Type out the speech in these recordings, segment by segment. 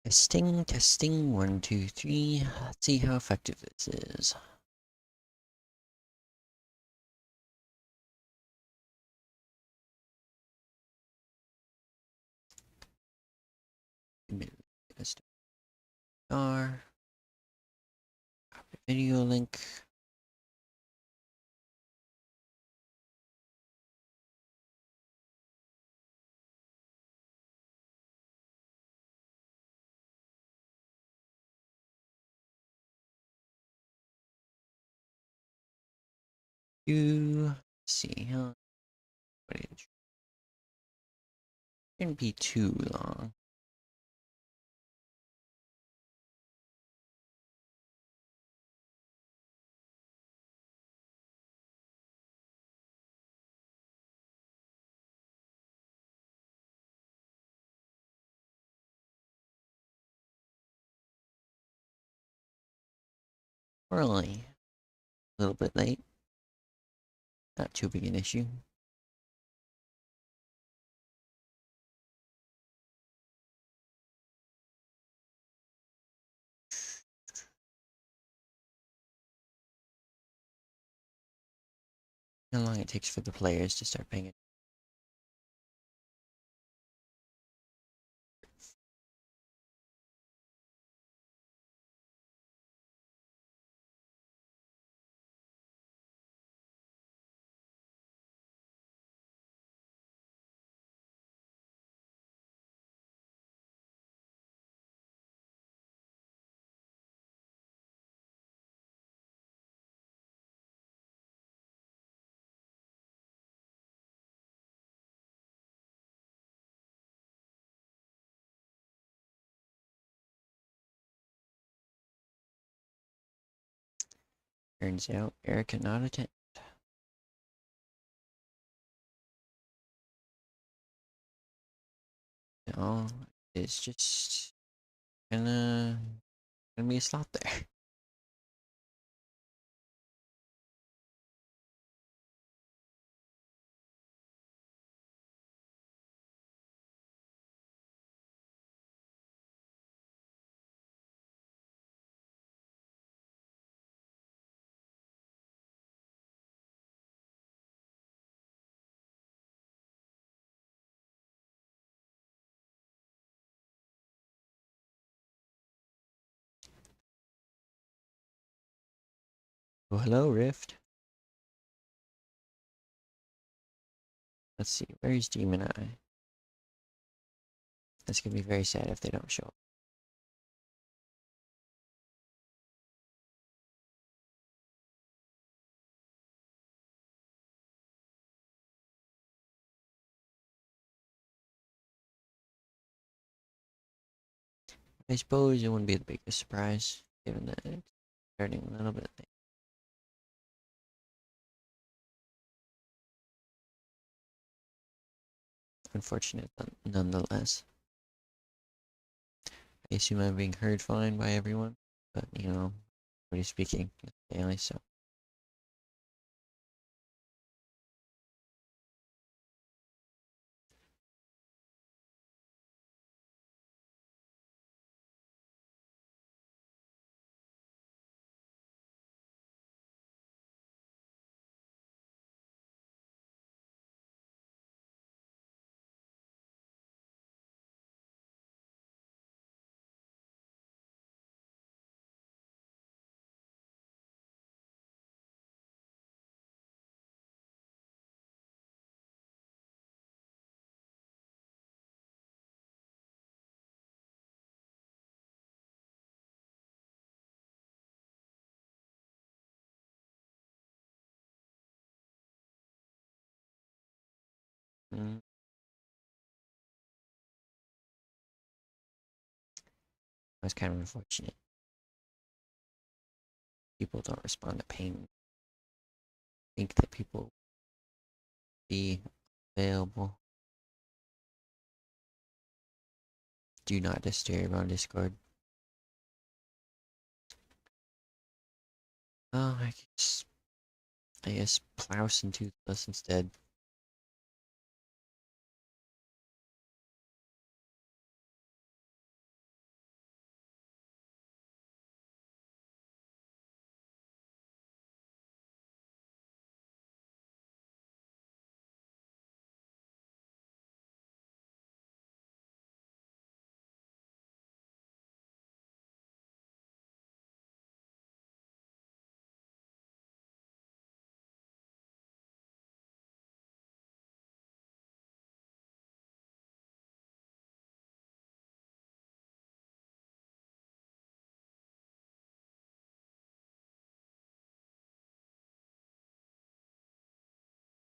Testing, testing, 1, 2, 3. Let's see how effective this is. Star. Copy video link. See how footage shouldn't be too long. We're only a little bit late. Not too big an issue. How long it takes for the players to start paying it. Turns out Eric cannot attend. No, it's just gonna be a slot there. Oh, hello, Rift. Let's see, where's Demon Eye? That's gonna be very sad if they don't show up. I suppose it wouldn't be the biggest surprise, given that it's starting a little bit late. Unfortunate, nonetheless. I assume I'm being heard fine by everyone, but you know, nobody's speaking daily, so. Mm. That's kind of unfortunate. People don't respond to ping. Think that people be available. Do not disturb on Discord. Oh, I guess Plow and Toothless instead.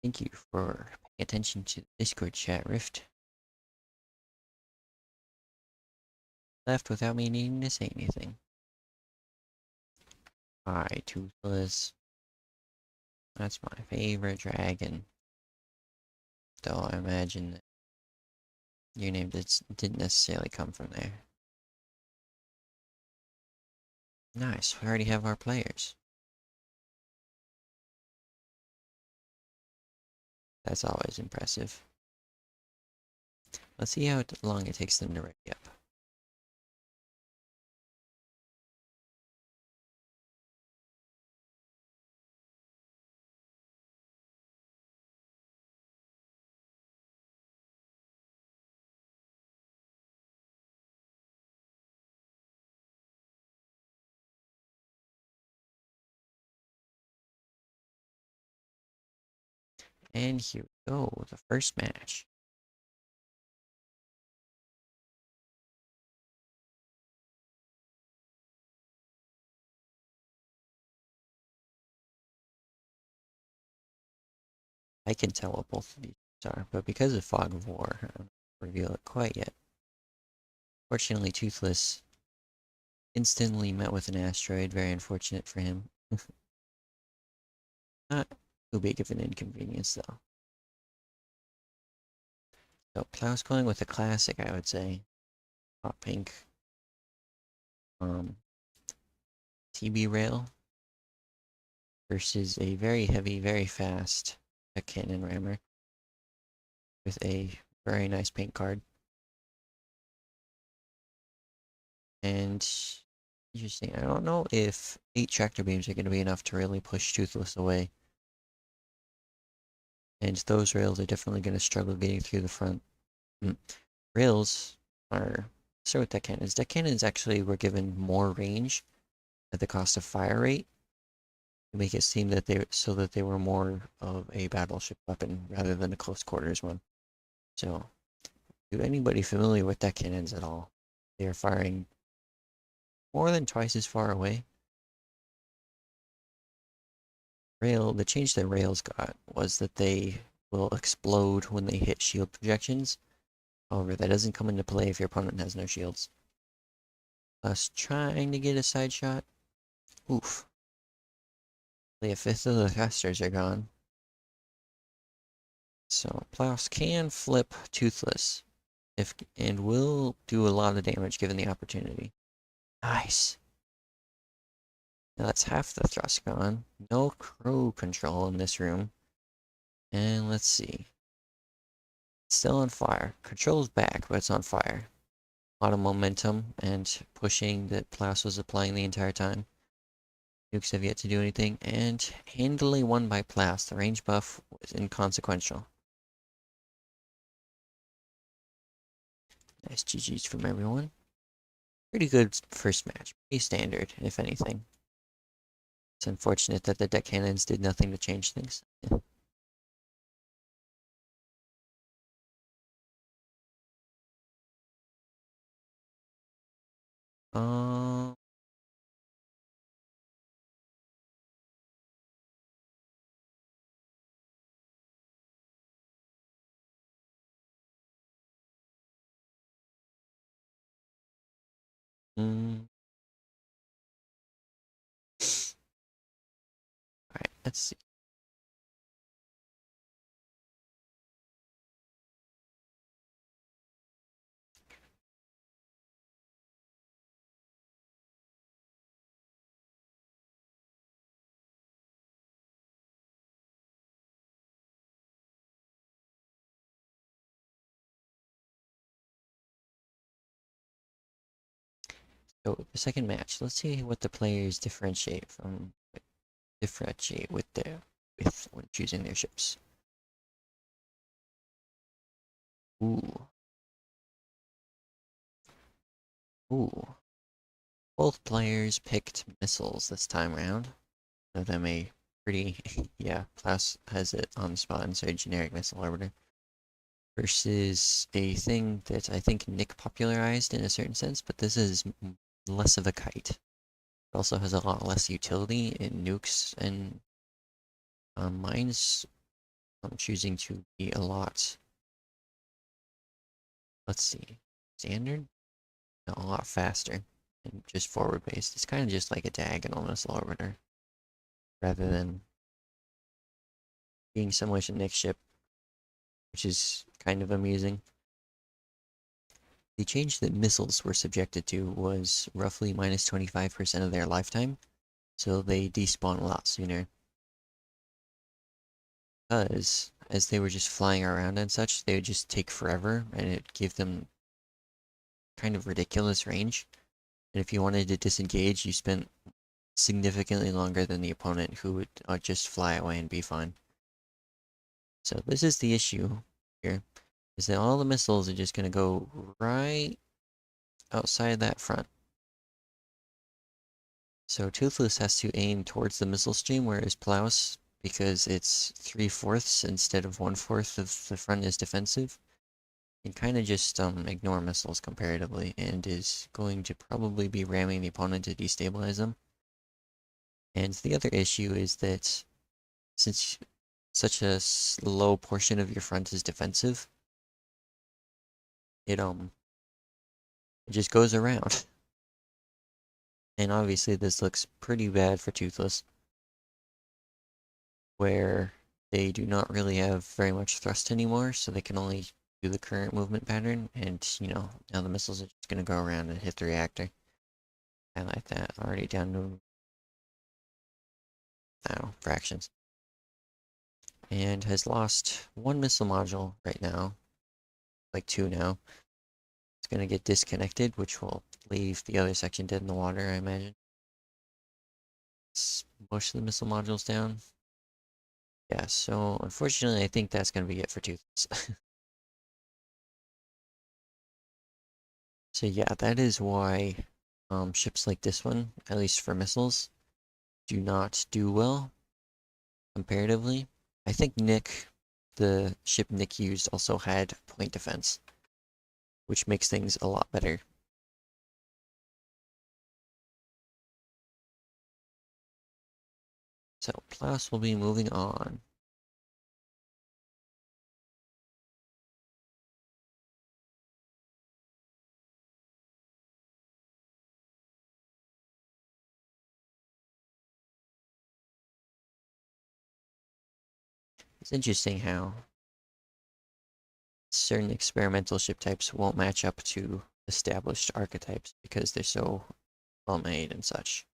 Thank you for paying attention to the Discord chat, Rift. Left without me needing to say anything. Hi, Toothless. That's my favorite dragon. Though I imagine that your name didn't necessarily come from there. Nice, we already have our players. That's always impressive. Let's see how long it takes them to ready up. And here we go, the first match. I can tell what both of these are, but because of Fog of War, I don't reveal it quite yet. Fortunately, Toothless instantly met with an asteroid, very unfortunate for him. Not too big of an inconvenience, though. So, Plow's going with a classic, I would say. Hot pink. TB rail versus a very heavy, very fast cannon rammer with a very nice paint card. And interesting, I don't know if 8 tractor beams are going to be enough to really push Toothless away. And those rails are definitely going to struggle getting through the front. Rails are... Start with deck cannons. Deck cannons actually were given more range at the cost of fire rate to make it seem that they were more of a battleship weapon rather than a close quarters one. So, to anybody familiar with deck cannons at all, they are firing more than twice as far away. The change that rails got was that they will explode when they hit shield projections. However, that doesn't come into play if your opponent has no shields. Us trying to get a side shot. Oof. A fifth of the thrusters are gone. So Plows can flip Toothless and will do a lot of damage given the opportunity. Nice. Now that's half the thrust gone. No crew control in this room. And let's see. It's still on fire. Control's back, but it's on fire. A lot of momentum and pushing that Plows was applying the entire time. Nukes have yet to do anything, and handily won by Plows. The range buff was inconsequential. Nice GG's from everyone. Pretty good first match. Pretty standard, if anything. It's unfortunate that the deck cannons did nothing to change things. Yeah. Um, Alright, let's see. So the second match, let's see what the players differentiate with when choosing their ships. Ooh. Ooh. Both players picked missiles this time around. One of them a pretty yeah, Klaus has it on the spot inside generic missile orbiter. Versus a thing that I think Nick popularized in a certain sense, but this is less of a kite. It also has a lot less utility in nukes and mines I'm choosing to be a lot, let's see, standard? No, a lot faster and just forward based. It's kind of just like a diagonal missile orbiter rather than being similar to Nick's ship, which is kind of amusing. The change that missiles were subjected to was roughly minus 25% of their lifetime, so they despawn a lot sooner. Because, as they were just flying around and such, they would just take forever, and it'd give them kind of ridiculous range. And if you wanted to disengage, you spent significantly longer than the opponent, who would just fly away and be fine. So this is the issue here, is that all the missiles are just going to go right outside that front. So Toothless has to aim towards the missile stream, whereas Plow's, because it's 3/4 instead of 1/4 of the front is defensive, can kind of just ignore missiles comparatively, and is going to probably be ramming the opponent to destabilize them. And the other issue is that since such a low portion of your front is defensive, it just goes around. And obviously this looks pretty bad for Toothless, where they do not really have very much thrust anymore, so they can only do the current movement pattern, and, now the missiles are just going to go around and hit the reactor. I like that. Already down to, fractions. And has lost one missile module right now, like two now. It's going to get disconnected, which will leave the other section dead in the water, I imagine. Most of the missile modules down. Yeah, so unfortunately, I think that's going to be it for Toothless. So yeah, that is why ships like this one, at least for missiles, do not do well comparatively. I think the ship Nick used, also had point defense, which makes things a lot better. So Plow will be moving on. It's interesting how certain experimental ship types won't match up to established archetypes because they're so well made and such.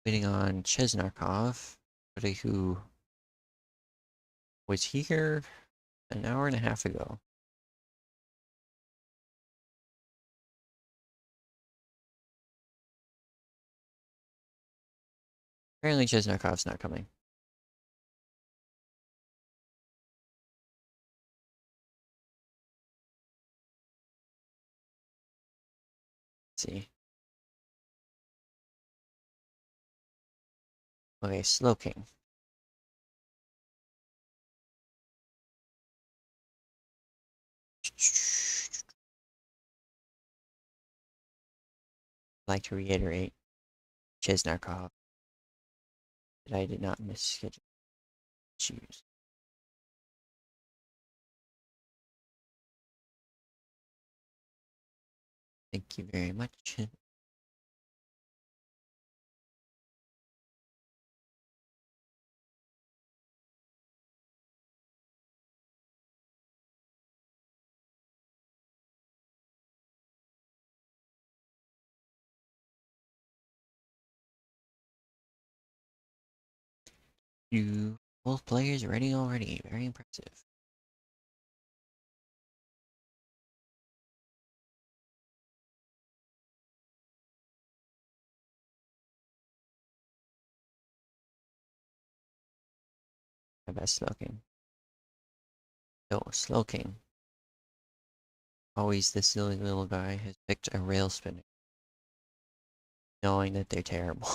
Waiting on Chesnarkov, who was here an hour and a half ago. Apparently Chesnarkov's not coming. Let's see. Okay, Slowking. I'd like to reiterate, Chesnarkov, that I did not misschedule. Choose. Thank you very much. You both players ready already. Very impressive. My best Slowking. So Slowking. Always this silly little guy has picked a rail spinner, knowing that they're terrible.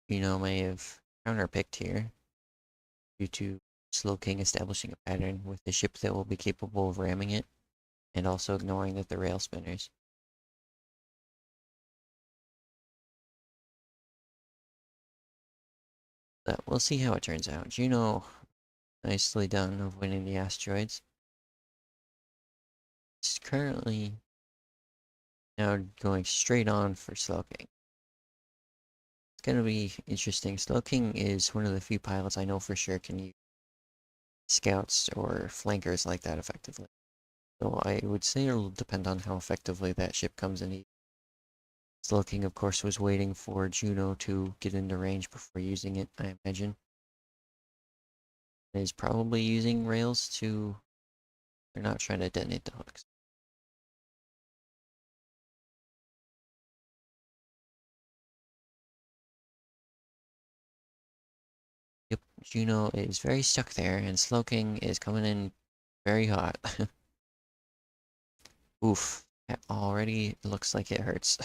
May have counterpicked here due to Slowking establishing a pattern with a ship that will be capable of ramming it, and also ignoring that the rail spinners. But we'll see how it turns out. Juno, nicely done of winning the asteroids. It's currently now going straight on for Slowking. It's going to be interesting. Slowking is one of the few pilots I know for sure can use scouts or flankers like that effectively. So I would say it'll depend on how effectively that ship comes in. Slowking, of course, was waiting for Juno to get into range before using it, I imagine. Is probably using rails to... They're not trying to detonate the hooks. Yep, Juno is very stuck there, and Slowking is coming in very hot. Oof, that already looks like it hurts.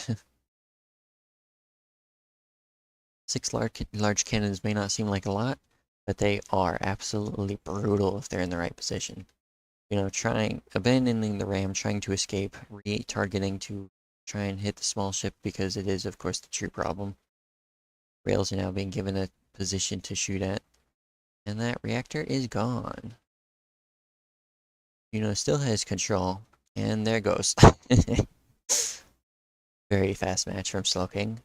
Six large cannons may not seem like a lot, but they are absolutely brutal if they're in the right position. Abandoning the ram, trying to escape, re-targeting to try and hit the small ship because it is, of course, the true problem. Rails are now being given a position to shoot at, and that reactor is gone. Still has control, and there goes. Very fast match from Slowking.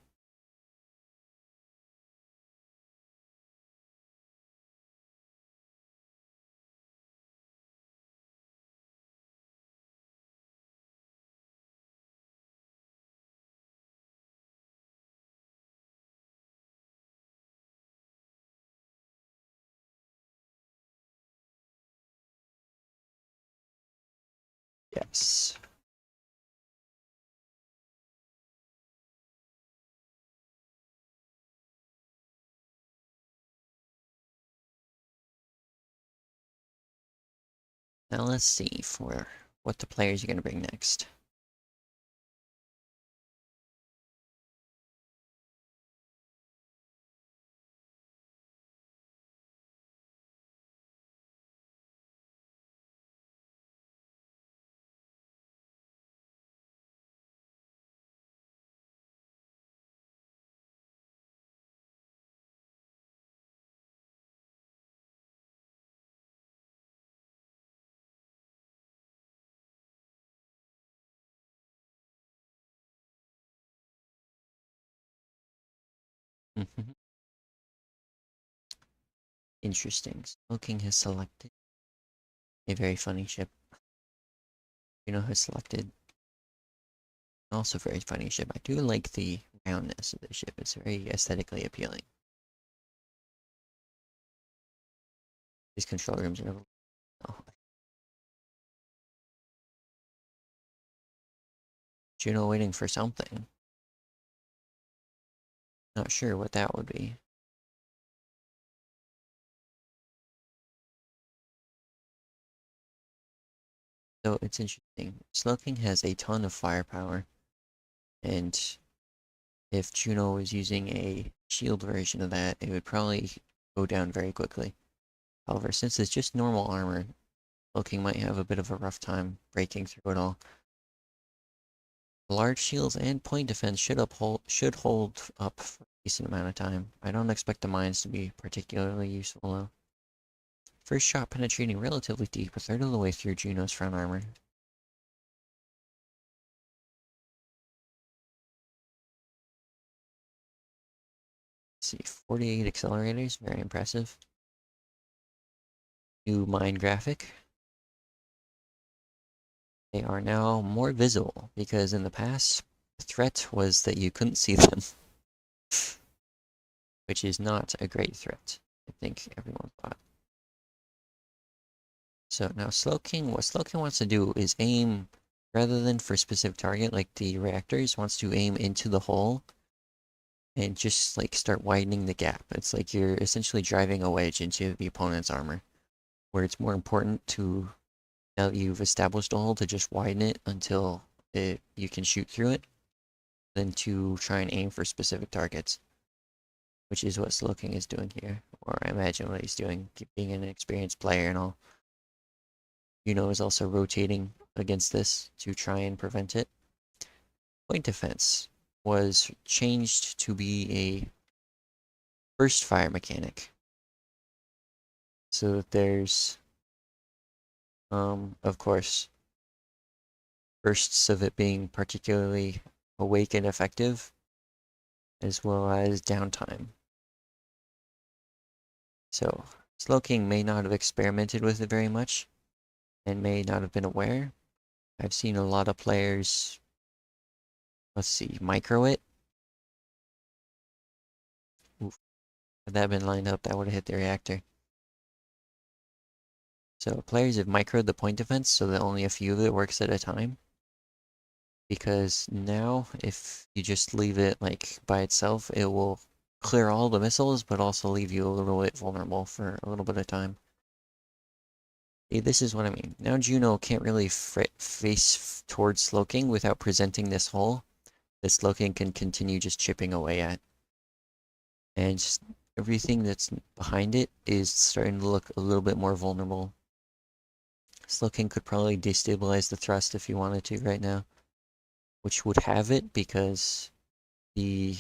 Yes. Now let's see for what the players are going to bring next. Interesting. Slowking has selected a very funny ship. Has selected also very funny ship. I do like the roundness of the ship. It's very aesthetically appealing. These control rooms are... Oh. Juno waiting for something. Not sure what that would be. So it's interesting. Slowking has a ton of firepower, and if Juno was using a shield version of that, it would probably go down very quickly. However, since it's just normal armor, Slowking might have a bit of a rough time breaking through it all. Large shields and point defense should hold up for a decent amount of time. I don't expect the mines to be particularly useful though. First shot penetrating relatively deep, a third of the way through Juno's front armor. Let's see, 48 accelerators, very impressive. New mine graphic. They are now more visible because in the past, the threat was that you couldn't see them. which is not a great threat. I think everyone thought. So now Slowking, what Slowking wants to do is aim, rather than for a specific target like the reactors, wants to aim into the hole and just like start widening the gap. It's like you're essentially driving a wedge into the opponent's armor, where it's more important to, now that you've established a hole, to just widen it until you can shoot through it, than to try and aim for specific targets, which is what Slowking is doing here, or I imagine what he's doing, being an experienced player and all. Juno is also rotating against this to try and prevent it. Point defense was changed to be a burst fire mechanic. So there's, of course, bursts of it being particularly awake and effective, as well as downtime. So Slowking may not have experimented with it very much, and may not have been aware. I've seen a lot of players, let's see, micro it. Oof. Had that been lined up, that would have hit the reactor. So players have microed the point defense so that only a few of it works at a time. Because now, if you just leave it like by itself, it will clear all the missiles, but also leave you a little bit vulnerable for a little bit of time. See, this is what I mean. Now Juno can't really face towards Slowking without presenting this hole that Slowking can continue just chipping away at. And just everything that's behind it is starting to look a little bit more vulnerable. Slowking could probably destabilize the thrust if he wanted to right now, which would have it because the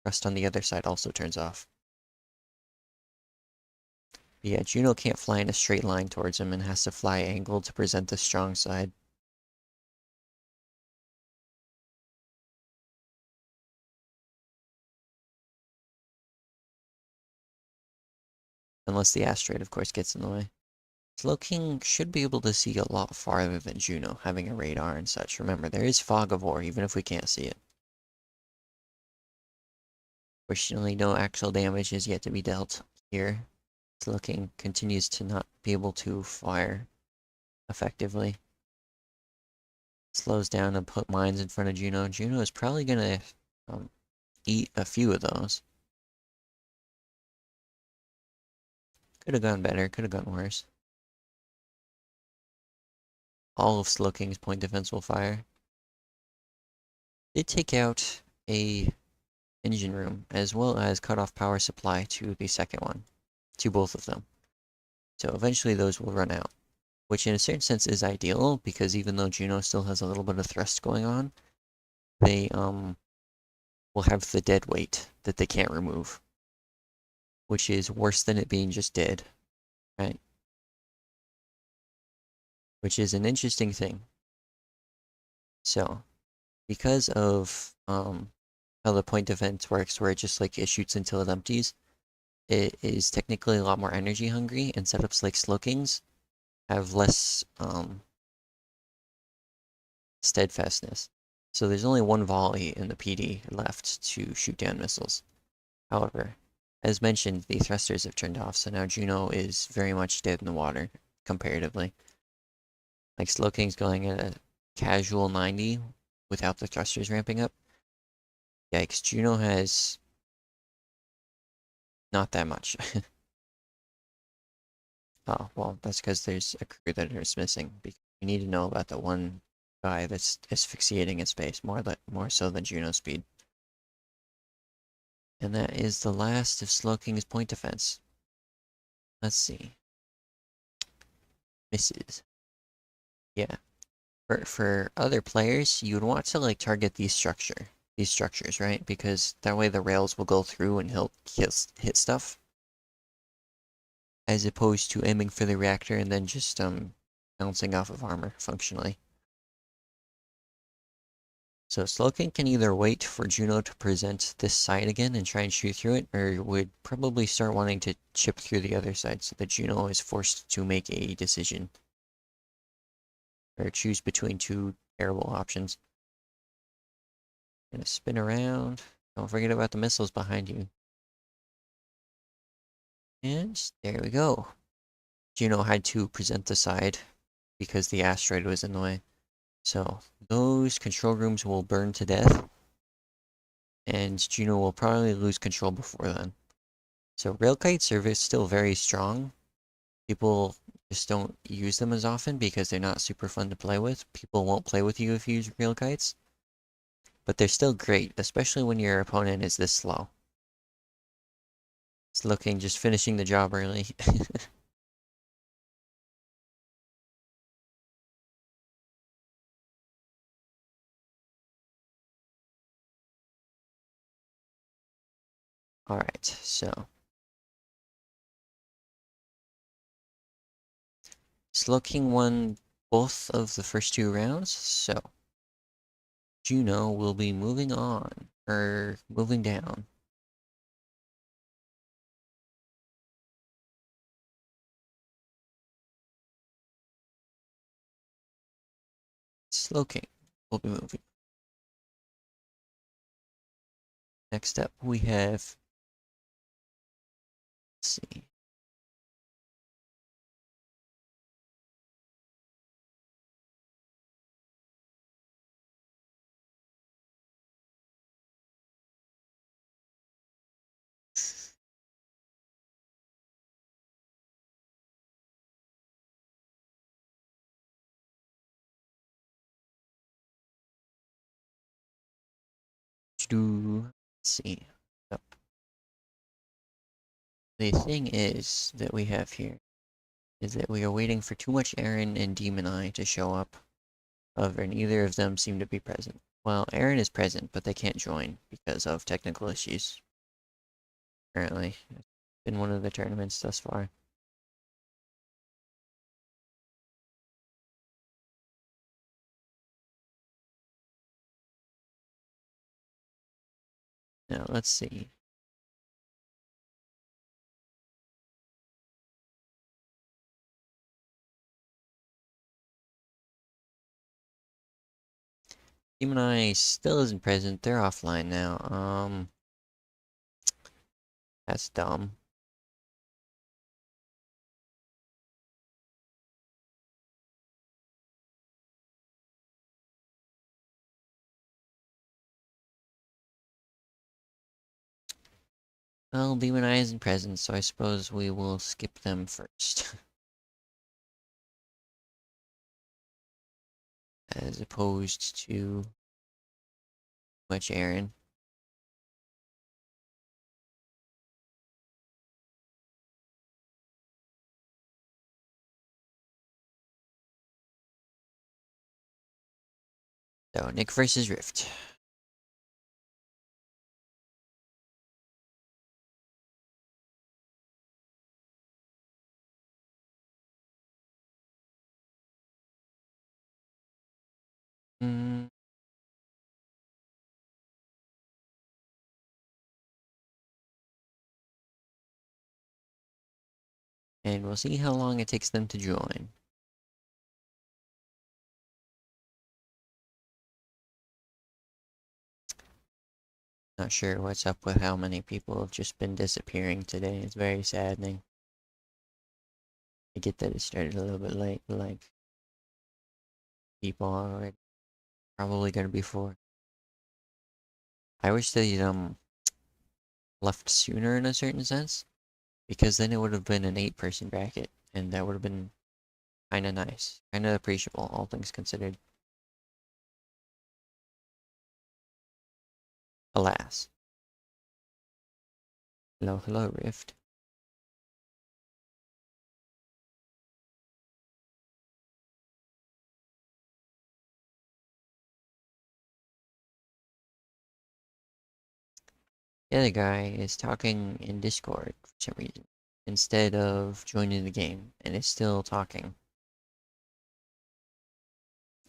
thrust on the other side also turns off. But yeah, Juno can't fly in a straight line towards him and has to fly angled to present the strong side. Unless the asteroid, of course, gets in the way. Slowking should be able to see a lot farther than Juno, having a radar and such. Remember, there is fog of war, even if we can't see it. Fortunately, no actual damage is yet to be dealt here. Slowking continues to not be able to fire effectively. Slows down and put mines in front of Juno. Juno is probably gonna eat a few of those. Could have gone better, could have gone worse. All of Slowking's point defense will fire. Did take out a engine room, as well as cut off power supply to the second one, to both of them. So eventually those will run out, which in a certain sense is ideal, because even though Juno still has a little bit of thrust going on, they will have the dead weight that they can't remove, which is worse than it being just dead, right? Which is an interesting thing. So, because of how the point defense works, where it just like it shoots until it empties, it is technically a lot more energy hungry, and setups like Slowking's have less steadfastness. So there's only one volley in the PD left to shoot down missiles. However, as mentioned, the thrusters have turned off, so now Juno is very much dead in the water, comparatively. Like Slowking's going at a casual 90 without the thrusters ramping up. Yikes, Juno has not that much. Oh, well, that's because there's a crew that is missing. Because we need to know about the one guy that's asphyxiating in space, more so than Juno's speed. And that is the last of Slowking's point defense. Let's see. Misses. Yeah. For other players, you would want to like target these structures, right? Because that way the rails will go through and he'll hit stuff. As opposed to aiming for the reactor and then just bouncing off of armor functionally. So Slowking can either wait for Juno to present this side again and try and shoot through it, or would probably start wanting to chip through the other side so that Juno is forced to make a decision. Or choose between two terrible options. Gonna spin around. Don't forget about the missiles behind you. And there we go. Juno had to present the side because the asteroid was in the way. So those control rooms will burn to death, and Juno will probably lose control before then. So railkite service still very strong. People just don't use them as often because they're not super fun to play with. People won't play with you if you use railkites. But they're still great, especially when your opponent is this slow. It's looking just finishing the job early. Alright, so Slow King won both of the first two rounds, so Juno will be moving on, or moving down. Slow King will be moving. Next up, we have, let's see, let's see. So, the thing is that we have here is that we are waiting for too much Aaron and Demon Eye to show up. However, neither of them seem to be present. Well, Aaron is present, but they can't join because of technical issues. Apparently, in one of the tournaments thus far. Now, let's see. Demon Eye still isn't present. They're offline now. That's dumb. Well, Demon Eye isn't present, so I suppose we will skip them first. As opposed to much Aaron. So, Nick versus Rift. Mm, and we'll see how long it takes them to join. Not sure what's up with how many people have just been disappearing today. It's very saddening. I get that it started a little bit late, but like people are already probably gonna be full. I wish they left sooner in a certain sense, because then it would have been an 8-person bracket, and that would have been kinda nice, kinda appreciable, all things considered. Alas. Hello, hello, Rift. The other guy is talking in Discord for some reason, instead of joining the game, and is still talking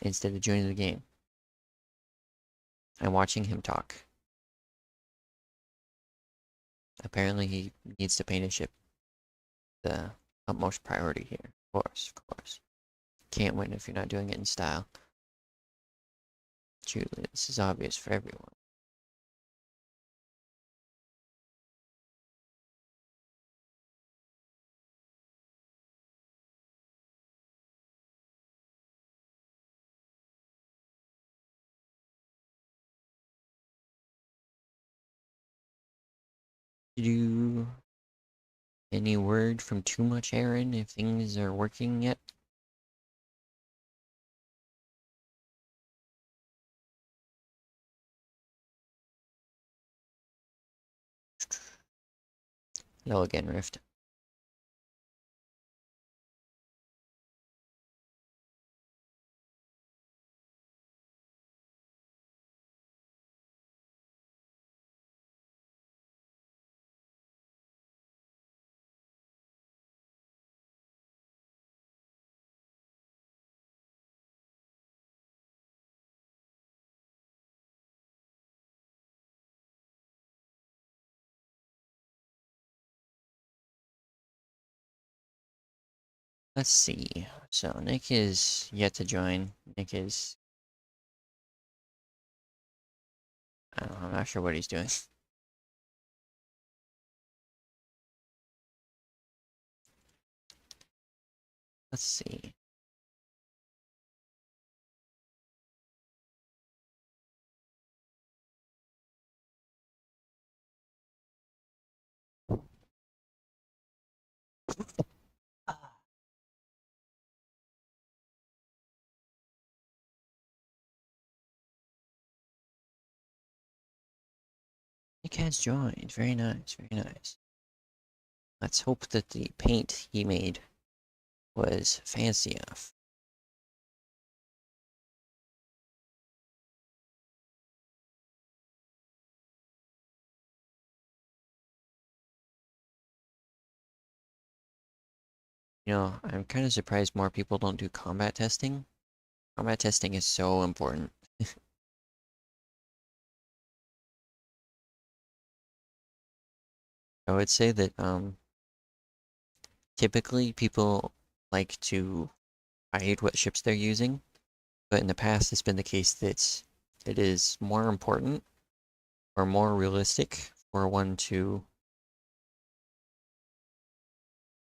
instead of joining the game. I'm watching him talk. Apparently he needs to paint a ship. The utmost priority here. Of course, of course. Can't win if you're not doing it in style. Truly, this is obvious for everyone. Do any word from Too Much Aaron if things are working yet? No again, Rift. Let's see. So Nick is yet to join. Nick is, I don't know, I'm not sure what he's doing. Let's see. Nick has joined. Very nice, very nice. Let's hope that the paint he made was fancy enough. You know, I'm kind of surprised more people don't do combat testing. Combat testing is so important. I would say that typically people like to hide what ships they're using, but in the past it's been the case that it is more important or more realistic for one to,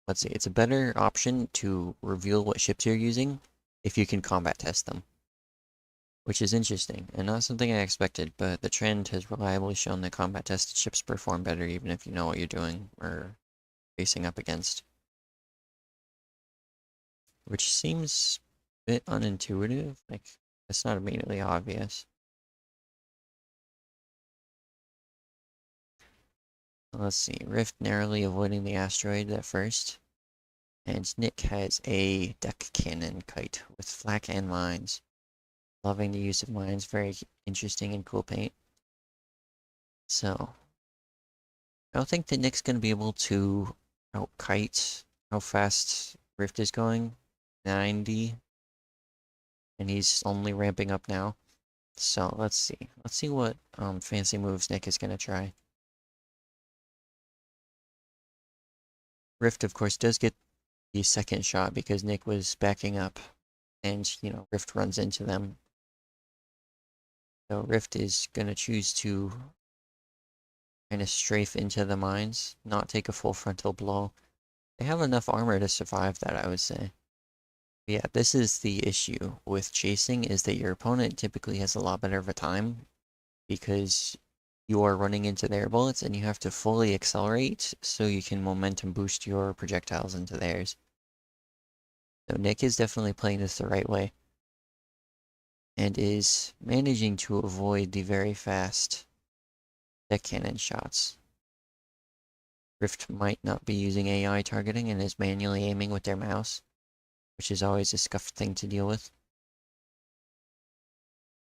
let's see, it's a better option to reveal what ships you're using if you can combat test them. Which is interesting, and not something I expected, but the trend has reliably shown that combat tested ships perform better even if you know what you're doing or facing up against. Which seems a bit unintuitive, like, it's not immediately obvious. Let's see, Rift narrowly avoiding the asteroid at first, and Nick has a deck cannon kite with flak and mines. Loving the use of mines, very interesting and cool paint. So, I don't think that Nick's going to be able to out-kite how fast Rift is going. 90. And he's only ramping up now. So, let's see. Let's see what fancy moves Nick is going to try. Rift, of course, does get the second shot because Nick was backing up. And, you know, Rift runs into them. So Rift is going to choose to kind of strafe into the mines, not take a full frontal blow. They have enough armor to survive that, I would say. Yeah, this is the issue with chasing, is that your opponent typically has a lot better of a time because you are running into their bullets and you have to fully accelerate so you can momentum boost your projectiles into theirs. So Nick is definitely playing this the right way and is managing to avoid the very fast deck cannon shots. Rift might not be using AI targeting and is manually aiming with their mouse, which is always a scuffed thing to deal with.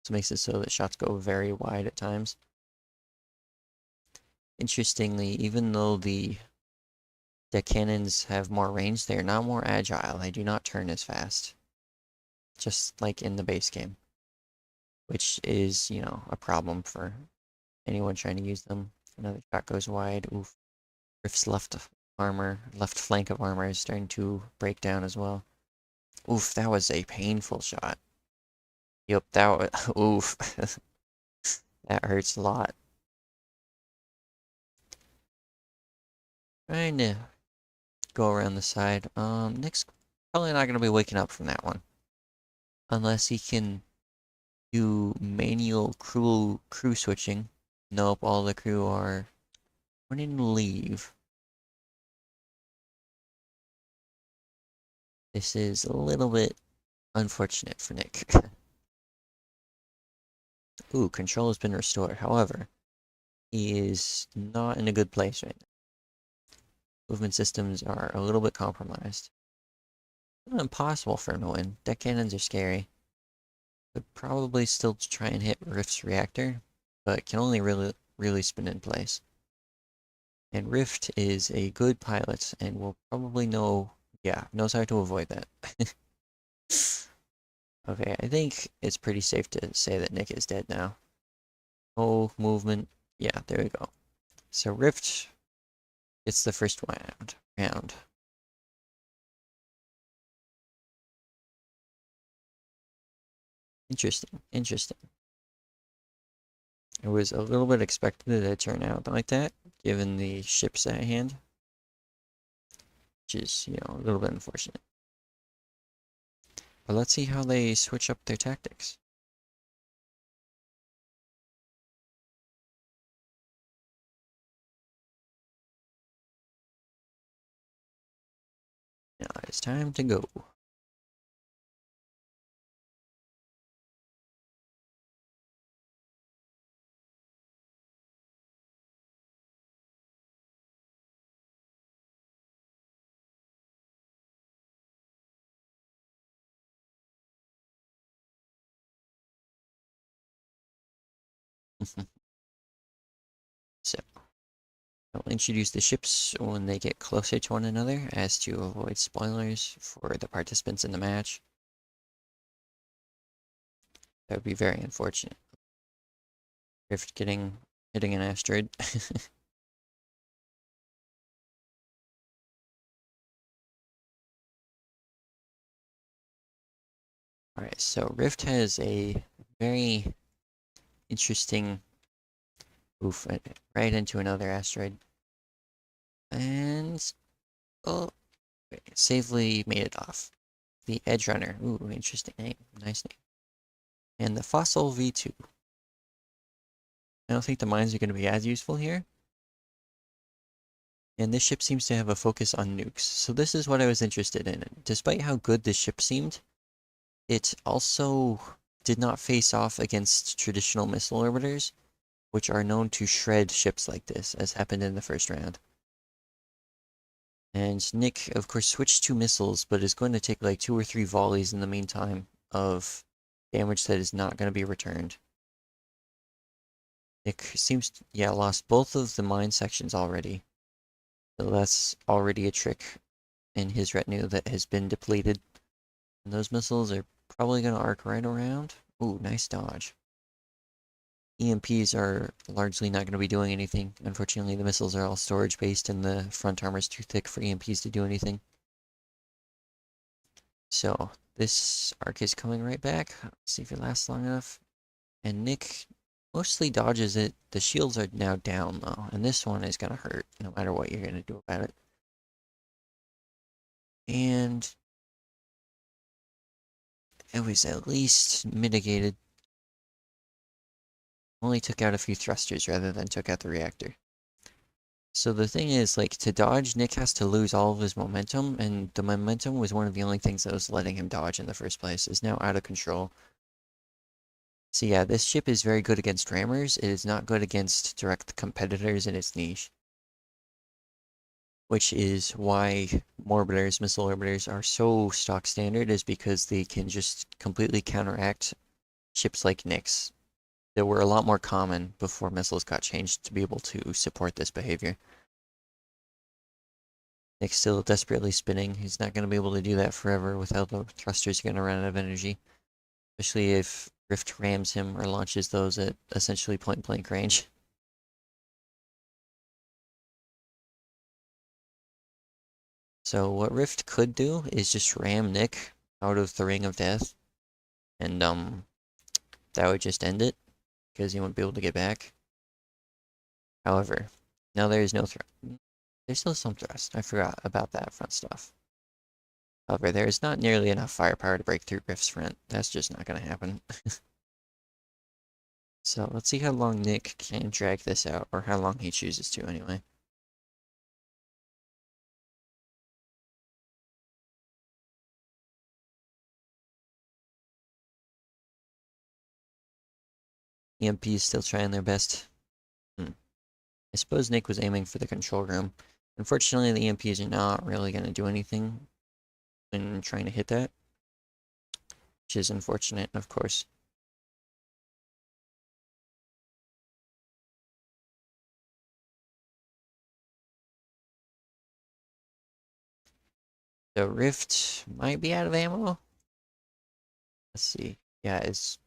This makes it so that shots go very wide at times. Interestingly, even though the cannons have more range, they are not more agile. They do not turn as fast. Just like in the base game. Which is, you know, a problem for anyone trying to use them. Another shot goes wide. Oof. Rift's left flank of armor is starting to break down as well. Oof, that was a painful shot. Yep, that was, oof. That hurts a lot. Trying to go around the side. Nick's probably not going to be waking up from that one. Unless he can do manual crew switching. Nope, all the crew are wanting to leave. This is a little bit unfortunate for Nick. Ooh, control has been restored. However, he is not in a good place right now. Movement systems are a little bit compromised. Not impossible for him to win. Deck cannons are scary. Could probably still try and hit Rift's reactor, but can only really spin in place. And Rift is a good pilot and will probably knows how to avoid that. Okay, I think it's pretty safe to say that Nick is dead now. Oh, movement. Yeah, there we go. So Rift gets the first round. Interesting. It was a little bit expected that it turned out like that, given the ships at hand. Which is, a little bit unfortunate. But let's see how they switch up their tactics. Now it's time to go. So, I'll introduce the ships when they get closer to one another as to avoid spoilers for the participants in the match. That would be very unfortunate. Rift hitting an asteroid. Alright, so Rift has a very interesting oof right into another asteroid. And oh, safely made it off. The Edge Runner. Ooh, interesting name. Nice name. And the Fossil V2. I don't think the mines are going to be as useful here. And this ship seems to have a focus on nukes. So this is what I was interested in. Despite how good this ship seemed, it also did not face off against traditional missile orbiters, which are known to shred ships like this, as happened in the first round. And Nick, of course, switched to missiles, but is going to take like 2 or 3 volleys in the meantime of damage that is not going to be returned. Nick seems to, lost both of the mine sections already. So that's already a trick in his retinue that has been depleted. And those missiles are probably going to arc right around. Ooh, nice dodge. EMPs are largely not going to be doing anything. Unfortunately, the missiles are all storage based and the front armor is too thick for EMPs to do anything. So this arc is coming right back. Let's see if it lasts long enough. And Nick mostly dodges it. The shields are now down though, and this one is going to hurt no matter what you're going to do about it. And it was at least mitigated. Only took out a few thrusters rather than took out the reactor. So the thing is, like, to dodge, Nick has to lose all of his momentum, and the momentum was one of the only things that was letting him dodge in the first place. Is now out of control. So yeah, this ship is very good against rammers. It is not good against direct competitors in its niche. Which is why missile orbiters are so stock standard, is because they can just completely counteract ships like Nick's that were a lot more common before missiles got changed to be able to support this behavior. Nick's still desperately spinning. He's not going to be able to do that forever without the thrusters going to run out of energy. Especially if Rift rams him or launches those at essentially point-blank range. So what Rift could do is just ram Nick out of the Ring of Death. And that would just end it, because he won't be able to get back. However, now there is no thrust. There's still some thrust. I forgot about that front stuff. However, there is not nearly enough firepower to break through Rift's front. That's just not going to happen. So let's see how long Nick can drag this out, or how long he chooses to anyway. EMP is still trying their best. I suppose Nick was aiming for the control room. Unfortunately, the EMPs are not really going to do anything when trying to hit that, which is unfortunate, of course. The Rift might be out of ammo. Let's see. Yeah, it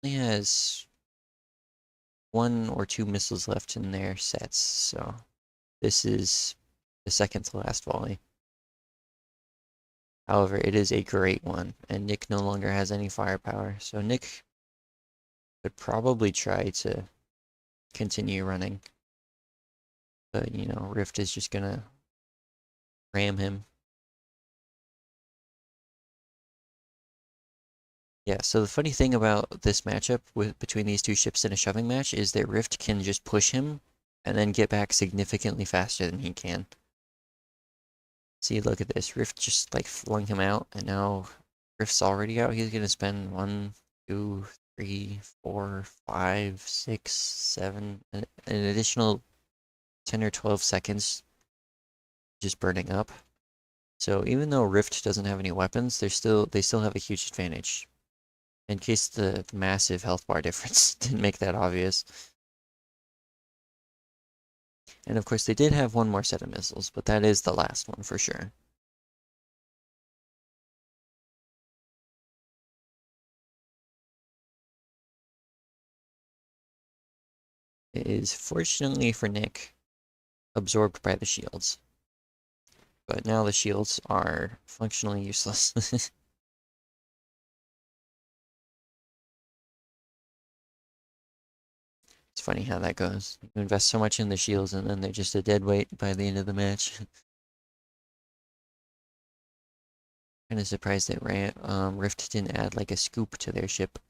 only has 1 or 2 missiles left in their sets, so this is the second to last volley. However, it is a great one, and Nick no longer has any firepower, so Nick would probably try to continue running. But, you know, Rift is just gonna ram him. Yeah, so the funny thing about this matchup between these two ships in a shoving match is that Rift can just push him and then get back significantly faster than he can. See, look at this. Rift just like flung him out, and now Rift's already out. He's gonna spend 1, 2, 3, 4, 5, 6, 7, an additional 10 or 12 seconds just burning up. So even though Rift doesn't have any weapons, they still have a huge advantage. In case the massive health bar difference didn't make that obvious. And of course they did have one more set of missiles, but that is the last one for sure. It is, fortunately for Nick, absorbed by the shields. But now the shields are functionally useless. It's funny how that goes. You invest so much in the shields and then they're just a dead weight by the end of the match. Kind of surprised that Rift didn't add like a scoop to their ship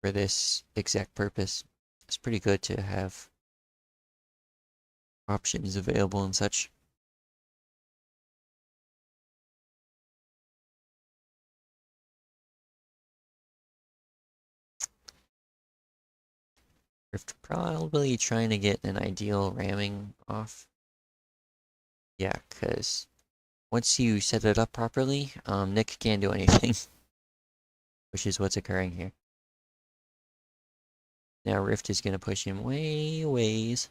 for this exact purpose. It's pretty good to have options available and such. Rift probably trying to get an ideal ramming off. Yeah, because once you set it up properly, Nick can't do anything, which is what's occurring here. Now Rift is going to push him way ways.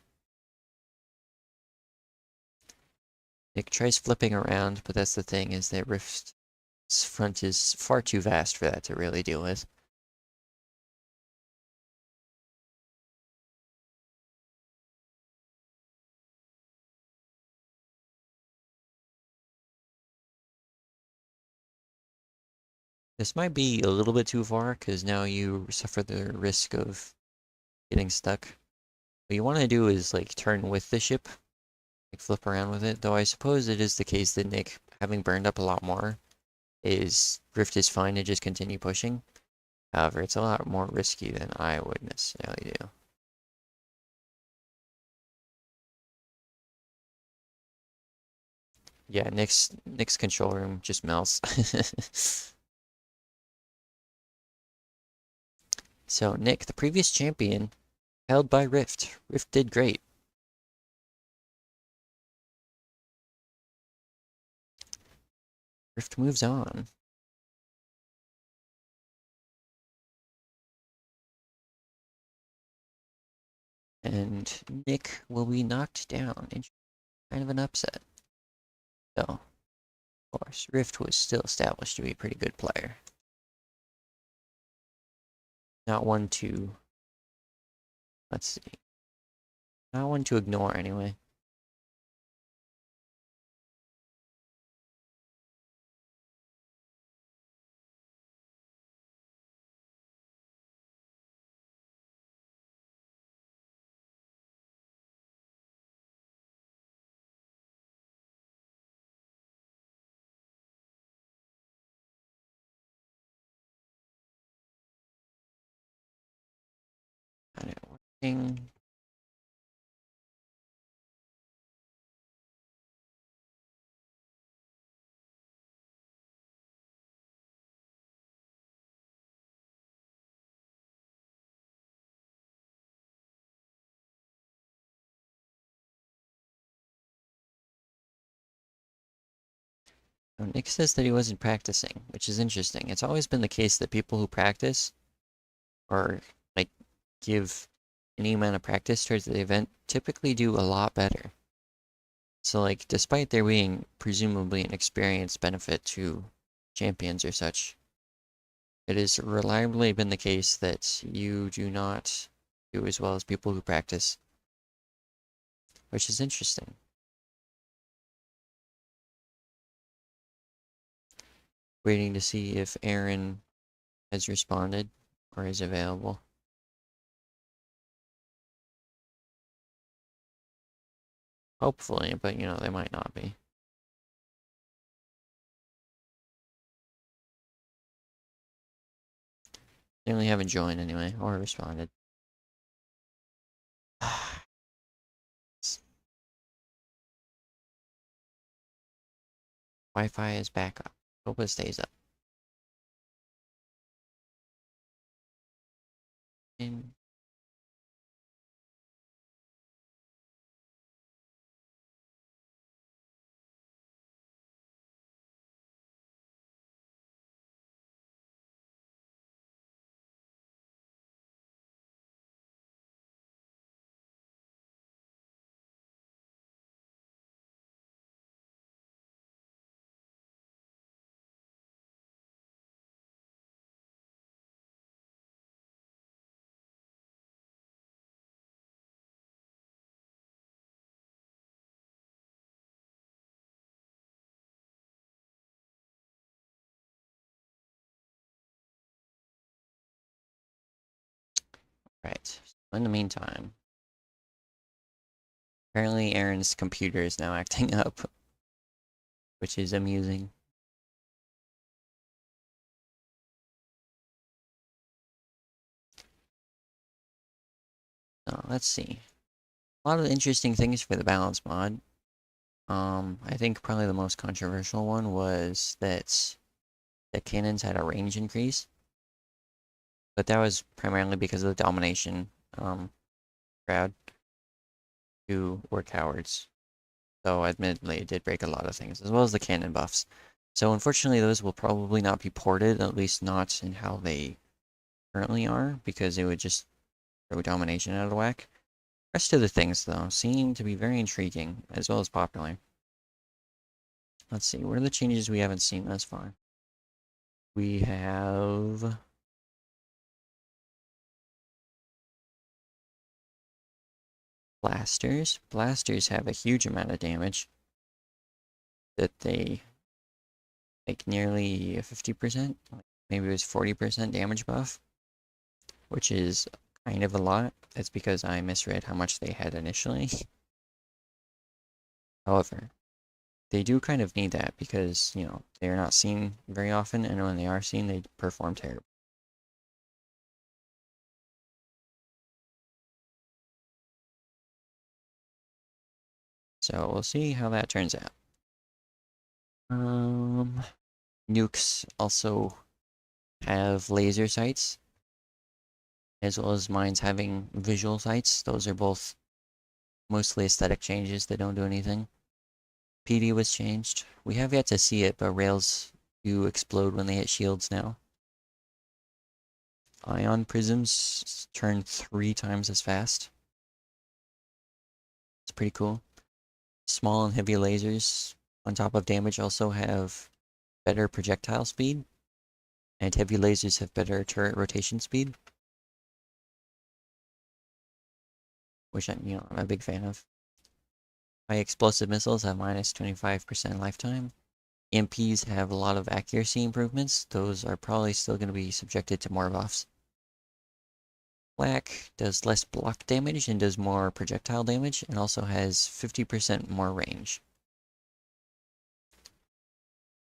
Nick tries flipping around, but that's the thing, is that Rift's front is far too vast for that to really deal with. This might be a little bit too far, because now you suffer the risk of getting stuck. What you want to do is, like, turn with the ship, like, flip around with it, though I suppose it is the case that Nick, having burned up a lot more, Rift is fine to just continue pushing. However, it's a lot more risky than I would necessarily do. Yeah, Nick's control room just melts. So Nick, the previous champion, held by Rift. Rift did great. Rift moves on. And Nick will be knocked down in kind of an upset. So, of course, Rift was still established to be a pretty good player. Not one to, let's see, not one to ignore anyway. Got it working. Nick says that he wasn't practicing, which is interesting. It's always been the case that people who practice or like give any amount of practice towards the event typically do a lot better. So like despite there being presumably an experience benefit to champions or such, it has reliably been the case that you do not do as well as people who practice, which is interesting. Waiting to see if Aaron has responded or is available. Hopefully, but you know, they might not be. They only haven't joined anyway, or responded. Wi-Fi is back up. Hope it stays up. And right. In the meantime, apparently Aaron's computer is now acting up, which is amusing. So let's see. A lot of interesting things for the balance mod. I think probably the most controversial one was that the cannons had a range increase, but that was primarily because of the domination crowd who were cowards. So admittedly, it did break a lot of things, as well as the cannon buffs. So unfortunately, those will probably not be ported, at least not in how they currently are, because it would just throw domination out of whack. Rest of the things, though, seem to be very intriguing, as well as popular. Let's see, what are the changes we haven't seen thus far? We have blasters. Blasters have a huge amount of damage that they like nearly 50%, maybe it was 40% damage buff, which is kind of a lot. That's because I misread how much they had initially. However, they do kind of need that because, you know, they're not seen very often, and when they are seen, they perform terribly. So we'll see how that turns out. Um, Nukes also have laser sights, as well as mines having visual sights. Those are both mostly aesthetic changes that don't do anything. PD was changed. We have yet to see it, but rails do explode when they hit shields now. Ion prisms turn 3 times as fast. It's pretty cool. Small and heavy lasers, on top of damage, also have better projectile speed, and heavy lasers have better turret rotation speed, which I'm a big fan of. High explosive missiles have minus 25% lifetime. EMPs have a lot of accuracy improvements. Those are probably still going to be subjected to more buffs. Black does less block damage and does more projectile damage, and also has 50% more range.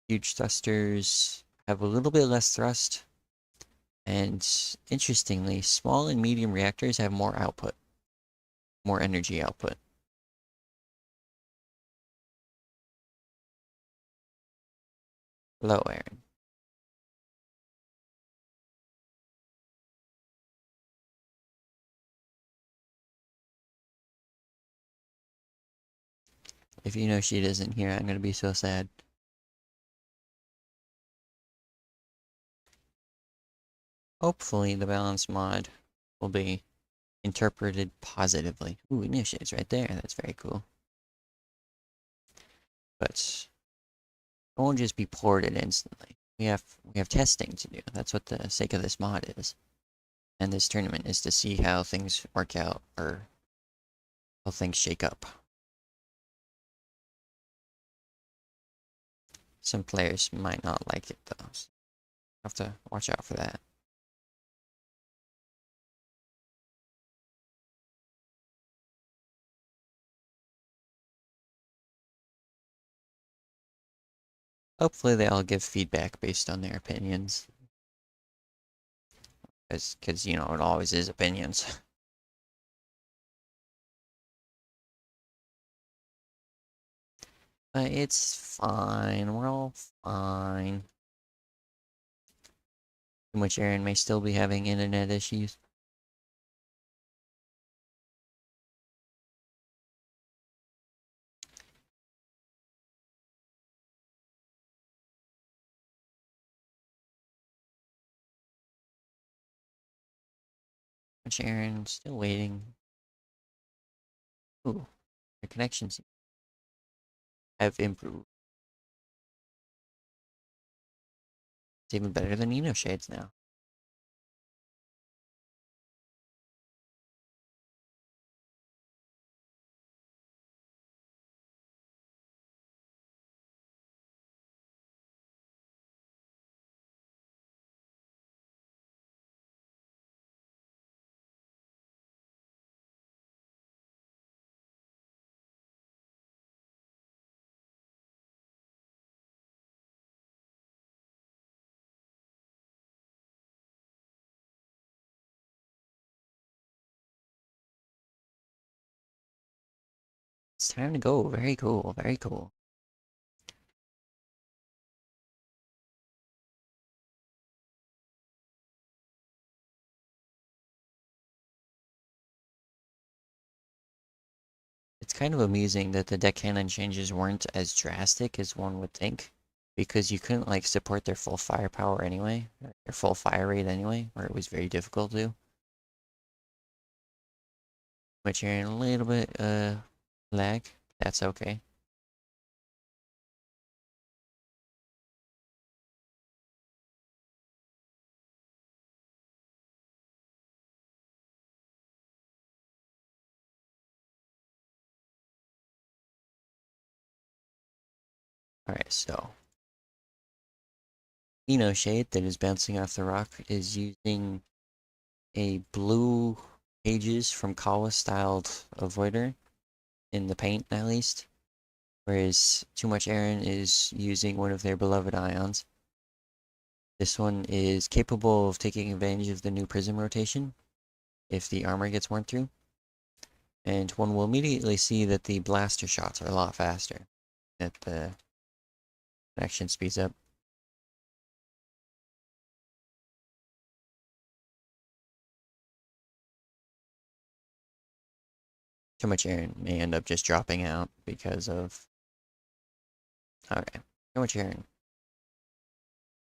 Huge thrusters have a little bit less thrust, and interestingly, small and medium reactors have more output, more energy output. Hello, Aaron. If Eno Shade isn't here, I'm gonna be so sad. hopefully the balance mod will be interpreted positively. Ooh, Eno Shade's right there. That's very cool. But it won't just be ported instantly. We have testing to do. That's what the sake of this mod is. And this tournament is to see how things work out, or how things shake up. Some players might not like it though, so have to watch out for that. Hopefully they all give feedback based on their opinions. Because, you know, it always is opinions. But it's fine. We're all fine. Too much Aaron may still be having internet issues. Much Aaron still waiting. Ooh, your connections have improved. It's even better than Eno Shades now. It's time to go. Very cool. Very cool. It's kind of amusing that the deck cannon changes weren't as drastic as one would think, because you couldn't like support their full firepower anyway, or their full fire rate anyway, or it was very difficult to. Which you're in a little bit lag. That's okay. Alright, so Eno Shade that is bouncing off the rock is using a blue Aegis from Kawa styled avoider in the paint at least. Whereas Too Much Aaron is using one of their beloved ions. This one is capable of taking advantage of the new prism rotation if the armor gets worn through. And one will immediately see that the blaster shots are a lot faster, that the connection speeds up. Too Much Aaron may end up just dropping out because of... Okay, Too Much Aaron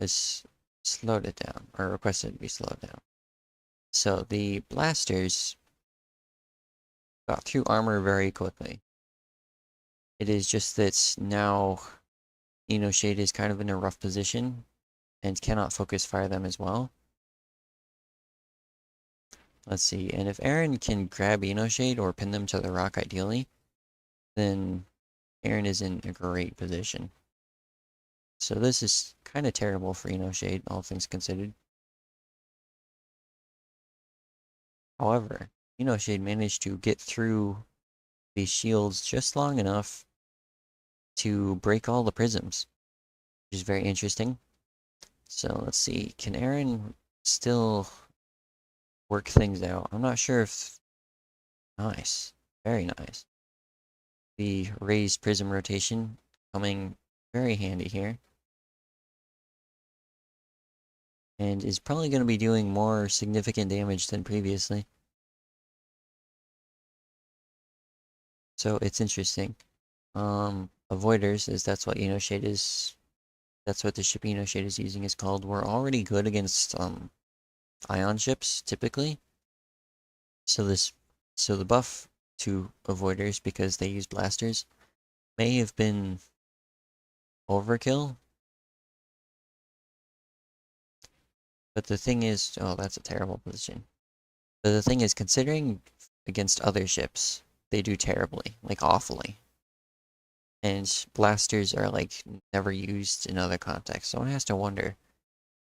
has slowed it down, or requested to be slowed down. So the blasters got through armor very quickly. It is just that now Eno Shade is kind of in a rough position and cannot focus fire them as well. Let's see, and if Aaron can grab Eno Shade or pin them to the rock ideally, then Aaron is in a great position. So this is kind of terrible for Eno Shade, all things considered. However, Eno Shade managed to get through these shields just long enough to break all the prisms, which is very interesting. So let's see, can Aaron still work things out? I'm not sure if... Nice, very nice. The raised prism rotation coming very handy here. And is probably going to be doing more significant damage than previously. So it's interesting. Avoiders, is that's what Eno Shade is... That's what the ship Eno Shade is using is called. We're already good against ion ships typically. So the buff to avoiders because they use blasters may have been overkill. But the thing is, oh, that's a terrible position. But the thing is, considering against other ships, they do terribly, like awfully. And blasters are like never used in other contexts. So one has to wonder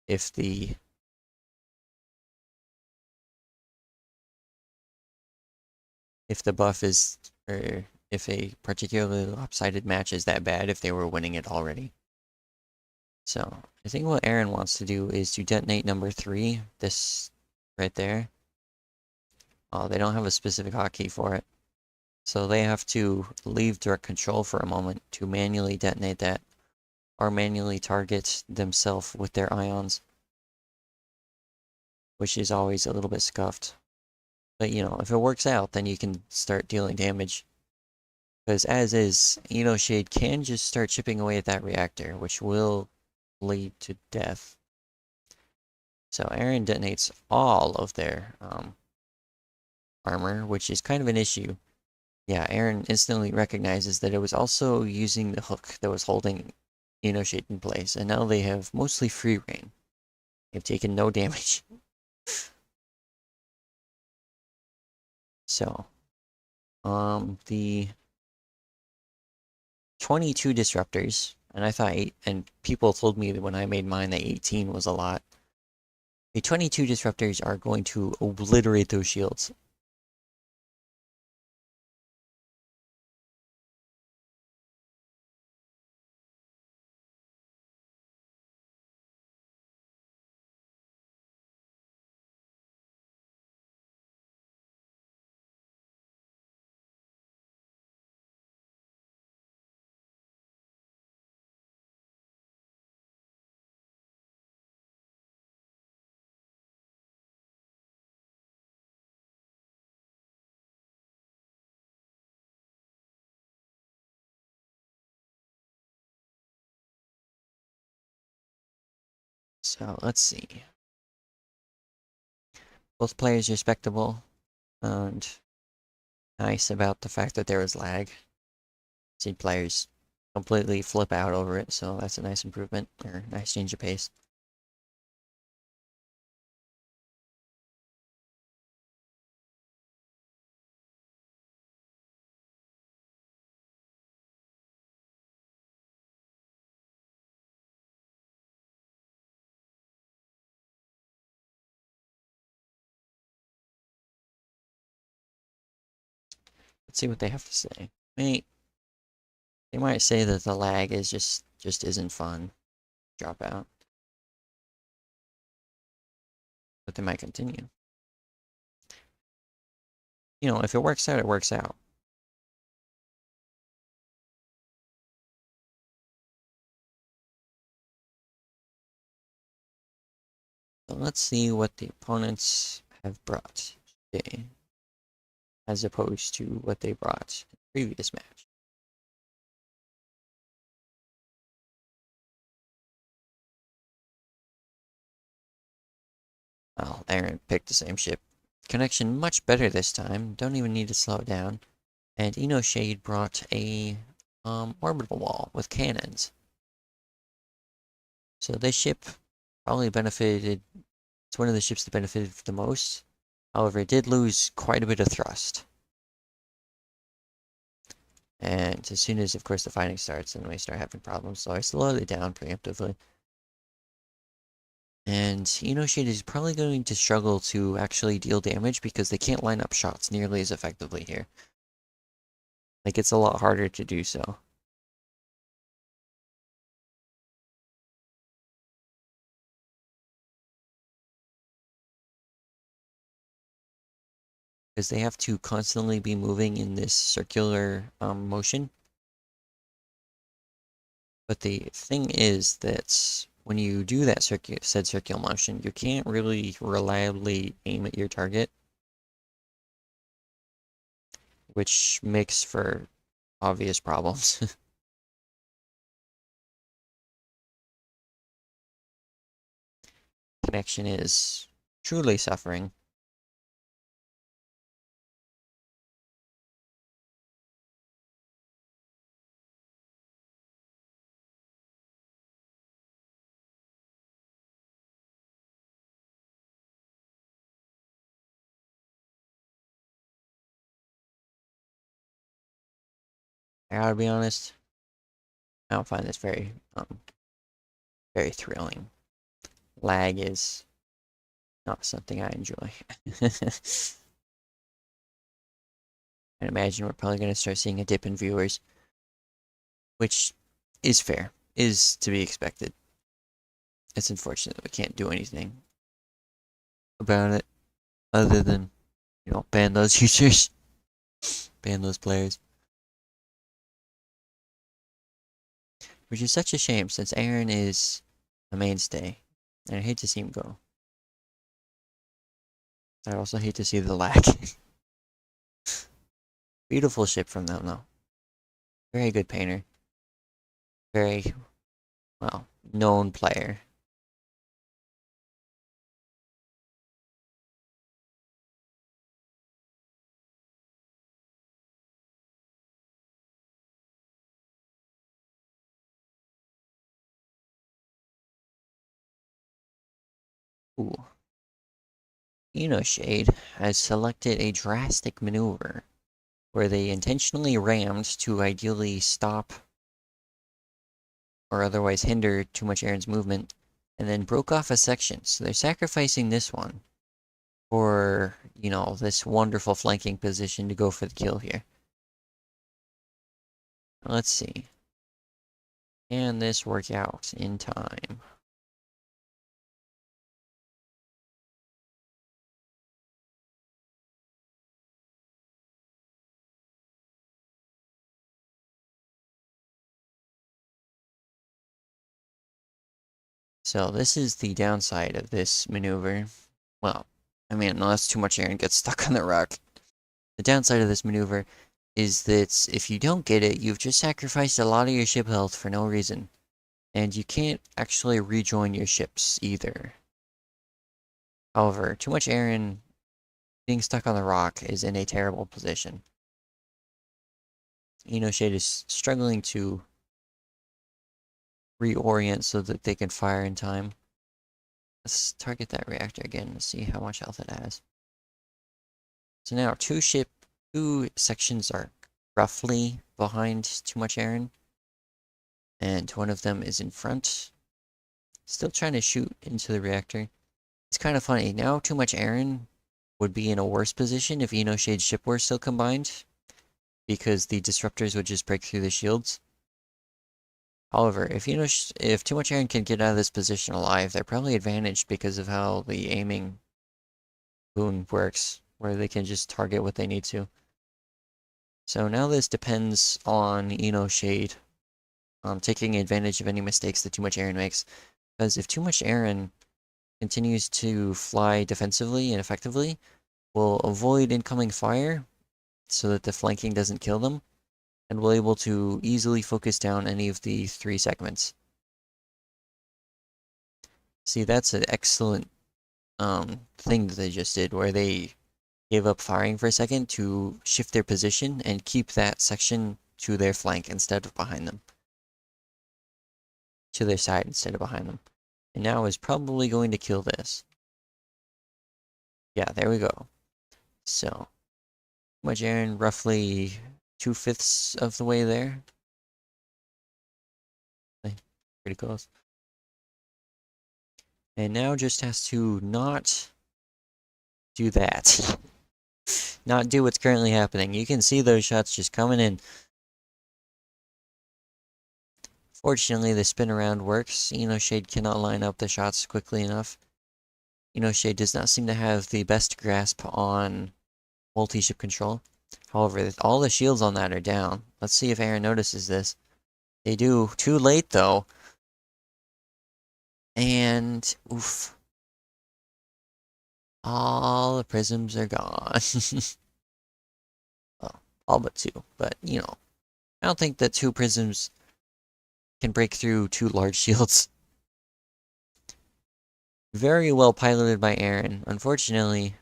if the buff is, or if a particularly lopsided match is that bad if they were winning it already. So I think what Aaron wants to do is to detonate number 3, this right there. Oh, they don't have a specific hotkey for it. So they have to leave direct control for a moment to manually detonate that, or manually target themselves with their ions, which is always a little bit scuffed. But you know, if it works out, then you can start dealing damage. Because as is, Eno Shade can just start chipping away at that reactor, which will lead to death. So Aaron detonates all of their armor, which is kind of an issue. Yeah, Aaron instantly recognizes that it was also using the hook that was holding Eno Shade in place, and now they have mostly free reign. They've taken no damage. So, the 22 disruptors, and I thought and people told me that when I made mine that 18 was a lot. The 22 disruptors are going to obliterate those shields. So let's see. Both players respectable and nice about the fact that there was lag. See players completely flip out over it, so that's a nice improvement, or nice change of pace. Let's see what they have to say. They might say that the lag is just isn't fun. Drop out. But they might continue. You know, if it works out, it works out. So let's see what the opponents have brought today, as opposed to what they brought in the previous match. Well, Aaron picked the same ship. Connection much better this time. Don't even need to slow it down. And Eno Shade brought a orbital wall with cannons. So this ship probably benefited. It's one of the ships that benefited the most. However, it did lose quite a bit of thrust. And as soon as, of course, the fighting starts, then we start having problems. So I slowed it down preemptively. And Eno Shade is probably going to struggle to actually deal damage because they can't line up shots nearly as effectively here. Like, it's a lot harder to do so. Because they have to constantly be moving in this circular motion. But the thing is that when you do that said circular motion, you can't really reliably aim at your target, which makes for obvious problems. Connection is truly suffering. I gotta be honest, I don't find this very thrilling. Lag is not something I enjoy. I imagine we're probably gonna start seeing a dip in viewers, which is fair, is to be expected. It's unfortunate that we can't do anything about it other than, ban those users, ban those players. Which is such a shame since Aaron is a mainstay, and I hate to see him go. I also hate to see the lag. Beautiful ship from them, though. Very good painter. Very, well, known player. Ooh. Eno Shade has selected a drastic maneuver where they intentionally rammed to ideally stop or otherwise hinder too much Aaron's movement, and then broke off a section. So they're sacrificing this one for, this wonderful flanking position to go for the kill here. Let's see. Can this work out in time? So this is the downside of this maneuver. Well, I mean, unless too much Aaron gets stuck on the rock. The downside of this maneuver is that if you don't get it, you've just sacrificed a lot of your ship health for no reason. And you can't actually rejoin your ships either. However, too much Aaron being stuck on the rock is in a terrible position. Eno Shade is struggling to reorient so that they can fire in time. Let's target that reactor again and see how much health it has. So now two sections are roughly behind too much Aaron, and one of them is in front. Still trying to shoot into the reactor. It's kind of funny. Now too much Aaron would be in a worse position if Eno Shade's ship were still combined, because the disruptors would just break through the shields. However, if too much Aaron can get out of this position alive, they're probably advantaged because of how the aiming boon works, where they can just target what they need to. So now this depends on Eno Shade taking advantage of any mistakes that too much Aaron makes. Because if too much Aaron continues to fly defensively and effectively, will avoid incoming fire so that the flanking doesn't kill them, and will able to easily focus down any of the 3 segments. See, that's an excellent thing that they just did, where they gave up firing for a second to shift their position and keep that section to their flank instead of behind them. To their side instead of behind them. And now is probably going to kill this. Yeah, there we go. So, much Aaron, roughly 2/5 of the way there. Pretty close. And now just has to not do that. Not do what's currently happening. You can see those shots just coming in. Fortunately, the spin around works. Eno Shade cannot line up the shots quickly enough. Eno Shade does not seem to have the best grasp on multi-ship control. However, all the shields on that are down. Let's see if Aaron notices this. They do. Too late, though. And, oof. All the prisms are gone. Well, all but 2. But, I don't think that 2 prisms can break through 2 large shields. Very well piloted by Aaron. Unfortunately,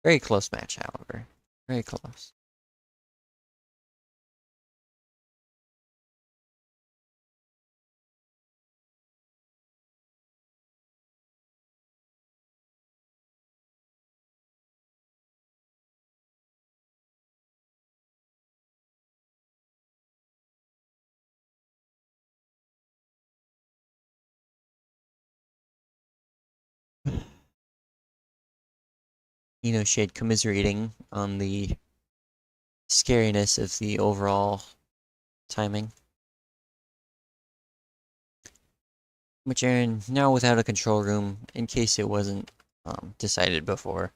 very close match, however. Very close. Eno Shade commiserating on the scariness of the overall timing. Which Aaron now without a control room in case it wasn't decided before.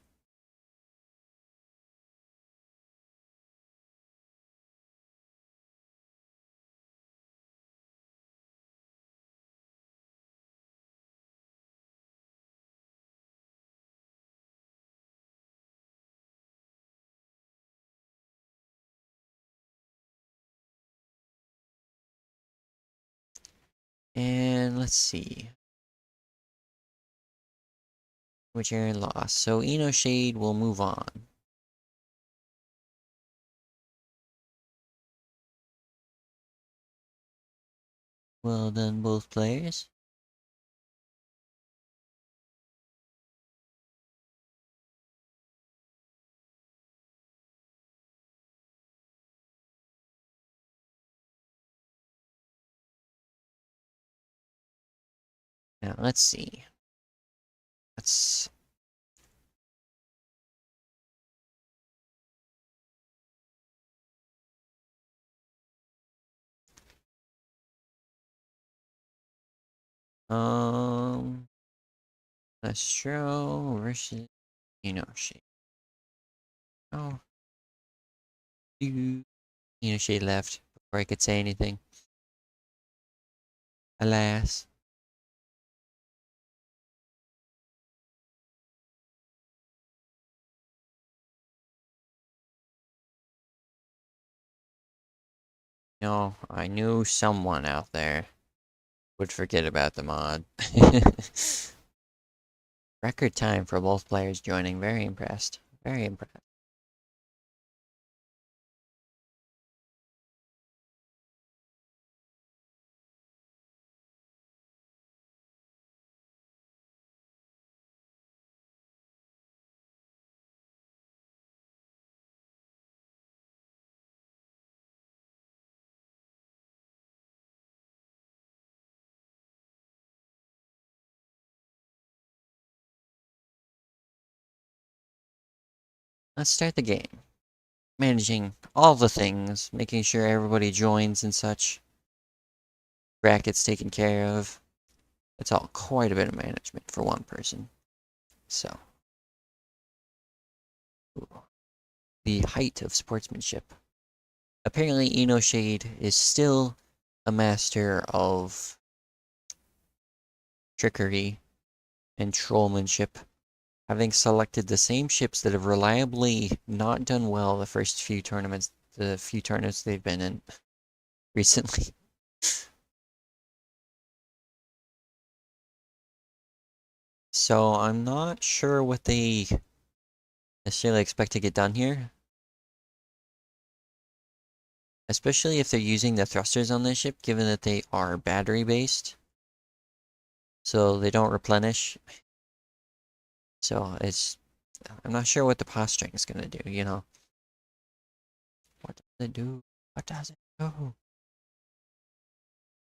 And let's see. Which Aaron lost. So Eno Shade will move on. Well done, both players. Now let's see. Let's Astro versus Eno Shade. Oh, Eno Shade left before I could say anything. Alas. No, I knew someone out there would forget about the mod. Record time for both players joining. Very impressed. Very impressed. Let's start the game. Managing all the things, making sure everybody joins and such. Brackets taken care of. It's all quite a bit of management for one person. So, the height of sportsmanship. Apparently, Eno Shade is still a master of trickery and trollmanship, having selected the same ships that have reliably not done well the few tournaments they've been in recently. So I'm not sure what they necessarily expect to get done here. Especially if they're using the thrusters on this ship, given that they are battery based. So they don't replenish. So I'm not sure what the posturing is gonna do, you know? What does it do? What does it do?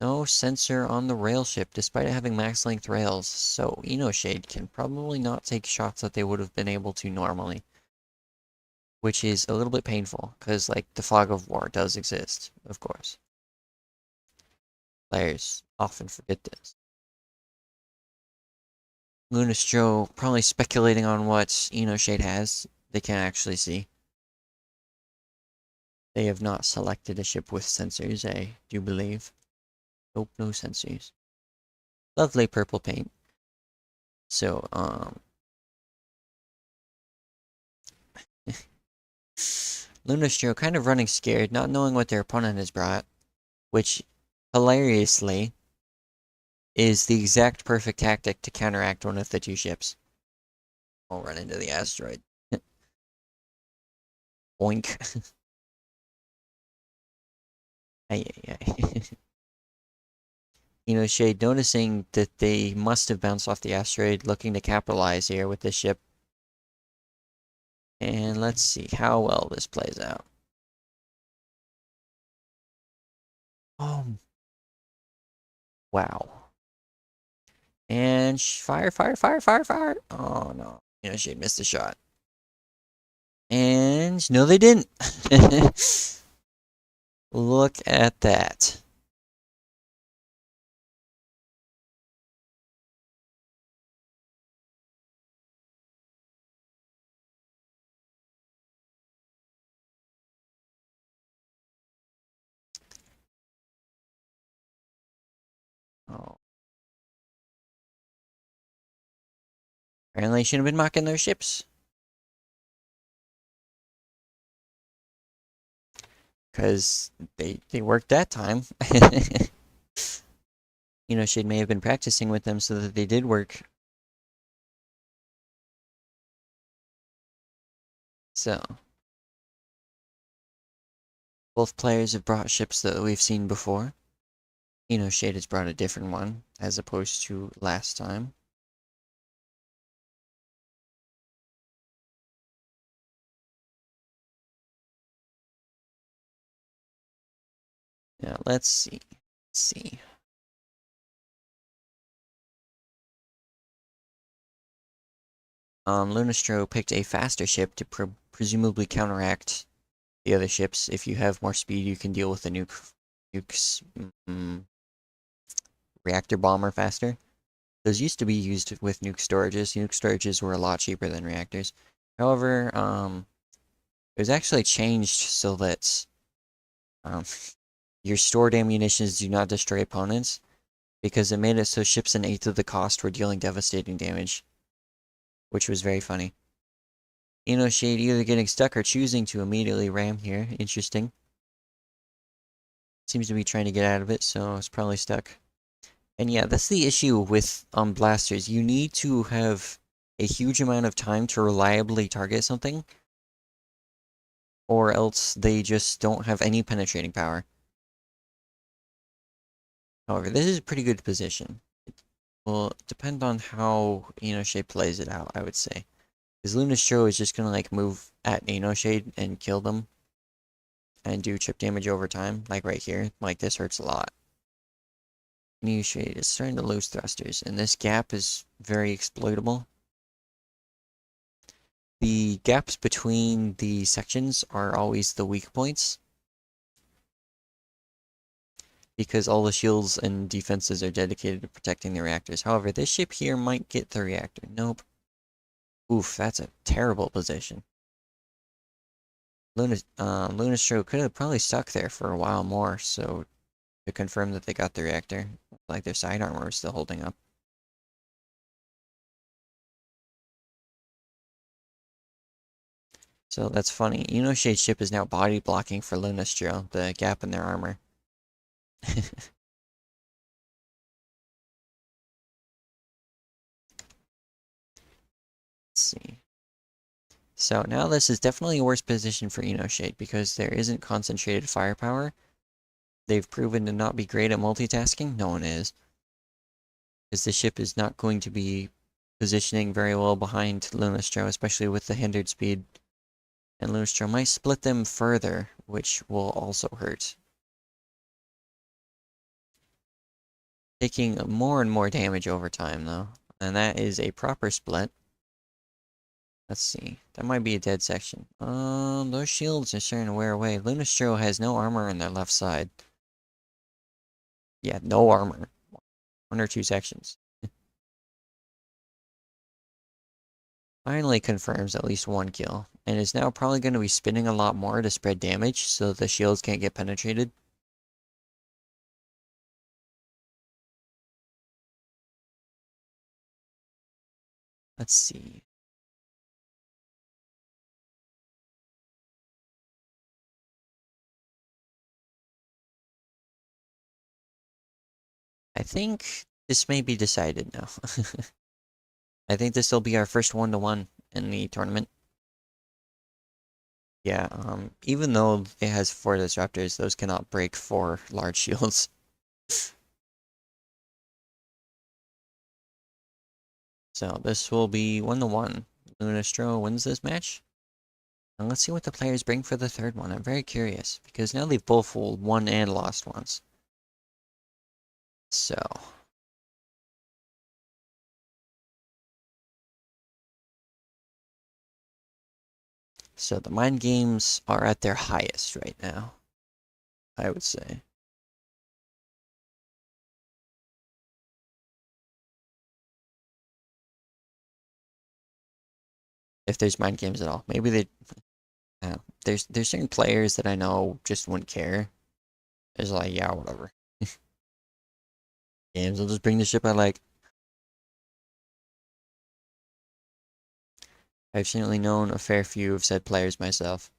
No sensor on the rail ship, despite it having max length rails, so Eno Shade can probably not take shots that they would have been able to normally. Which is a little bit painful, because, like, the fog of war does exist, of course. Players often forget this. Lunas Joe probably speculating on what Eno Shade has. They can't actually see. They have not selected a ship with sensors, I do believe. Nope, no sensors. Lovely purple paint. So, Lunastro kind of running scared, not knowing what their opponent has brought, which, hilariously, is the exact perfect tactic to counteract one of the two ships. I'll run into the asteroid. Oink. Ay, ay, ay. Eno Shade noticing that they must have bounced off the asteroid, looking to capitalize here with this ship. And let's see how well this plays out. Oh. Wow. And fire, fire, fire, fire, fire. Oh no. Eno Shade missed the shot. And no, they didn't. Look at that. Oh. Apparently, shouldn't have been mocking their ships. Because they worked that time. Eno Shade may have been practicing with them so that they did work. So, both players have brought ships that we've seen before. Eno Shade has brought a different one, as opposed to last time. Now, let's see. Let's see. Lunastro picked a faster ship to presumably counteract the other ships. If you have more speed, you can deal with the nuke's reactor bomber faster. Those used to be used with nuke storages. Nuke storages were a lot cheaper than reactors. However, it was actually changed so that your stored ammunitions do not destroy opponents, because it made it so ships an eighth of the cost were dealing devastating damage, which was very funny. Eno Shade either getting stuck or choosing to immediately ram here. Interesting. Seems to be trying to get out of it, so it's probably stuck. And yeah, that's the issue with blasters. You need to have a huge amount of time to reliably target something, or else they just don't have any penetrating power. However, this is a pretty good position. It will depend on how Eno Shade plays it out, I would say. Because Lunastro is just gonna like move at Eno Shade and kill them and do chip damage over time, like right here. Like this hurts a lot. Eno Shade is starting to lose thrusters, and this gap is very exploitable. The gaps between the sections are always the weak points, because all the shields and defenses are dedicated to protecting the reactors. However, this ship here might get the reactor. Nope. Oof, that's a terrible position. Lunastro could have probably stuck there for a while more, so to confirm that they got the reactor. Like their side armor is still holding up. So that's funny. Eno Shade's ship is now body blocking for Lunastro, the gap in their armor. Let's see. So now this is definitely a worse position for Eno Shade because there isn't concentrated firepower. They've proven to not be great at multitasking. No one is. Because the ship is not going to be positioning very well behind Lunastro, especially with the hindered speed. And Lunastro might split them further, which will also hurt. Taking more and more damage over time, though. And that is a proper split. Let's see. That might be a dead section. Those shields are starting to wear away. Lunastro has no armor on their left side. Yeah, no armor. 1 or 2 sections. Finally confirms at least 1 kill. And is now probably going to be spinning a lot more to spread damage so the shields can't get penetrated. Let's see. I think this may be decided now. I think this will be our first 1-to-1 in the tournament. Yeah, even though it has 4 disruptors, those cannot break 4 large shields. So this will be 1-to-1. Lunastro wins this match. And let's see what the players bring for the third one. I'm very curious, because now they've both won and lost once. So... So the mind games are at their highest right now, I would say. If there's mind games at all. Maybe they... there's certain players that I know just wouldn't care. It's like, yeah, whatever. Games, I'll just bring the ship I like. I've certainly known a fair few of said players myself.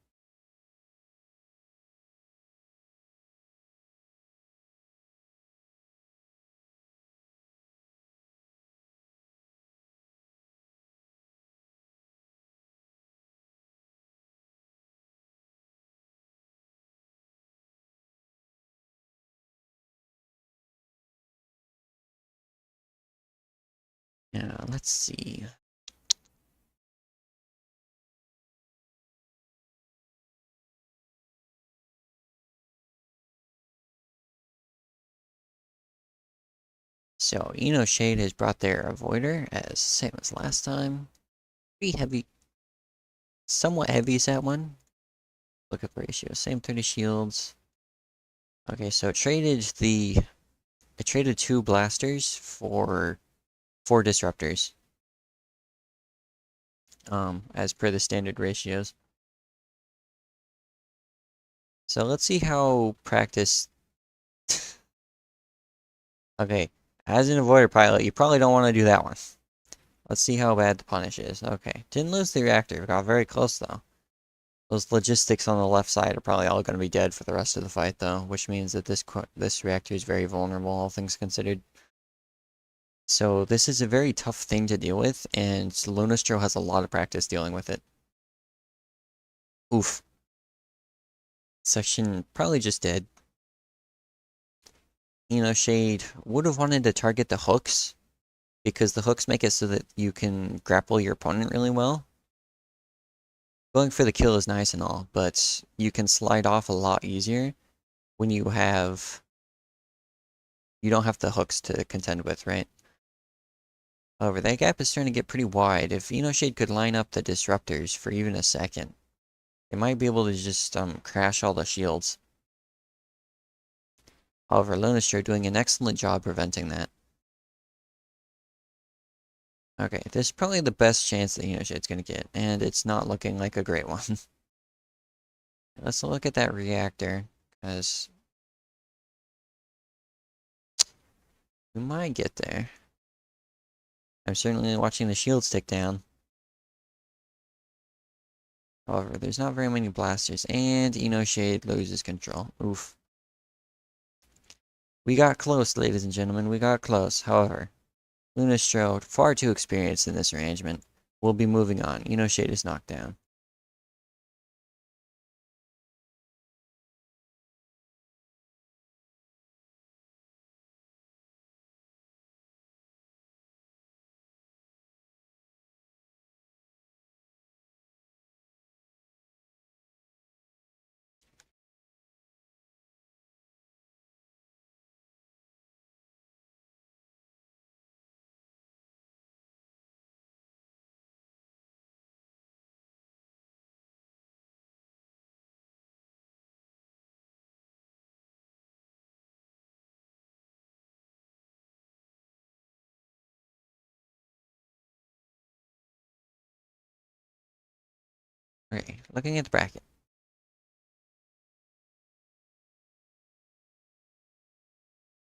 Yeah, let's see. So, Eno Shade has brought their Avoider as same as last time. Pretty heavy. Somewhat heavy is that one. Look up ratio. Same 30 shields. Okay, so it traded 2 blasters for 4 disruptors. As per the standard ratios. So let's see how practice... Okay, as an avoider pilot, you probably don't want to do that one. Let's see how bad the punish is. Okay, didn't lose the reactor, got very close though. Those logistics on the left side are probably all going to be dead for the rest of the fight though, which means that this reactor is very vulnerable, all things considered. So this is a very tough thing to deal with, and Lunastro has a lot of practice dealing with it. Oof. Section probably just dead. Eno Shade would have wanted to target the hooks, because the hooks make it so that you can grapple your opponent really well. Going for the kill is nice and all, but you can slide off a lot easier when you don't have the hooks to contend with, right? However, that gap is starting to get pretty wide. If Eno Shade could line up the disruptors for even a second, they might be able to just crash all the shields. However, Lunastro doing an excellent job preventing that. Okay, this is probably the best chance that Eno Shade's gonna get, and it's not looking like a great one. Let's look at that reactor, because we might get there. I'm certainly watching the shields tick down. However, there's not very many blasters, and Eno Shade loses control. Oof. We got close, ladies and gentlemen, we got close. However, Lunastro, far too experienced in this arrangement, will be moving on. Eno Shade is knocked down. Okay, looking at the bracket.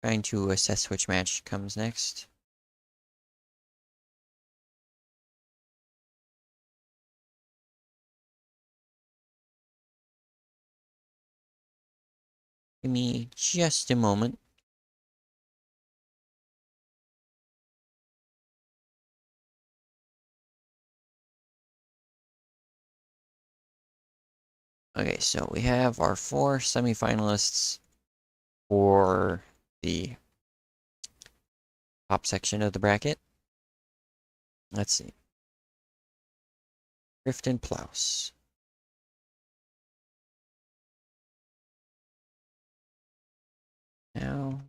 Trying to assess which match comes next. Give me just a moment. Okay, so we have our 4 semifinalists for the top section of the bracket. Let's see. Rift and Plow. Now.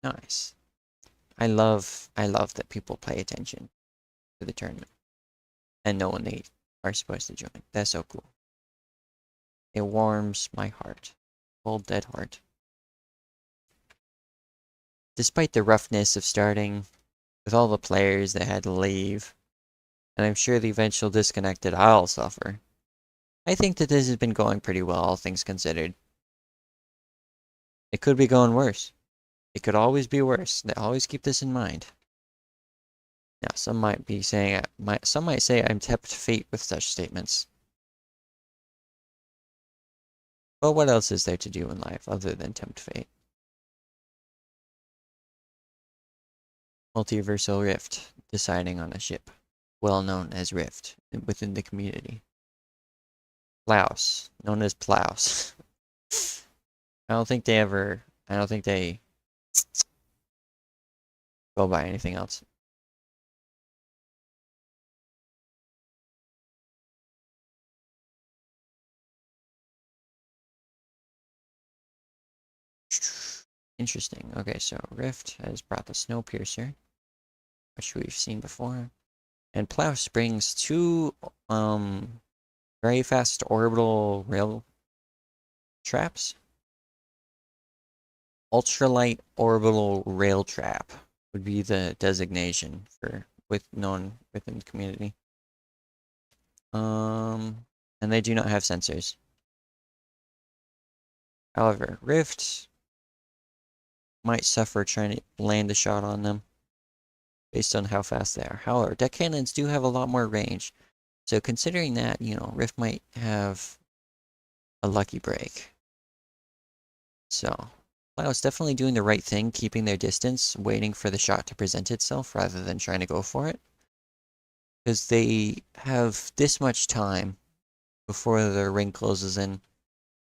Nice. I love that people pay attention to the tournament and know when they are supposed to join. That's so cool. It warms my heart. Cold dead heart. Despite the roughness of starting with all the players that had to leave, and I'm sure the eventual disconnect that I'll suffer, I think that this has been going pretty well, all things considered. It could be going worse. It could always be worse. They always keep this in mind. Now, some might be saying, some might say I'm tempt fate with such statements. But what else is there to do in life other than tempt fate? Multiversal Rift, deciding on a ship, well known as Rift within the community. Plows, known as Plows. I don't think they go by anything else. Interesting. Okay, so Rift has brought the Snowpiercer, which we've seen before. And Plow brings 2 very fast orbital rail traps. Ultralight orbital rail trap would be the designation for known within the community. And they do not have sensors. However, Rift might suffer trying to land a shot on them based on how fast they are. However, deck cannons do have a lot more range. So considering that, you know, Rift might have a lucky break. So, Plow is definitely doing the right thing, keeping their distance, waiting for the shot to present itself rather than trying to go for it. Because they have this much time before the ring closes in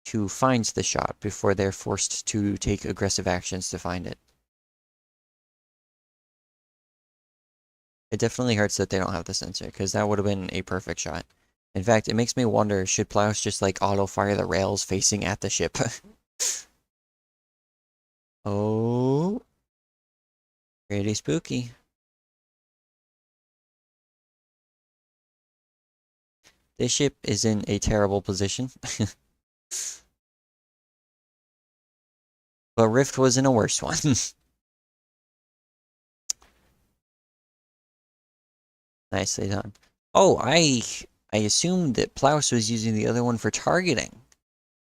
to find the shot before they're forced to take aggressive actions to find it. It definitely hurts that they don't have the sensor, because that would have been a perfect shot. In fact, it makes me wonder, should Plows just like auto-fire the rails facing at the ship? Oh, pretty spooky. This ship is in a terrible position. But Rift was in a worse one. Nicely done. Oh, I assumed that Plows was using the other one for targeting.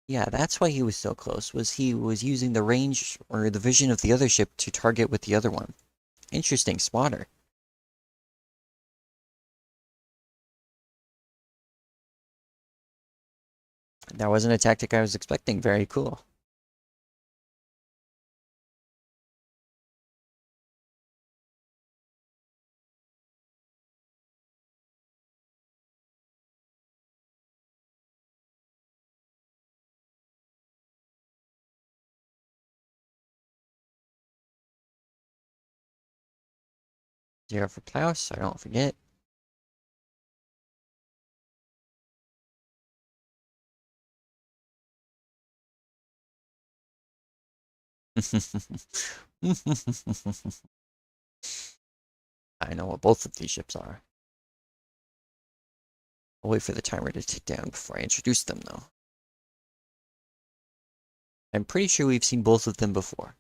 Yeah, that's why he was so close, was he was using the range or the vision of the other ship to target with the other one. Interesting spotter. That wasn't a tactic I was expecting. Very cool. Zero for Plows, so I don't forget. I know what both of these ships are. I'll wait for the timer to tick down before I introduce them, though. I'm pretty sure we've seen both of them before.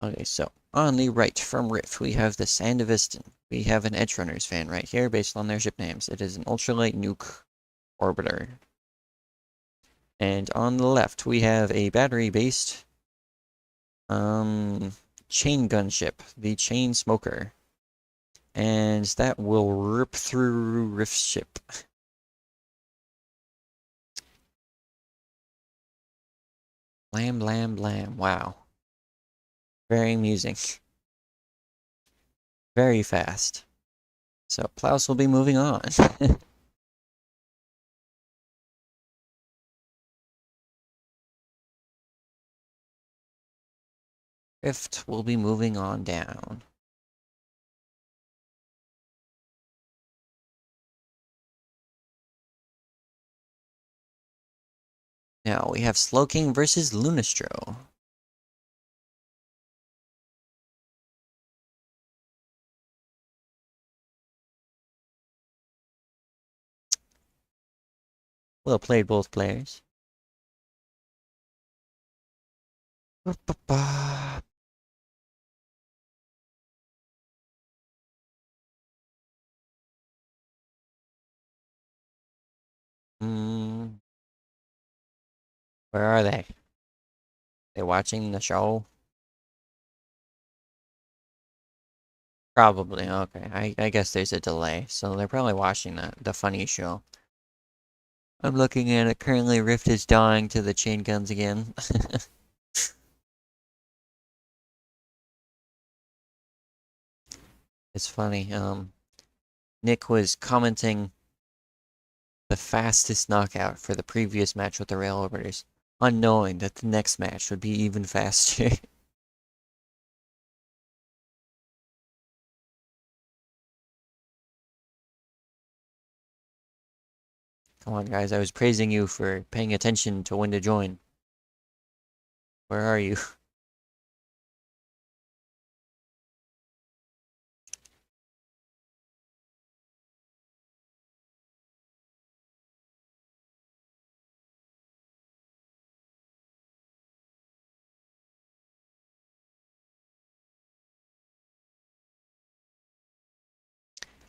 Okay, so on the right from Rift, we have the Sandevistan. We have an Edgerunners fan right here based on their ship names. It is an ultralight nuke orbiter. And on the left, we have a battery-based chain gun ship, the Chain Smoker. And that will rip through Rift's ship. Blam, blam, blam. Wow. Very amusing. very fast. So Plows will be moving on. Fifth will be moving on down. Now we have Slowking versus Lunastro. Well played, both players. Ba-ba-ba. Where are they? They watching the show? Probably, okay. I guess there's a delay, so they're probably watching the funny show. I'm looking at it. Currently, Rift is dying to the chain guns again. It's funny. Nick was commenting the fastest knockout for the previous match with the Rail Orbiters, unknowing that the next match would be even faster. Come on, guys. I was praising you for paying attention to when to join. Where are you?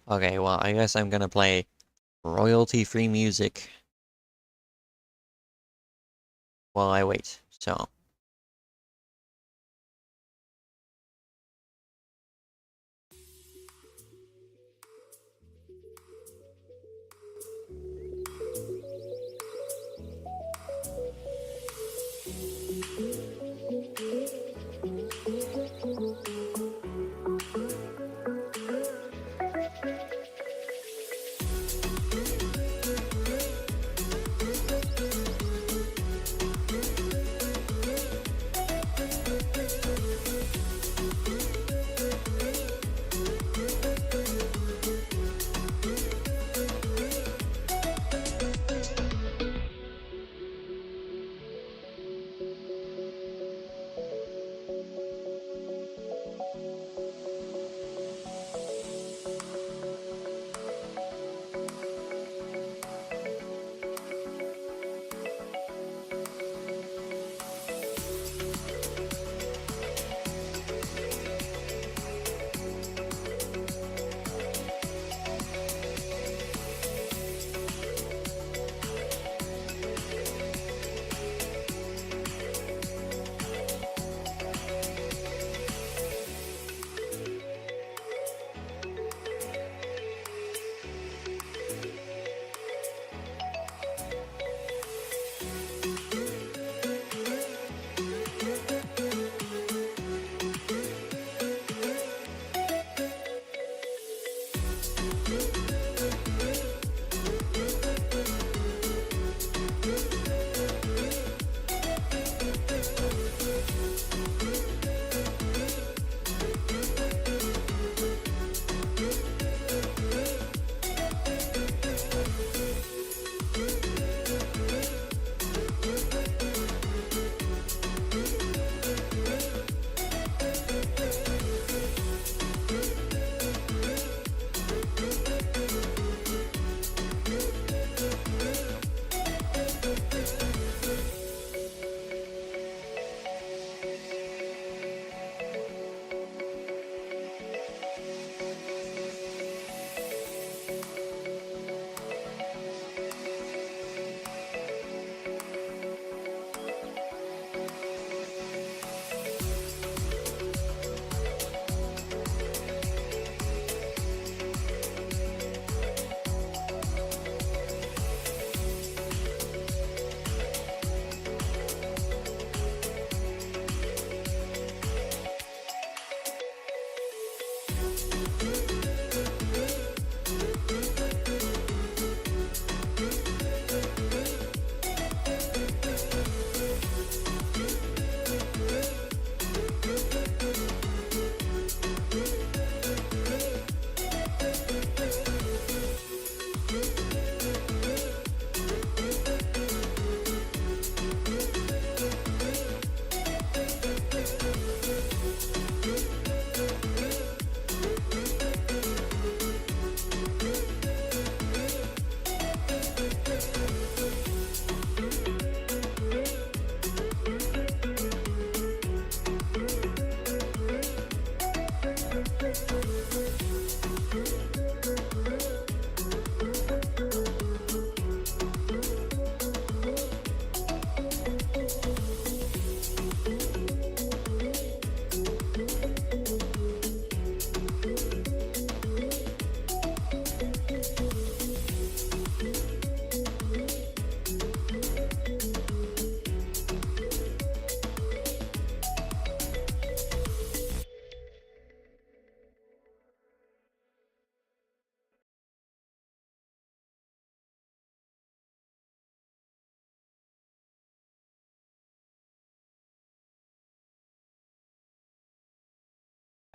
Okay, well, I guess I'm gonna play royalty-free music while I wait, so.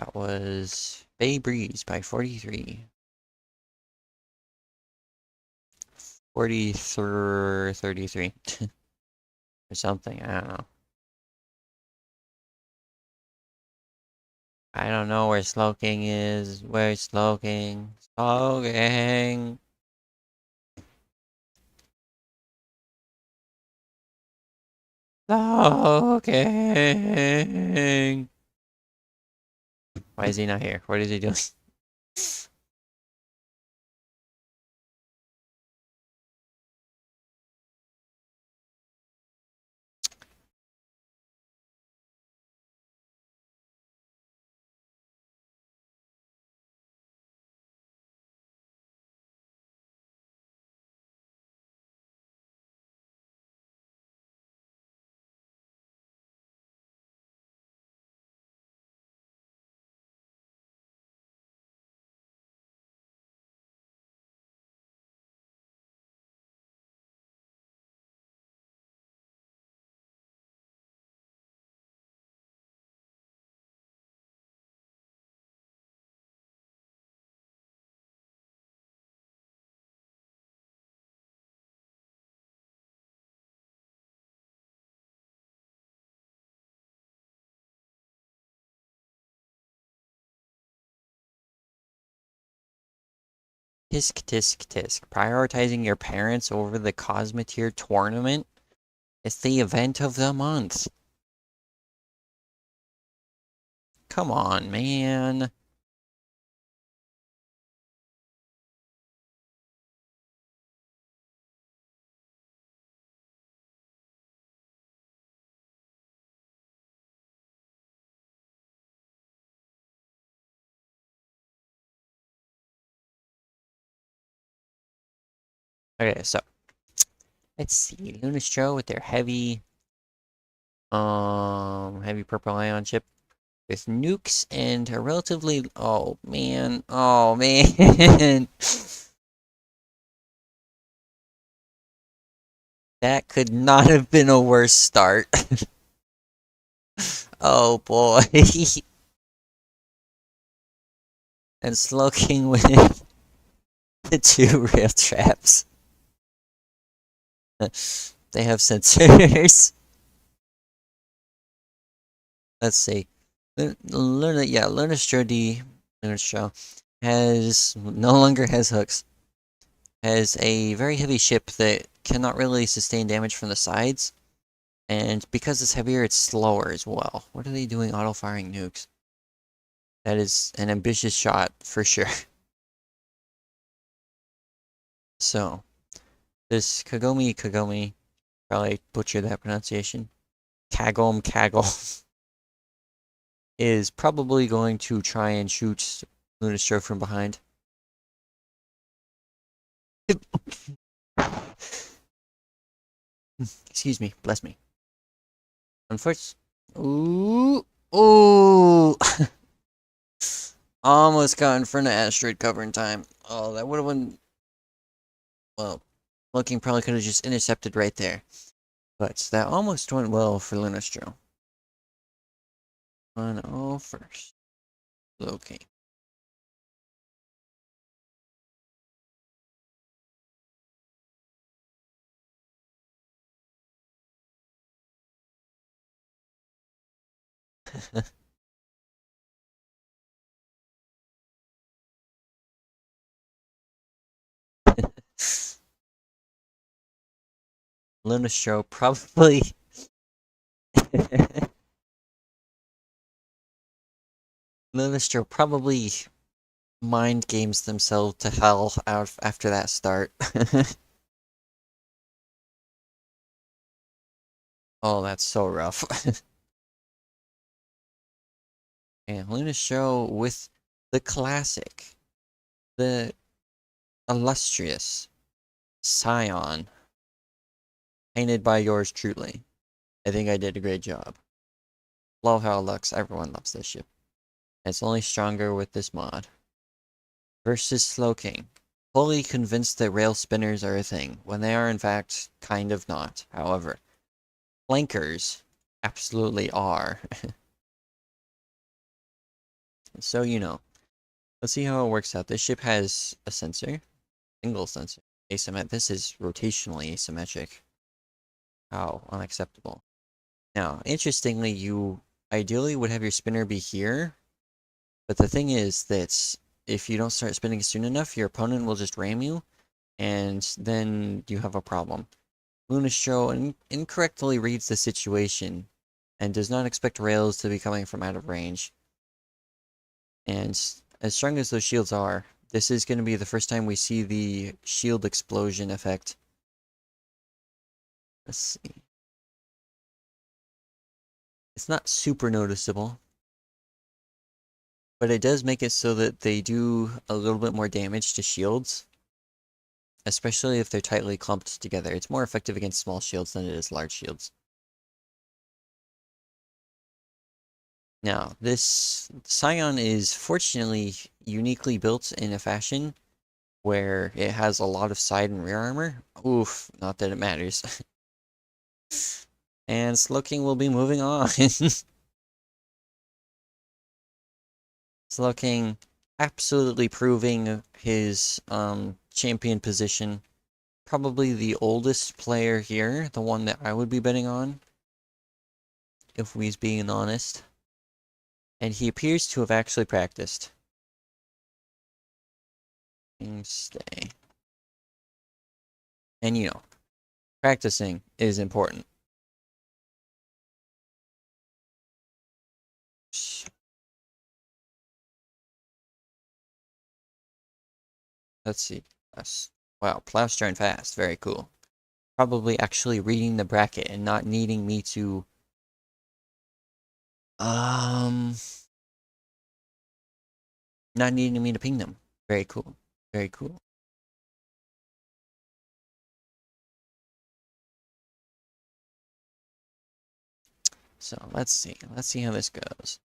That was Bay Breeze by 43. 43, 33. Or something, I don't know. I don't know where Slowking is. Where's Slowking? Slowking! Slowking! Why is he not here? What is he doing? Tisk tisk tisk. Prioritizing your parents over the Cosmoteer tournament? It's the event of the month. Come on, man. Okay, so let's see. Lunastro with their heavy purple ion chip with nukes and a relatively oh man. That could not have been a worse start. Oh boy. And Slowking with the 2 rail traps. They have sensors. Let's see. Lunastro has no longer has hooks. Has a very heavy ship that cannot really sustain damage from the sides. And because it's heavier, it's slower as well. What are they doing auto-firing nukes? That is an ambitious shot, for sure. So, this Kagome, probably butchered that pronunciation. Kaggle, is probably going to try and shoot Lunastro from behind. Excuse me, bless me. Unfortunately. Ooh. Ooh. Almost got in front of asteroid cover in time. Oh, that would have been. Well, Looking probably could have just intercepted right there. But that almost went well for Lunastro. 1-0 first. Okay. Lunastro probably. Lunastro probably mind games themselves to hell out after that start. Oh, that's so rough. And Lunastro with the classic, the illustrious Scion, painted by yours truly. I think I did a great job. Love how it looks. Everyone loves this ship. It's only stronger with this mod. Versus Slowking. Fully convinced that rail spinners are a thing, when they are in fact kind of not. However, flankers absolutely are. So you know. Let's see how it works out. This ship has a sensor, single sensor. This is rotationally asymmetric. How unacceptable. Now, interestingly, you ideally would have your spinner be here, but the thing is that if you don't start spinning soon enough, your opponent will just ram you, and then you have a problem. Luno incorrectly reads the situation and does not expect rails to be coming from out of range. And as strong as those shields are, this is going to be the first time we see the shield explosion effect. Let's see. It's not super noticeable, but it does make it so that they do a little bit more damage to shields, especially if they're tightly clumped together. It's more effective against small shields than it is large shields. Now, this Scion is fortunately uniquely built in a fashion where it has a lot of side and rear armor. Oof, not that it matters. And Slowking will be moving on. Slowking absolutely proving his champion position. Probably the oldest player here, the one that I would be betting on, if we's being honest. And he appears to have actually practiced. Stay. And you know, practicing is important. Let's see. Wow, Plow's turned fast. Very cool. Probably actually reading the bracket and not needing me to not needing me to ping them. Very cool. Very cool. So let's see. Let's see how this goes.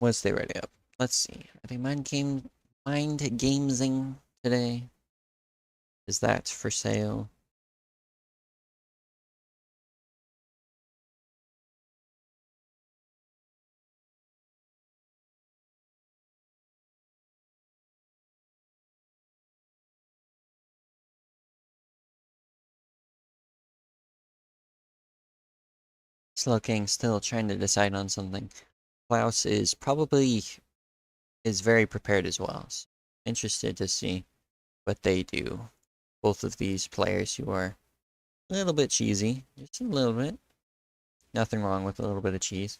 Once they ready up. Let's see. Are they mind gamesing today? Is that for sale? Slowking still trying to decide on something. Klaus is very prepared as well. So interested to see what they do. Both of these players who are a little bit cheesy, just a little bit. Nothing wrong with a little bit of cheese.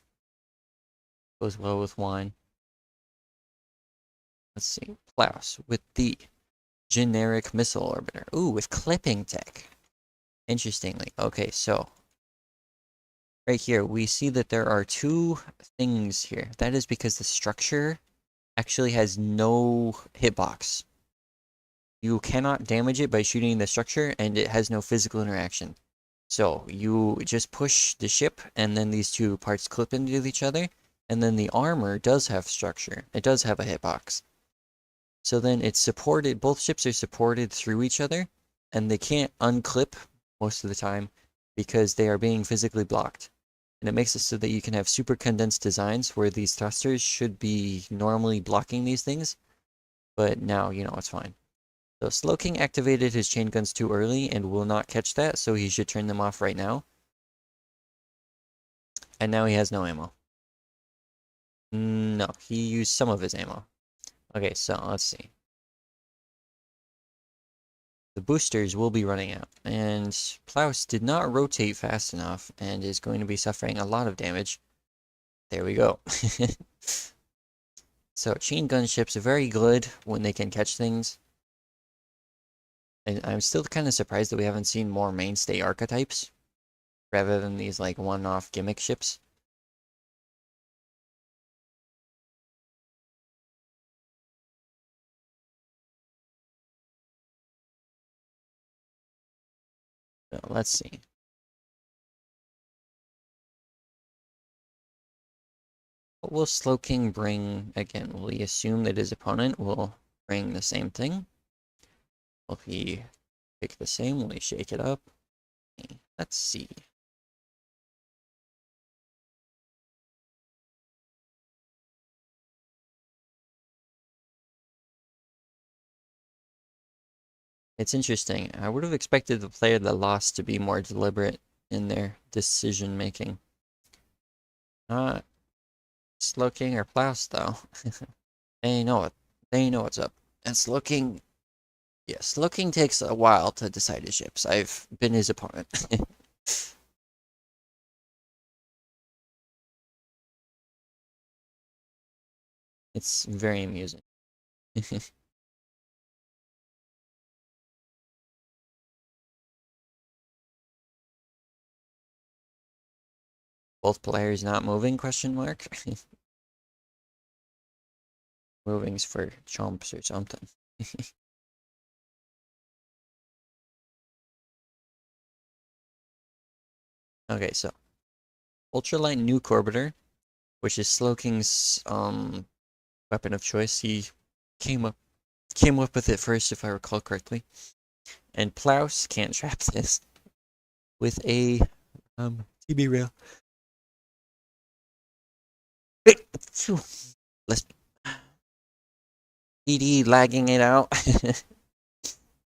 Goes well with wine. Let's see. Klaus with the generic missile orbiter. Ooh, with clipping tech. Interestingly. Okay, so right here, we see that there are two things here. That is because the structure actually has no hitbox. You cannot damage it by shooting the structure, and it has no physical interaction. So you just push the ship, and then these two parts clip into each other, and then the armor does have structure. It does have a hitbox. So then it's supported, both ships are supported through each other, and they can't unclip most of the time because they are being physically blocked. And it makes it so that you can have super condensed designs where these thrusters should be normally blocking these things, but now, you know, it's fine. So Slowking activated his chain guns too early and will not catch that, so he should turn them off right now. And now he has no ammo. No, he used some of his ammo. Okay, so let's see. The boosters will be running out, and Plaus did not rotate fast enough and is going to be suffering a lot of damage. There we go. So chain gun ships are very good when they can catch things. And I'm still kind of surprised that we haven't seen more mainstay archetypes rather than these like one-off gimmick ships. So let's see. What will Slowking bring again? Will he assume that his opponent will bring the same thing? Will he Pick the same, will he shake it up? Let's see. It's interesting. I would have expected the player that lost to be more deliberate in their decision making. Not Slow King or Plouse though. They know it. They know what's up. And Slow King, yes, Slow King takes a while to decide his ships. I've been his opponent. It's very amusing. Both players not moving, question mark? Moving's for chomps or something. Okay, so Ultralight Nuke Orbiter, which is Slowking's weapon of choice. He came up with it first, if I recall correctly. And Plouse can't trap this with a TB rail. Let's PD lagging it out.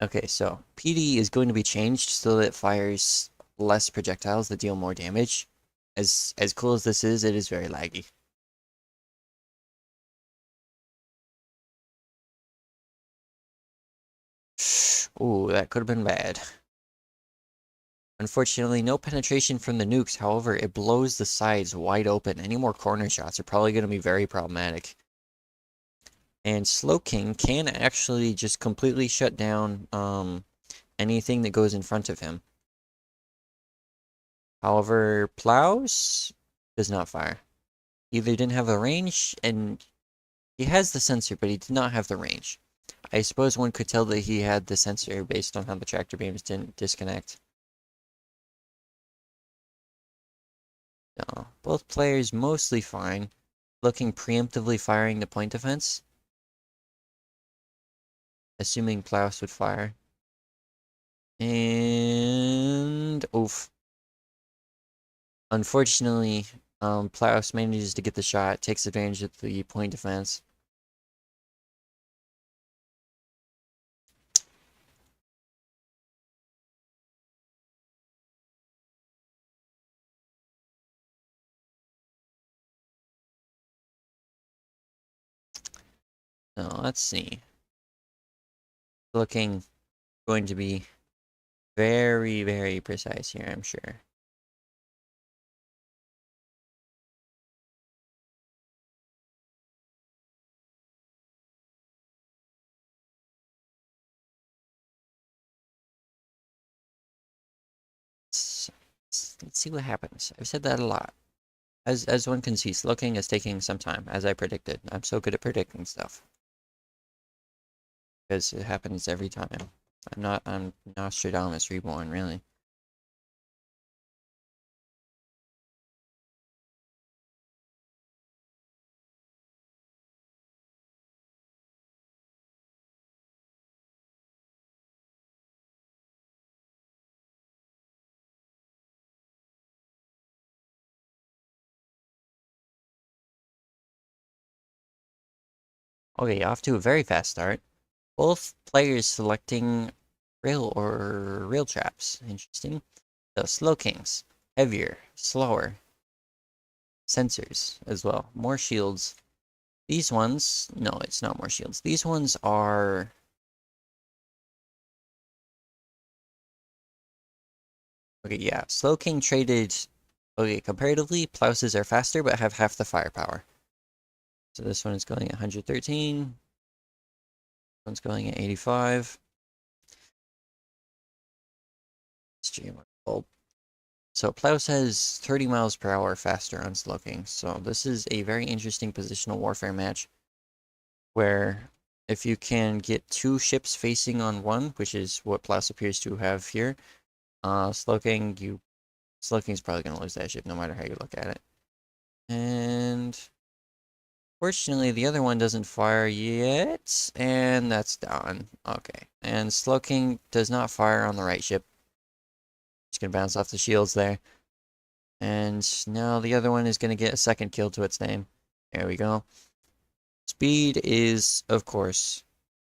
Okay, so PD is going to be changed so that it fires less projectiles that deal more damage. As cool as this is, it is very laggy. Ooh, that could have been bad. Unfortunately, no penetration from the nukes. However, it blows the sides wide open. Any more corner shots are probably going to be very problematic. And Slowking can actually just completely shut down anything that goes in front of him. However, Plows does not fire. Either didn't have the range, and he has the sensor, but he did not have the range. I suppose one could tell that he had the sensor based on how the tractor beams didn't disconnect. No, both players mostly fine. Looking preemptively firing the point defense. Assuming Plows would fire. And oof. Unfortunately, Plows manages to get the shot, takes advantage of the point defense. So let's see. Looking going to be very, very precise here, I'm sure. Let's see what happens. I've said that a lot. As one can see, Slowking is taking some time, as I predicted. I'm so good at predicting stuff. Because it happens every time. I'm Nostradamus reborn, really. Okay, off to a very fast start. Both players selecting rail traps. Interesting. So Slowkings, heavier, slower. Sensors as well. More shields. These ones, no, it's not more shields. These ones are okay, yeah. Slowking traded okay, comparatively, Plouses are faster but have half the firepower. So this one is going at 113. One's going at 85. Stream bulb. So Plouse has 30 miles per hour faster on Slowking. So this is a very interesting positional warfare match where if you can get two ships facing on one, which is what Plouse appears to have here, Slowking's probably going to lose that ship no matter how you look at it. And Fortunately, the other one doesn't fire yet, and that's done. Okay, and Slow King does not fire on the right ship. Just gonna bounce off the shields there. And now the other one is gonna get a second kill to its name. There we go. Speed is, of course,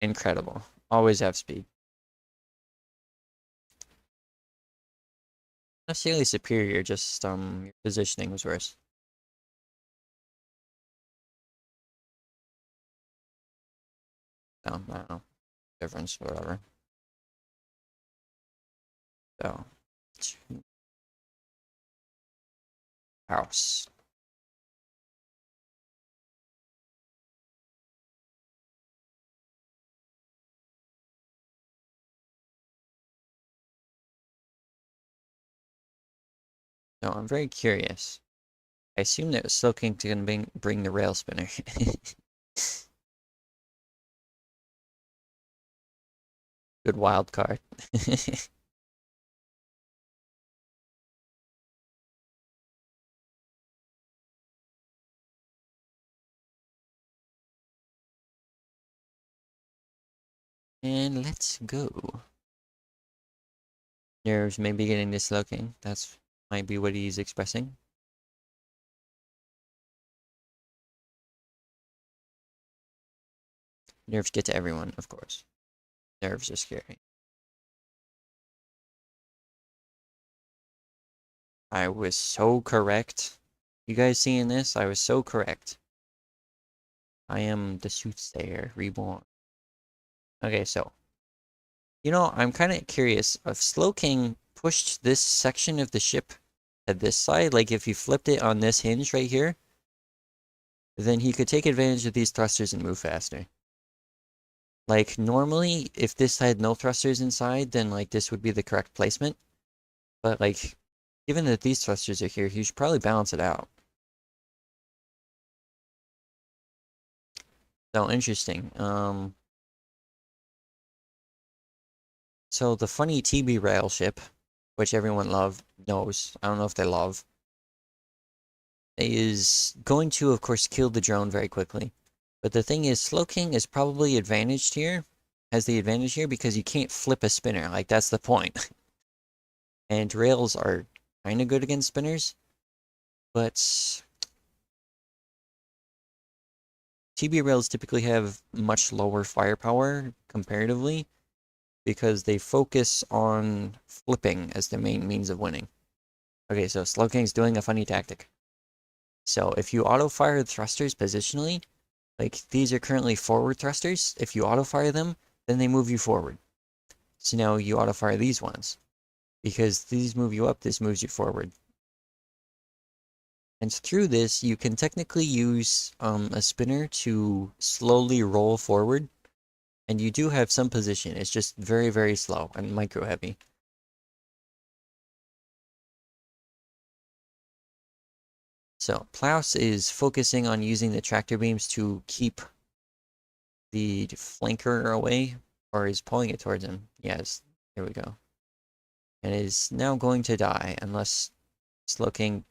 incredible. Always have speed. Not necessarily superior, just your positioning was worse. No, I don't know. Difference, whatever. So, house. No, I'm very curious. I assume that Slow King's gonna bring the rail spinner. Good wild card. And let's go. Nerves may be getting this Slow King. That's might be what he's expressing. Nerves get to everyone, of course. Nerves are scary. I was so correct. You guys seeing this? I was so correct. I am the soothsayer reborn. Okay, so. You know, I'm kind of curious. If Slow King pushed this section of the ship at this side, like if he flipped it on this hinge right here, then he could take advantage of these thrusters and move faster. Like, normally, if this had no thrusters inside, then, like, this would be the correct placement. But, like, given that these thrusters are here, he should probably balance it out. So, interesting. So the funny TB rail ship, which everyone knows, I don't know if they love, is going to, of course, kill the drone very quickly. But the thing is, Slow King is probably advantaged here, has the advantage here because you can't flip a spinner. Like, that's the point. And rails are kind of good against spinners, but TB rails typically have much lower firepower comparatively because they focus on flipping as the main means of winning. Okay, so Slow King's doing a funny tactic. So if you auto-fire thrusters positionally, like these are currently forward thrusters, if you auto-fire them, then they move you forward. So now you auto-fire these ones. Because these move you up, this moves you forward. And through this, you can technically use a spinner to slowly roll forward. And you do have some position, it's just very, very slow and micro-heavy. So, Plow is focusing on using the tractor beams to keep the flanker away, or is pulling it towards him. Yes, here we go. And is now going to die, unless Slow King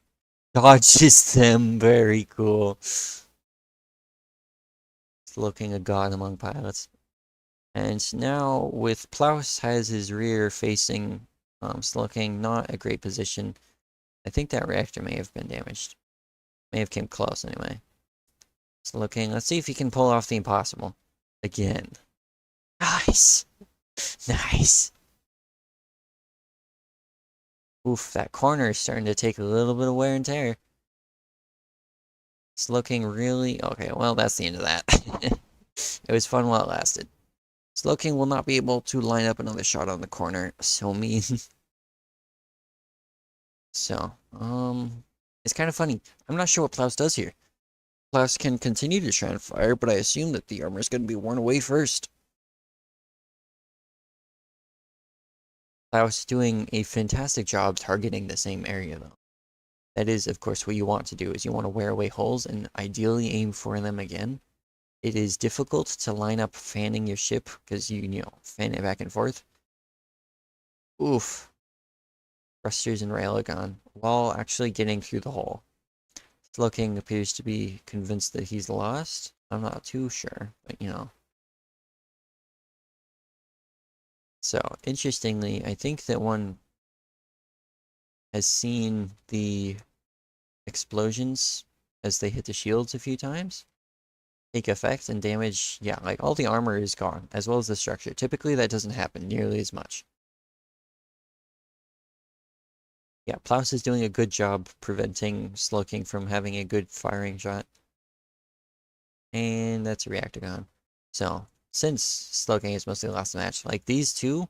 dodges them. Very cool. Slow King, a god among pilots. And now, with Plaus has his rear facing Slow King, not a great position. I think that reactor may have been damaged. May have came close, anyway. Slow King, let's see if he can pull off the impossible. Again. Nice! Nice! Oof, that corner is starting to take a little bit of wear and tear. It's looking really... Okay, well, that's the end of that. It was fun while it lasted. Slow King will not be able to line up another shot on the corner. So mean. So, it's kind of funny. I'm not sure what Plows does here. Plows can continue to try and fire, but I assume that the armor is going to be worn away first. Plows doing a fantastic job targeting the same area, though. That is, of course, what you want to do, is you want to wear away holes and ideally aim for them again. It is difficult to line up fanning your ship, because you know, fan it back and forth. Oof. Thrusters and rail are gone, while actually getting through the hole. Slowking appears to be convinced that he's lost. I'm not too sure, but you know. So, interestingly, I think that one has seen the explosions as they hit the shields a few times take effect and damage. Yeah, like all the armor is gone, as well as the structure. Typically, that doesn't happen nearly as much. Yeah, Plow is doing a good job preventing Slowking from having a good firing shot. And that's a reactor gone. So, since Slowking has mostly lost the match, like these two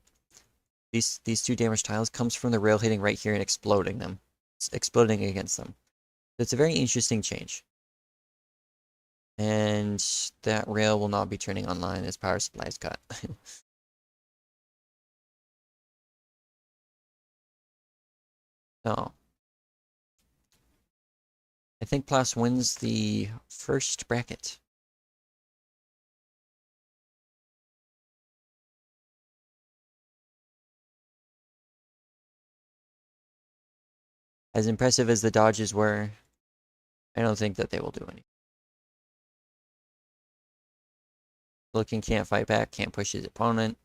damage tiles comes from the rail hitting right here and exploding them. It's exploding against them. It's a very interesting change. And that rail will not be turning online as power supply is cut. So, I think Plus wins the first bracket. As impressive as the dodges were, I don't think that they will do anything. Looking can't fight back, can't push his opponent.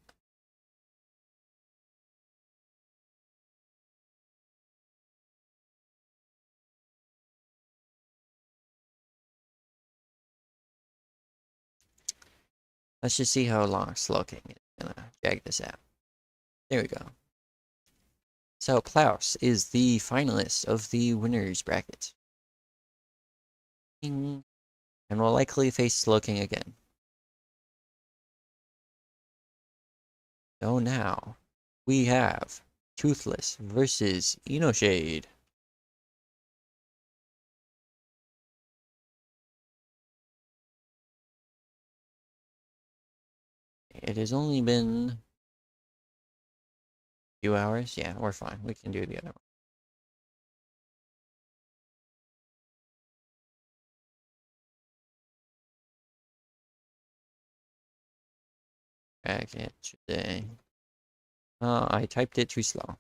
Let's just see how long Slowking is gonna drag this out. There we go. So Plaus is the finalist of the winners bracket. And will likely face Slowking again. So now we have Toothless versus Eno Shade. It has only been a few hours. Yeah, we're fine. We can do the other one. Bracket today. I typed it too slow.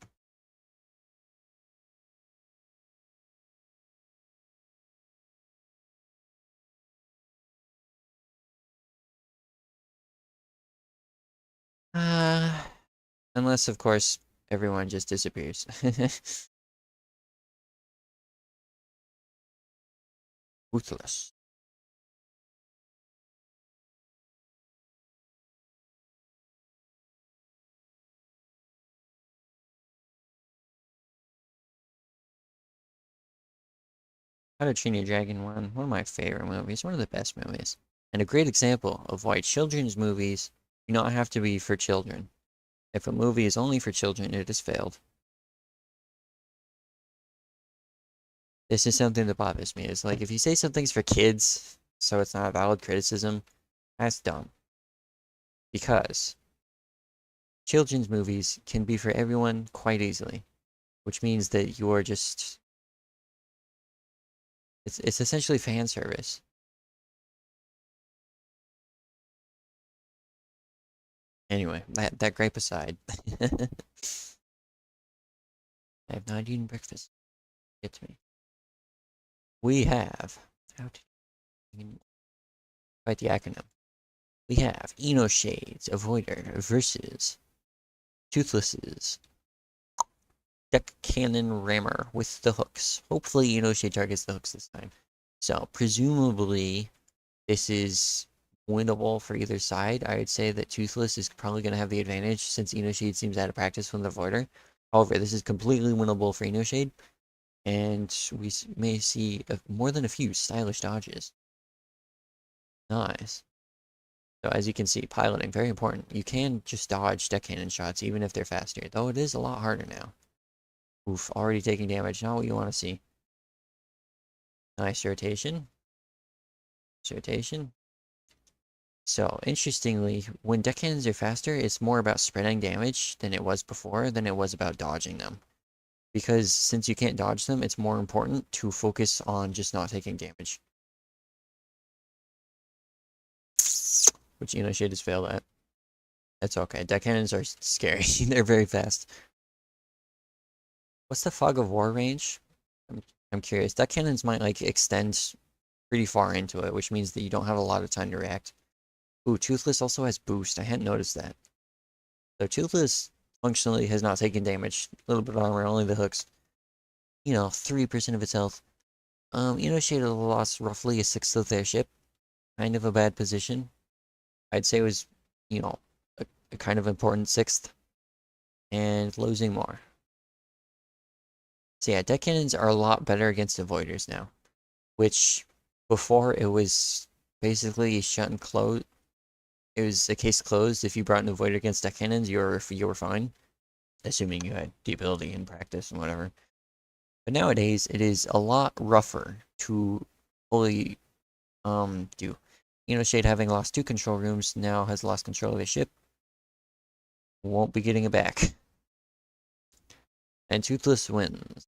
Unless, of course, everyone just disappears. Toothless. How to Train Your Dragon one of my favorite movies, one of the best movies. And a great example of why children's movies do not have to be for children. If a movie is only for children, it has failed. This is something that bothers me. It's like if you say something's for kids, so it's not a valid criticism, that's dumb. Because children's movies can be for everyone quite easily, which means that you are just it's essentially fan service. Anyway, that gripe aside. I have not eaten breakfast. Get to me. We have how to write the acronym. We have Eno Shades Avoider versus Toothless's Deck Cannon Rammer with the hooks. Hopefully Eno Shade targets the hooks this time. So presumably this is winnable for either side. I would say that Toothless is probably going to have the advantage since Eno Shade seems out of practice from the avoider. However, this is completely winnable for Eno Shade, and we may see more than a few stylish dodges. Nice. So as you can see, piloting, very important. You can just dodge deck cannon shots even if they're faster, though it is a lot harder now. Oof, already taking damage, not what you want to see. Nice rotation. Rotation. So, interestingly, when deck cannons are faster, it's more about spreading damage than it was before, than it was about dodging them. Because since you can't dodge them, it's more important to focus on just not taking damage. Which Eno Shade has failed at. That's okay. Deck cannons are scary. They're very fast. What's the Fog of War range? I'm I'm curious. Duck cannons might like extend pretty far into it, which means that you don't have a lot of time to react. Ooh, Toothless also has boost. I hadn't noticed that. So Toothless functionally has not taken damage. A little bit of armor, only the hooks. 3% of its health. Eno Shade lost roughly a sixth of their ship. Kind of a bad position. I'd say it was, you know, a kind of important sixth. And losing more. So yeah, deck cannons are a lot better against avoiders now. Which, before it was basically shut and closed. It was a case closed. If you brought an avoider against deck cannons, you were fine. Assuming you had the ability and practice and whatever. But nowadays, it is a lot rougher to fully do. Shade, having lost 2 control rooms, now has lost control of his ship. Won't be getting it back. And Toothless wins.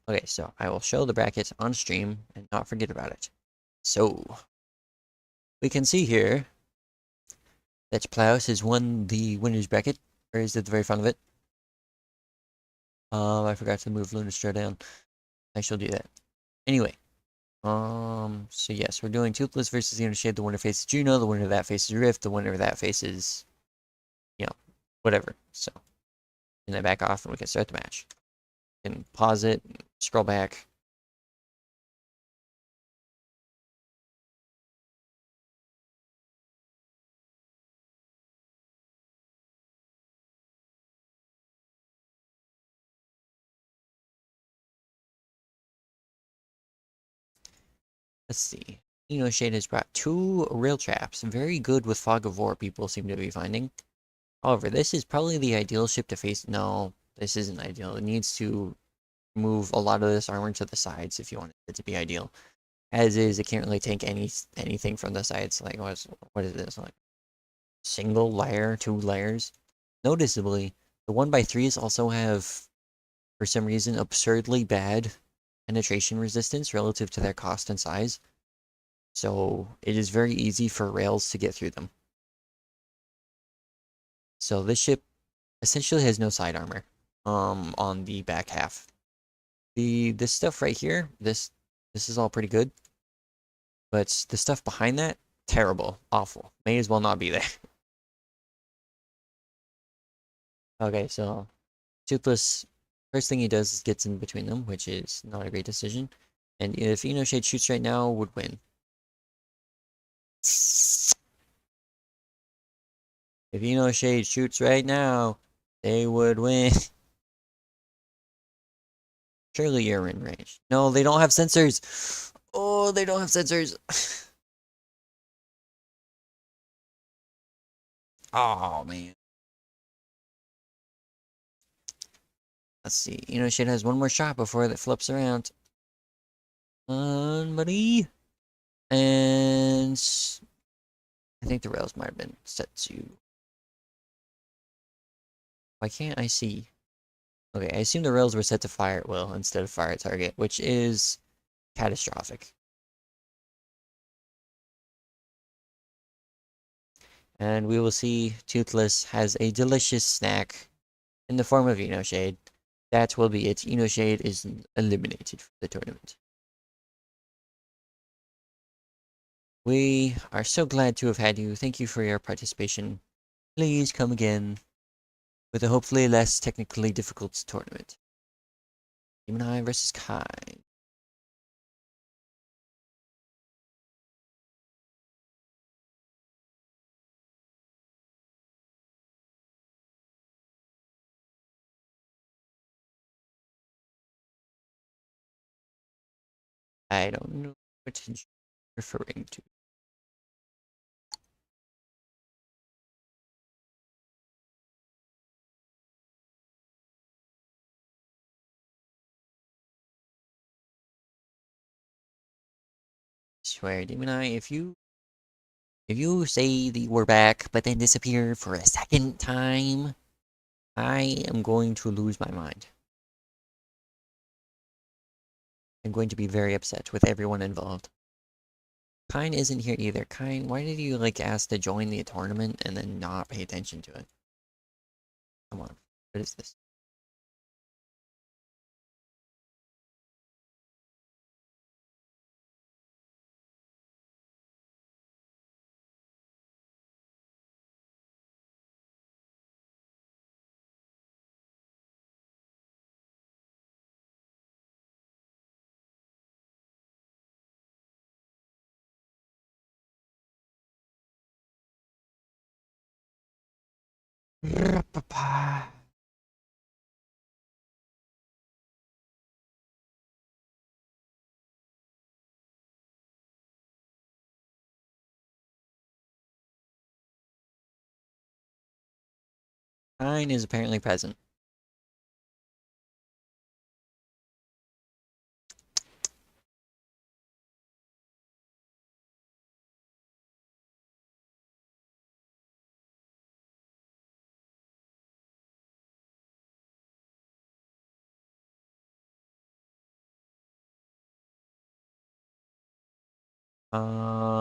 Okay, so I will show the bracket on stream and not forget about it. So, we can see here that Plow has won the winner's bracket, or is at the very front of it. I forgot to move Luno straight down. I shall do that. Anyway, so yes, we're doing Toothless versus Eno Shade. The winner faces Juno. The winner of that faces Rift. The winner of that faces, whatever. So, and then back off, and we can start the match. And pause it, scroll back. Let's see. Eno Shade has brought 2 rail traps. Very good with Fog of War, people seem to be finding. However, this is probably the ideal ship to face. No, this isn't ideal. It needs to move a lot of this armor to the sides if you want it to be ideal. As is, it can't really tank anything from the sides. Like, what is this? Like, single layer, 2 layers? Noticeably, the 1x3s also have, for some reason, absurdly bad penetration resistance relative to their cost and size. So it is very easy for rails to get through them. So this ship essentially has no side armor on the back half. This stuff right here, this is all pretty good. But the stuff behind that, terrible, awful. May as well not be there. Okay, so Toothless, first thing he does is gets in between them, which is not a great decision. And if Eno Shade shoots right now, would win. If Eno Shade shoots right now, they would win. Surely you're in range. No, they don't have sensors. Oh, they don't have sensors. Oh, man. Let's see. Eno Shade has one more shot before it flips around. Buddy. And I think the rails might have been set to. Why can't I see? Okay, I assume the rails were set to fire at will instead of fire at target, which is catastrophic. And we will see Toothless has a delicious snack in the form of Eno Shade. That will be it. Eno Shade is eliminated from the tournament. We are so glad to have had you. Thank you for your participation. Please come again with a hopefully less technically difficult tournament. Gemini versus Kai. I don't know what you're referring to. Swear, Gemini, if you If you say that we're back, but then disappear for a second time, I am going to lose my mind. I'm going to be very upset with everyone involved. Kine isn't here either. Kine, why did you, like, ask to join the tournament and then not pay attention to it? Come on. What is this? Kine is apparently present.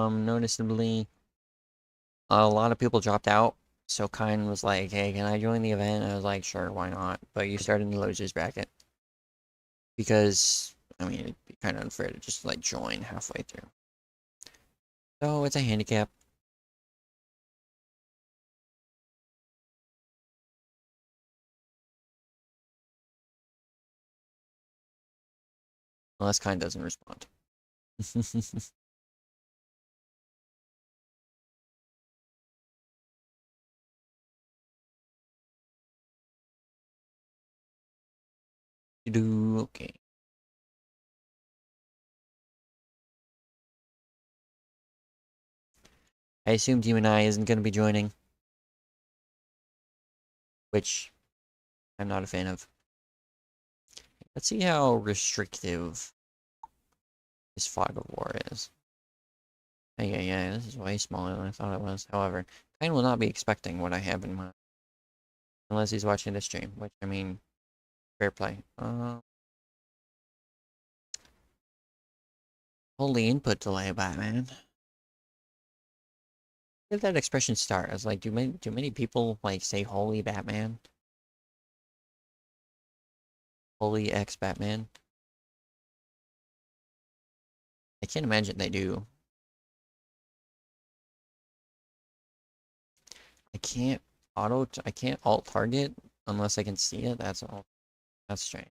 Noticeably, a lot of people dropped out. So Kine was like, hey, can I join the event? I was like, sure, why not? But you started in the losers bracket. Because, I mean, it'd be kind of unfair to just, like, join halfway through. So it's a handicap. Unless Kine doesn't respond. You do okay. I assume Demon Eye isn't going to be joining, which I'm not a fan of. Let's see how restrictive this Fog of War is. Yeah, this is way smaller than I thought it was. However, Kine will not be expecting what I have in mind. Unless he's watching this stream, which, I mean, fair play. Holy input delay, Batman. Where did that expression start? I was like, do many people, like, say holy Batman? Holy X Batman? I can't imagine they do. I can't alt target unless I can see it. That's all. That's strange.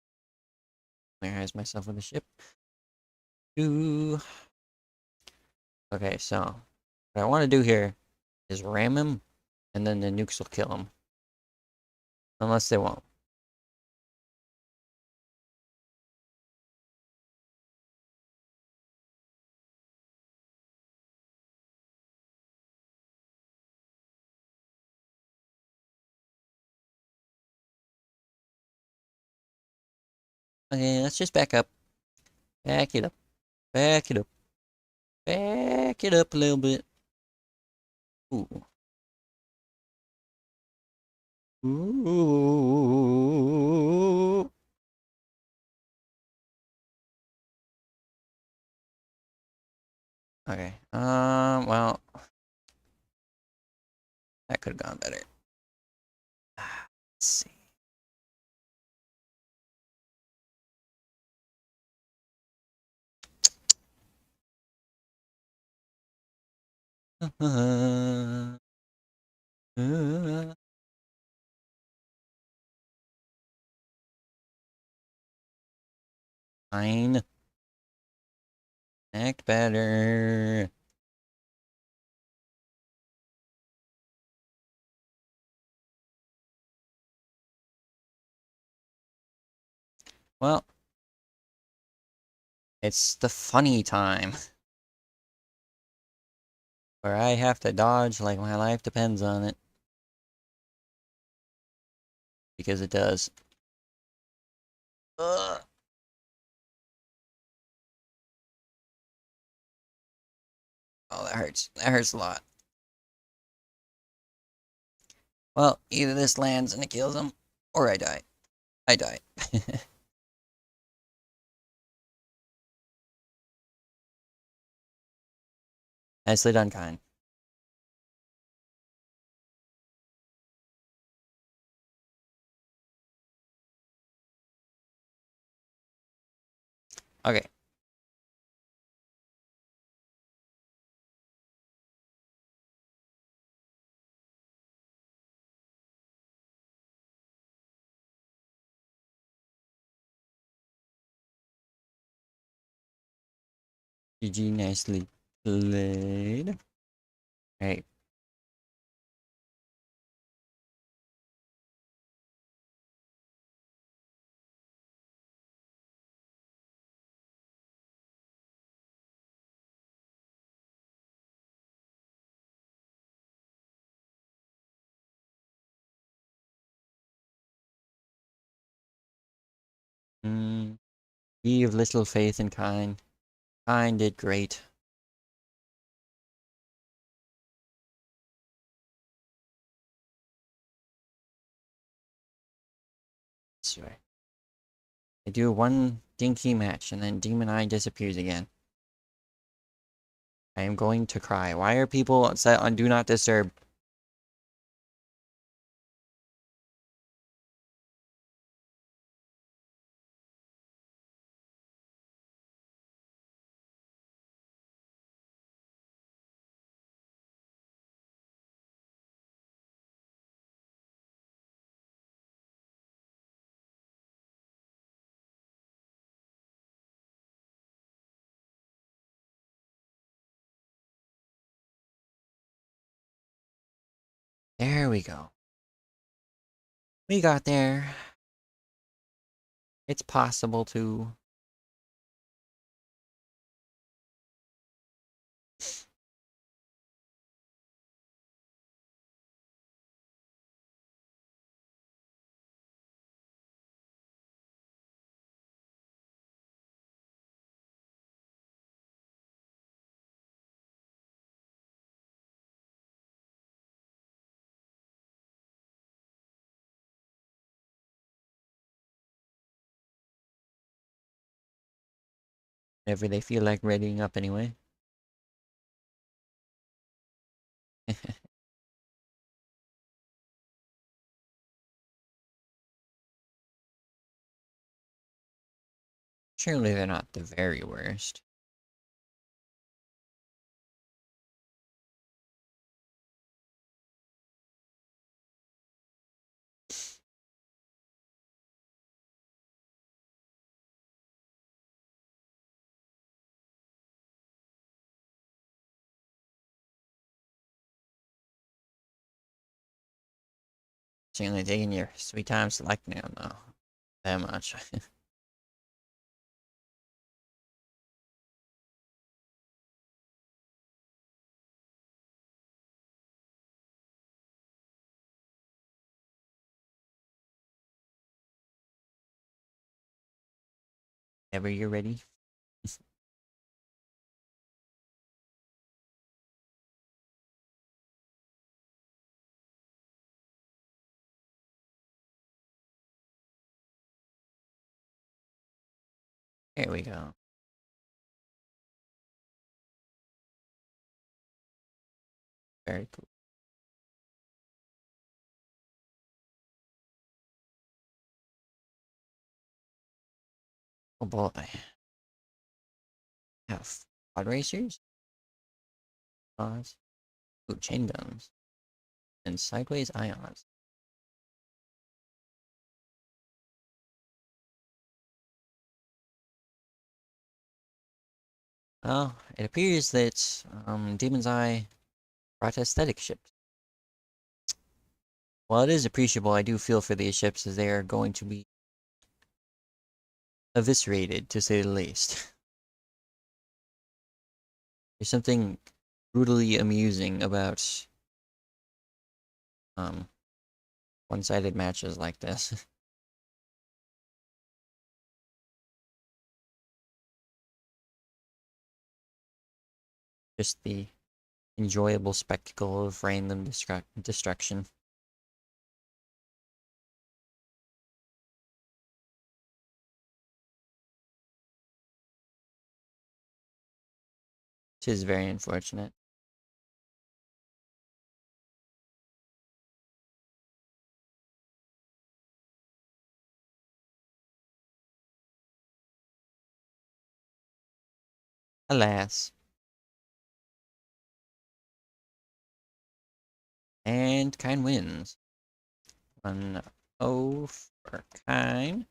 Familiarize myself with the ship. Ooh. Okay, so what I want to do here is ram him, and then the nukes will kill him. Unless they won't. Okay, let's just back up. Back it up. Back it up. Back it up a little bit. Ooh. Ooh. Okay. Well, that could have gone better. Let's see. Fine. Act better. Well, it's the funny time where I have to dodge like my life depends on it. Because it does. Ugh. Oh, that hurts. That hurts a lot. Well, either this lands and it kills him, or I die. I die. Nicely done, kind. Okay. GG, nicely played. Hey. Be of little faith in kind. Kind did great. Sure. They do one dinky match, and then Demon Eye disappears again. I am going to cry. Why are people set on Do Not Disturb? There we go. We got there. It's possible to. Whenever they feel like readying up anyway. Surely they're not the very worst. It's only taking you 3 times to like now, no. That much. Whenever you're ready. Here we go. Very cool. Oh boy. Have pod racers? Pods. Ooh, chain guns. And sideways ions. Well, it appears that Demon's Eye brought aesthetic ships. While it is appreciable, I do feel for these ships as they are going to be eviscerated, to say the least. There's something brutally amusing about um one-sided matches like this. Just the enjoyable spectacle of random destruction. Which is very unfortunate. Alas. And Kine wins. 1-0 for Kine.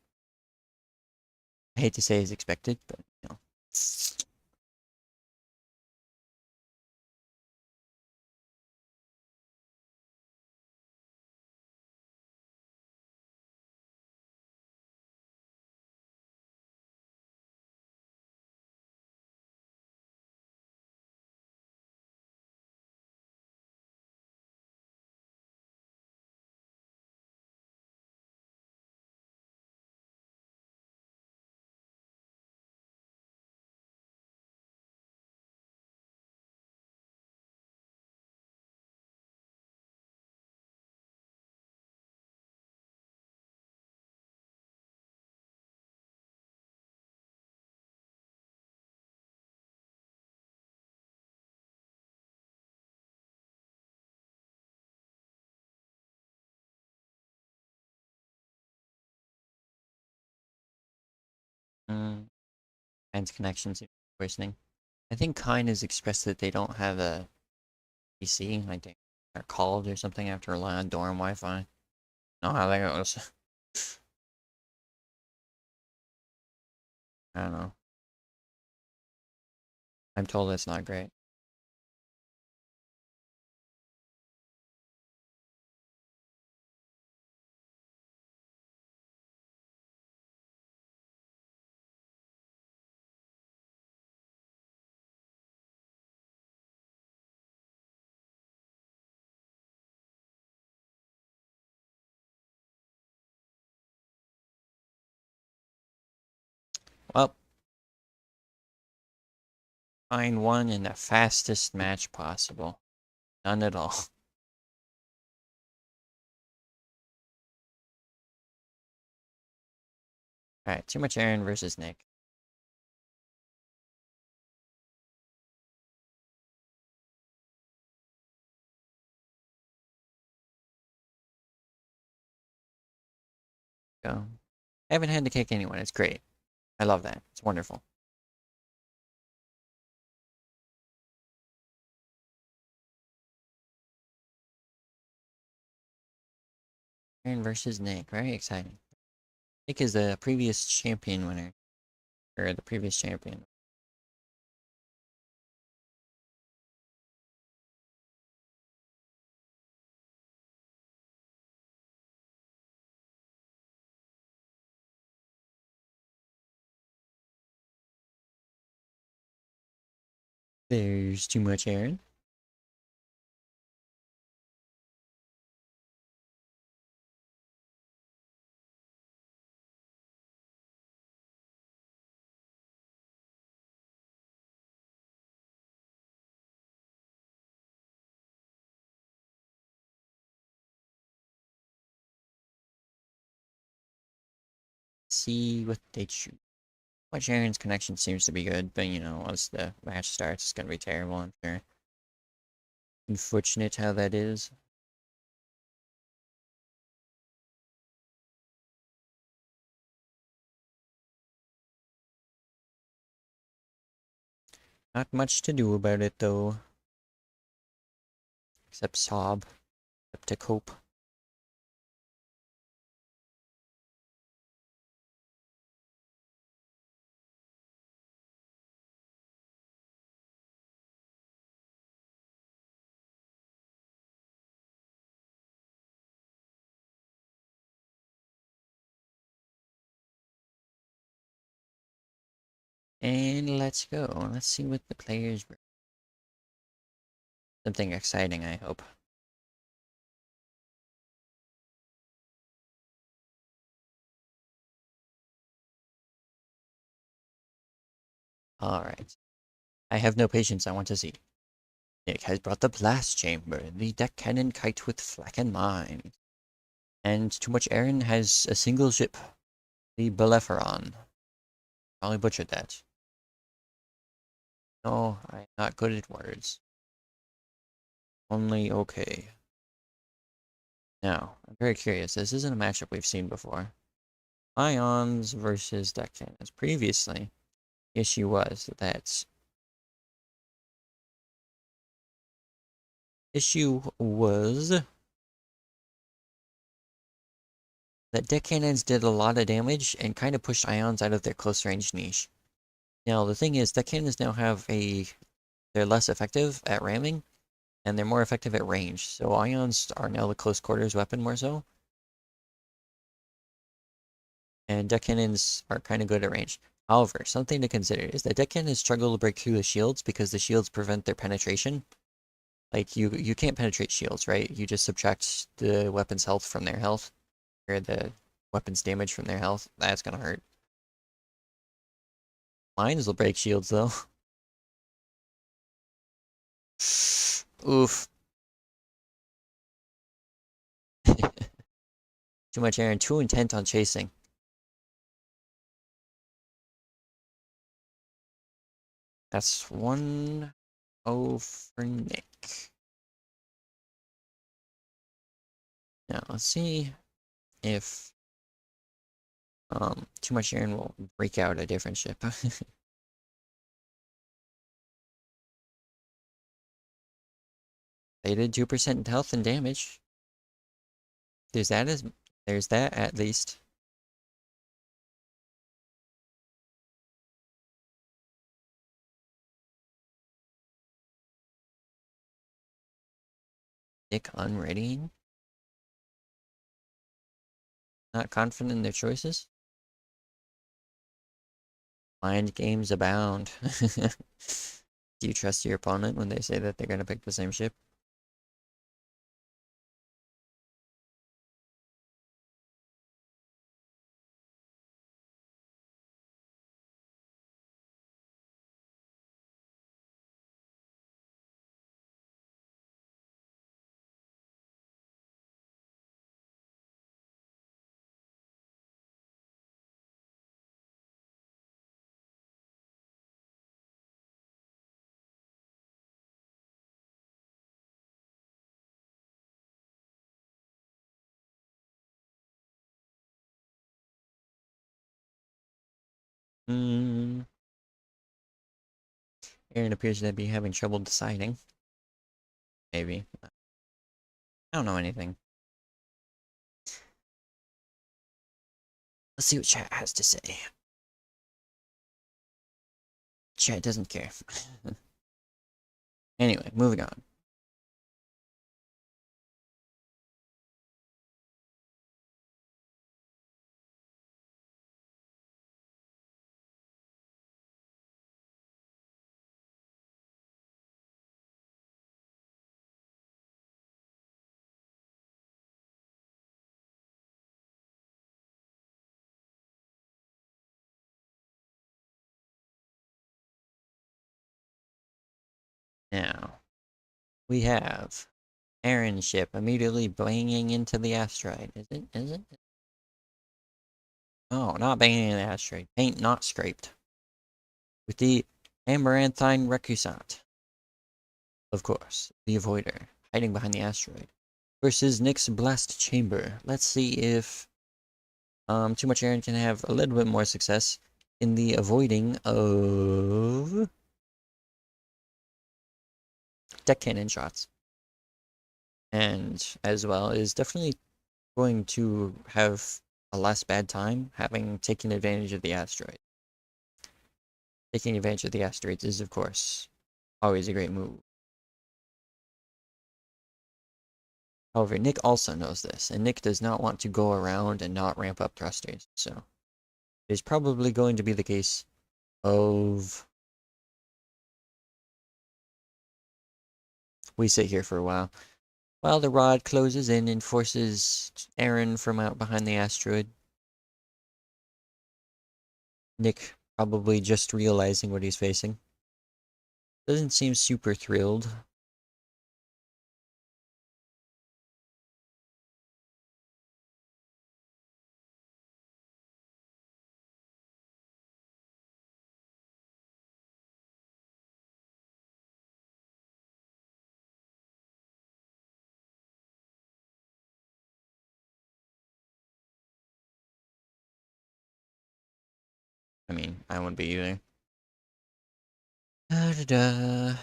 I hate to say as expected, but you know. Kine's connection seems worsening. I think Kine has expressed that they don't have a PC. Like they are called or something after relying on dorm Wi-Fi. Know how that goes. I don't know. I'm told it's not great. Well, Kine won in the fastest match possible. None at all. Alright, too much Aaron versus Nick. Go. I haven't had to kick anyone. It's great. I love that. It's wonderful. Aaron versus Nick. Very exciting. Nick is the previous champion winner. Or the previous champion. There's too much Aaron. See what they choose. Much Aaron's connection seems to be good, but you know, once the match starts, it's gonna be terrible, I'm sure. Unfortunate how that is. Not much to do about it, though. Except sob. Except to cope. And let's go. Let's see what the players bring. Something exciting, I hope. Alright. I have no patience, I want to see. Nick has brought the blast chamber, the deck cannon kite with flak and mine. And Too Much Aaron has a single ship, the Bellerophon. Probably butchered that. No, I'm not good at words. Only okay. Now, I'm very curious. This isn't a matchup we've seen before. Ions versus deck cannons. Previously, the issue was that deck cannons did a lot of damage and kind of pushed ions out of their close range niche. Now the thing is, deck cannons now have they're less effective at ramming, and they're more effective at range. So ions are now the close quarters weapon more so. And deck cannons are kind of good at range. However, something to consider is that deck cannons struggle to break through the shields because the shields prevent their penetration. Like you can't penetrate shields, right? You just subtract the weapon's health from their health, or the weapon's damage from their health. That's gonna hurt. Mines will break shields though. Oof. Too much Aaron, too intent on chasing. That's 1-0 for Nick. Now let's see if too much Aaron will break out a different ship. They did 2% health and damage. There's that at least. Nick unreadying. Not confident in their choices. Mind games abound. Do you trust your opponent when they say that they're gonna pick the same ship? Hmm. Aaron appears to be having trouble deciding. Maybe. I don't know anything. Let's see what chat has to say. Chat doesn't care. Anyway, moving on. Now, we have Aaron's ship immediately banging into the asteroid. Is it? Is it? Oh, not banging into the asteroid. Paint not scraped. With the Amaranthine Recusant. Of course, the Avoider, hiding behind the asteroid. Versus Nick's Blast Chamber. Let's see if Too Much Aaron can have a little bit more success in the avoiding of deck cannon shots. And as well is definitely going to have a less bad time having taken advantage of the asteroid. Taking advantage of the asteroids is, of course, always a great move. However, Nick also knows this, and Nick does not want to go around and not ramp up thrusters, so it's probably going to be the case of we sit here for a while the rod closes in and forces Aaron from out behind the asteroid. Nick probably just realizing what he's facing. Doesn't seem super thrilled. I wouldn't be either. Da-da-da.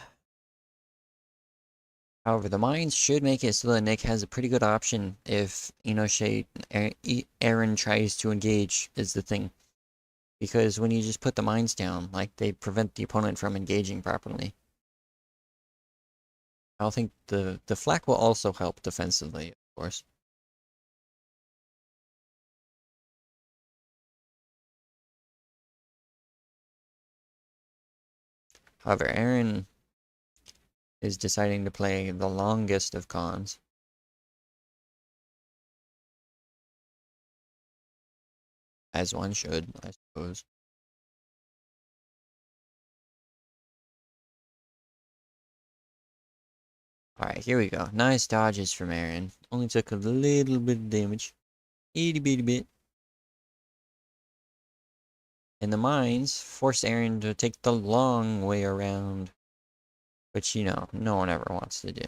However, the mines should make it so that Nick has a pretty good option if Eno Shade Aaron tries to engage is the thing. Because when you just put the mines down, like, they prevent the opponent from engaging properly. I don't think the flak will also help defensively, of course. However, Aaron is deciding to play the longest of cons. As one should, I suppose. Alright, here we go. Nice dodges from Aaron. Only took a little bit of damage. Itty bitty bit. And the mines forced Aaron to take the long way around. Which, you know, no one ever wants to do.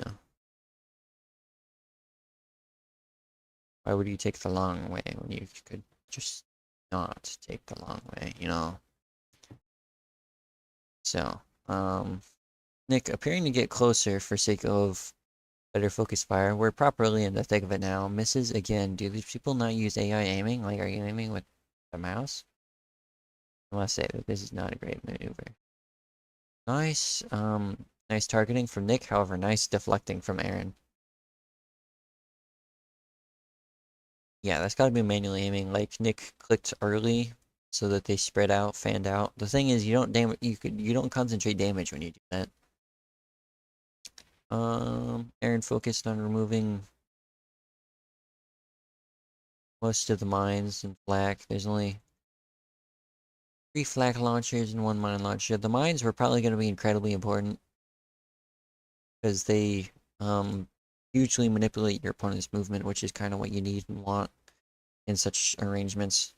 Why would you take the long way when you could just not take the long way, you know? So, Nick appearing to get closer for sake of better focus fire. We're properly in the thick of it now. Misses again. Do these people not use AI aiming? Like, are you aiming with the mouse? I must say that this is not a great maneuver. Nice, nice targeting from Nick. However, nice deflecting from Aaron. Yeah, that's gotta be manually aiming. Like, Nick clicked early so that they spread out, fanned out. The thing is, you don't concentrate damage when you do that. Aaron focused on removing most of the mines and flak. There's only 3 flak launchers and 1 mine launcher. The mines were probably going to be incredibly important because they hugely manipulate your opponent's movement, which is kind of what you need and want in such arrangements.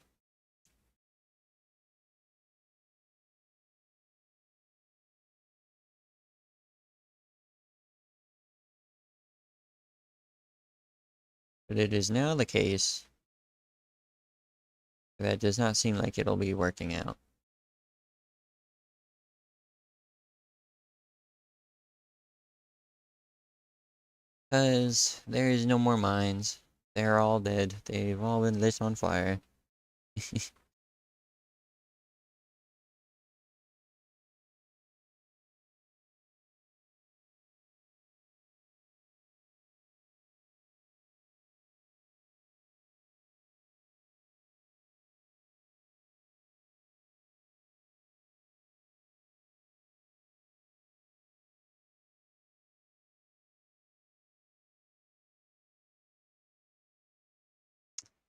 But it is now the case that does not seem like it'll be working out. Because there is no more mines. They're all dead. They've all been lit on fire.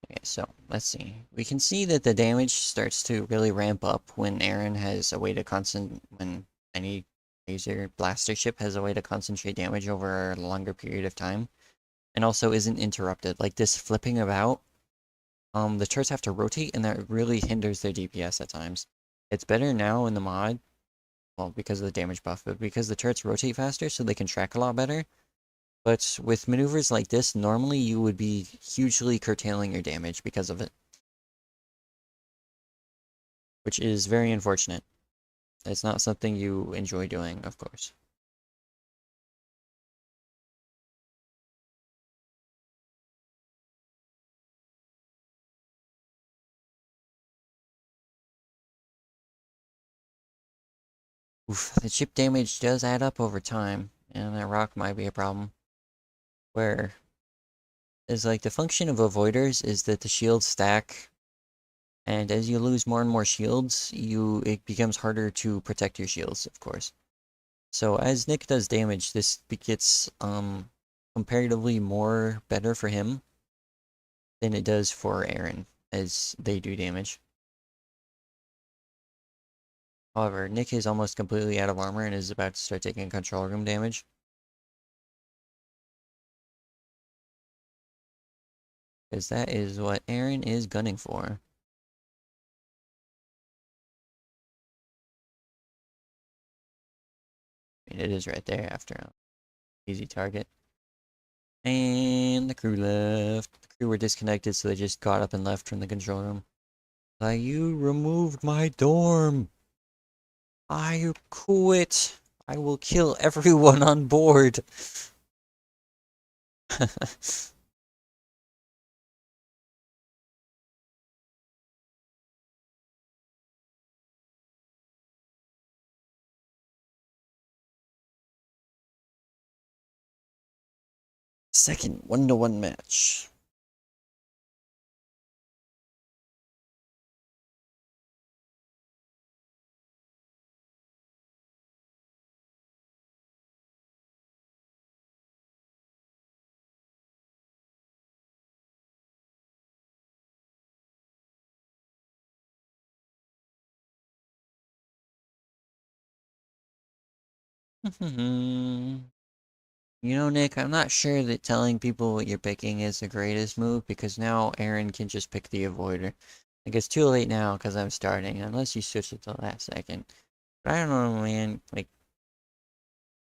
Okay, so let's see. We can see that the damage starts to really ramp up when Aaron has a way to when any laser blaster ship has a way to concentrate damage over a longer period of time, and also isn't interrupted. Like this flipping about, the turrets have to rotate, and that really hinders their DPS at times. It's better now in the mod, well, because of the damage buff, but because the turrets rotate faster, so they can track a lot better. But with maneuvers like this, normally you would be hugely curtailing your damage because of it. Which is very unfortunate. It's not something you enjoy doing, of course. Oof, the chip damage does add up over time, and that rock might be a problem. Where is like the function of avoiders is that the shields stack, and as you lose more and more shields, it becomes harder to protect your shields, of course. So as Nick does damage, this gets comparatively more better for him than it does for Aaron as they do damage. However, Nick is almost completely out of armor and is about to start taking control room damage. Because that is what Aaron is gunning for. I mean, it is right there after all. Easy target. And the crew left. The crew were disconnected, so they just got up and left from the control room. You removed my dorm. I quit. I will kill everyone on board. Second 1-to-1 match. You know, Nick, I'm not sure that telling people what you're picking is the greatest move because now Aaron can just pick the avoider. Like, it's too late now because I'm starting, unless you switch it to the last second. But I don't know, man. Like,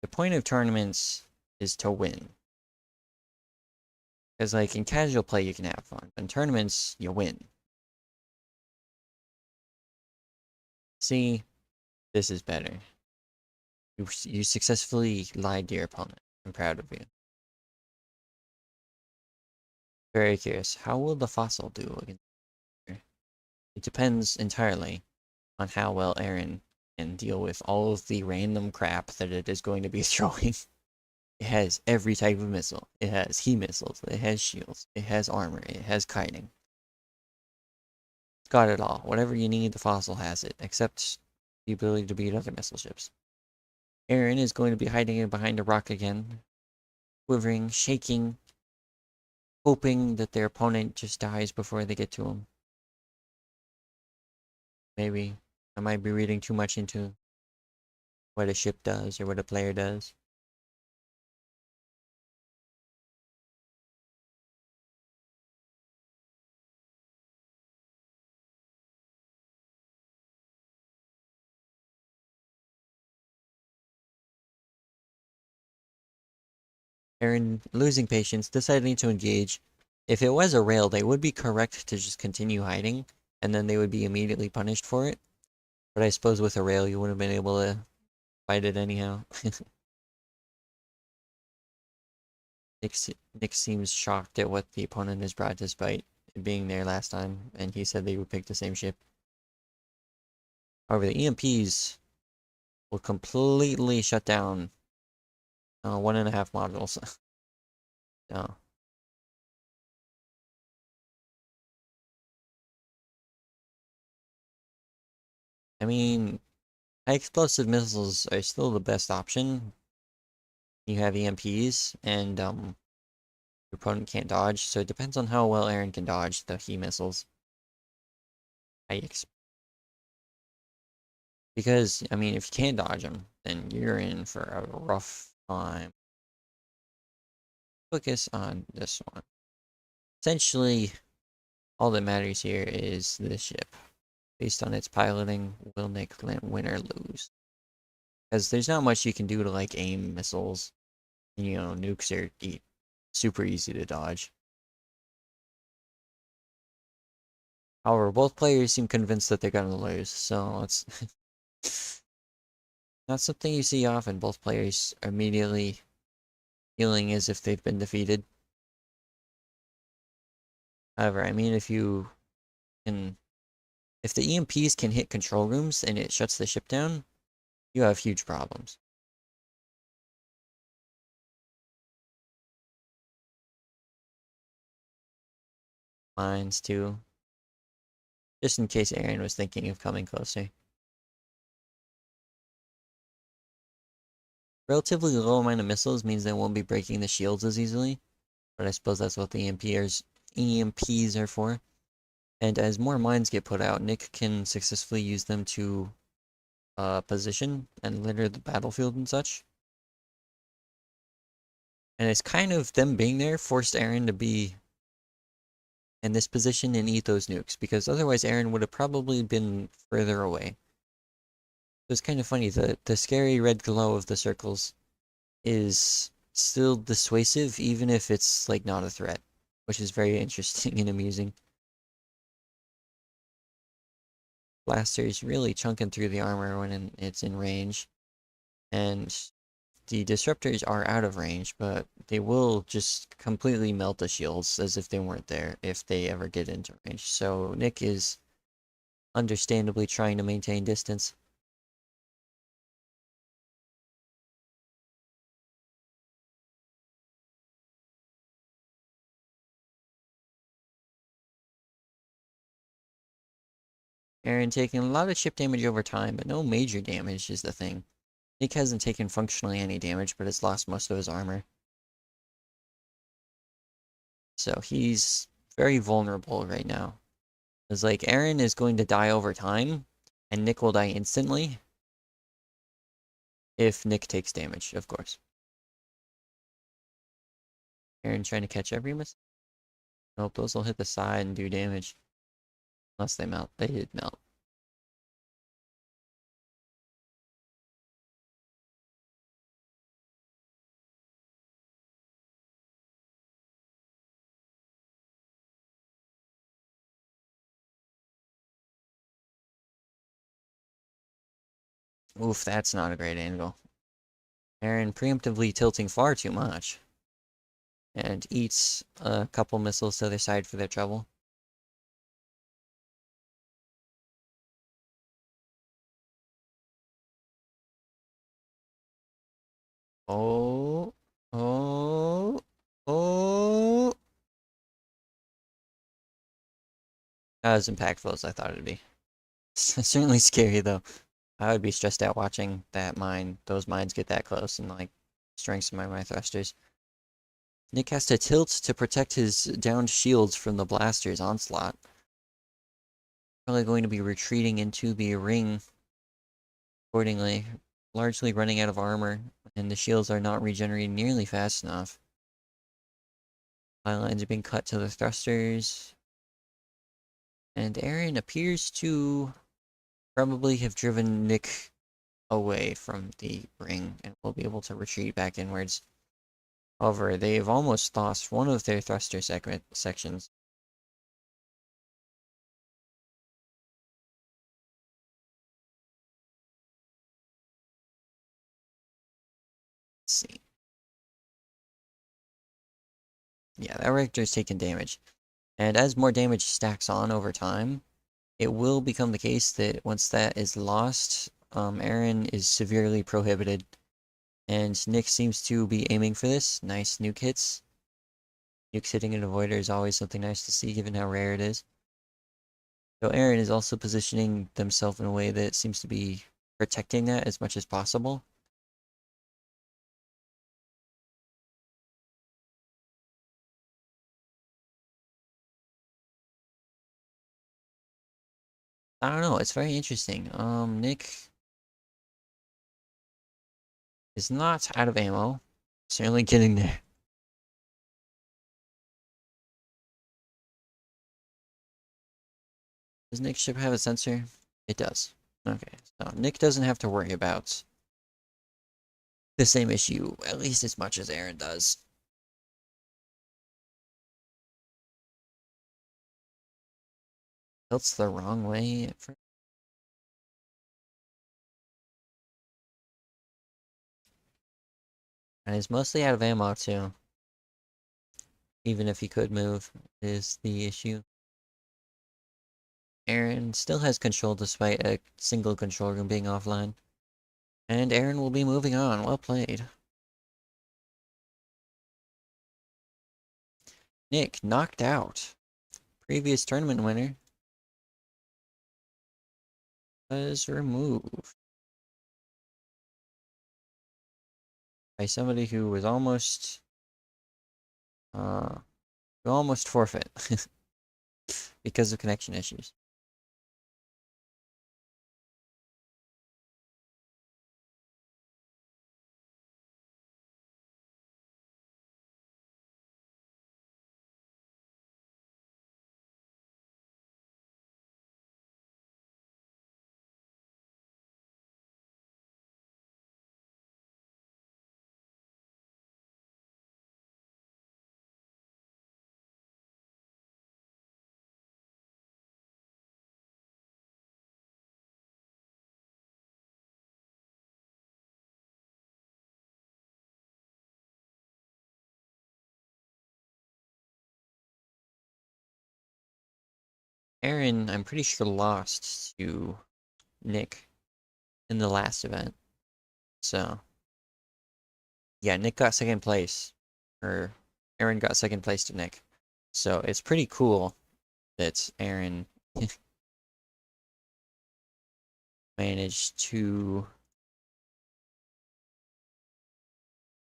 the point of tournaments is to win. Because, like, in casual play, you can have fun. But in tournaments, you win. See, this is better. You successfully lied to your opponent. I'm proud of you. Very curious. How will the fossil do against her? It depends entirely on how well Aaron can deal with all of the random crap that it is going to be throwing. It has every type of missile. It has heat missiles. It has shields. It has armor. It has kiting. It's got it all. Whatever you need, the fossil has it, except the ability to beat other missile ships. Aaron is going to be hiding behind a rock again, quivering, shaking, hoping that their opponent just dies before they get to him. Maybe. I might be reading too much into what a ship does or what a player does. Aaron, losing patience, deciding to engage. If it was a rail, they would be correct to just continue hiding, and then they would be immediately punished for it. But I suppose with a rail, you wouldn't have been able to fight it anyhow. Nick seems shocked at what the opponent has brought despite it being there last time, and he said they would pick the same ship. However, the EMPs will completely shut down 1.5 modules. No. I mean, high explosive missiles are still the best option. You have EMPs, and your opponent can't dodge, so it depends on how well Aaron can dodge the heat missiles. Because, I mean, if you can't dodge them, then you're in for a rough time. Focus on this one. Essentially, all that matters here is the ship. Based on its piloting, will Nick win or lose? Because there's not much you can do to, like, aim missiles. You know, nukes are super easy to dodge. However, both players seem convinced that they're gonna lose, so it's not something you see often. Both players are immediately feeling as if they've been defeated. However, I mean, if the EMPs can hit control rooms and it shuts the ship down, you have huge problems. Mines too. Just in case Aaron was thinking of coming closer. Relatively low amount of missiles means they won't be breaking the shields as easily, but I suppose that's what the EMPs are for. And as more mines get put out, Nick can successfully use them to position and litter the battlefield and such. And it's kind of them being there forced Aaron to be in this position and eat those nukes, because otherwise Aaron would have probably been further away. So it's kind of funny, the scary red glow of the circles is still dissuasive, even if it's like not a threat, which is very interesting and amusing. Blaster's really chunking through the armor when it's in range. And the disruptors are out of range, but they will just completely melt the shields as if they weren't there if they ever get into range. So Nick is understandably trying to maintain distance. Aaron taking a lot of chip damage over time, but no major damage is the thing. Nick hasn't taken functionally any damage, but has lost most of his armor. So he's very vulnerable right now. It's like Aaron is going to die over time, and Nick will die instantly. If Nick takes damage, of course. Aaron trying to catch every miss. Nope, those will hit the side and do damage. Unless they melt. They did melt. Oof, that's not a great angle. Aaron preemptively tilting far too much. And eats a couple missiles to their side for their trouble. Oh, oh, oh. Not as impactful as I thought it'd be. Certainly scary though. I would be stressed out watching those mines get that close and like destroying some of my thrusters. Nick has to tilt to protect his downed shields from the blaster's onslaught. Probably going to be retreating into the ring accordingly, largely running out of armor, and the shields are not regenerating nearly fast enough. Lines are being cut to the thrusters. And Aaron appears to probably have driven Nick away from the ring and will be able to retreat back inwards. However, they've almost lost one of their thruster sections. Let's see. Yeah, that reactor's taking damage. And as more damage stacks on over time, it will become the case that once that is lost, Aaron is severely prohibited. And Nick seems to be aiming for this. Nice nuke hits. Nukes hitting an avoider is always something nice to see, given how rare it is. So Aaron is also positioning themselves in a way that seems to be protecting that as much as possible. I don't know, it's very interesting. Nick is not out of ammo. Certainly getting there. Does Nick's ship have a sensor? It does. Okay, so Nick doesn't have to worry about the same issue, at least as much as Aaron does. Tilts the wrong way. And he's mostly out of ammo, too. Even if he could move, is the issue. Aaron still has control despite a single control room being offline. And Aaron will be moving on. Well played. Nick knocked out. Previous tournament winner was removed by somebody who was almost forfeit because of connection issues. Aaron, I'm pretty sure, lost to Nick in the last event. So, yeah, Nick got second place. Or Aaron got second place to Nick. So it's pretty cool that Aaron managed to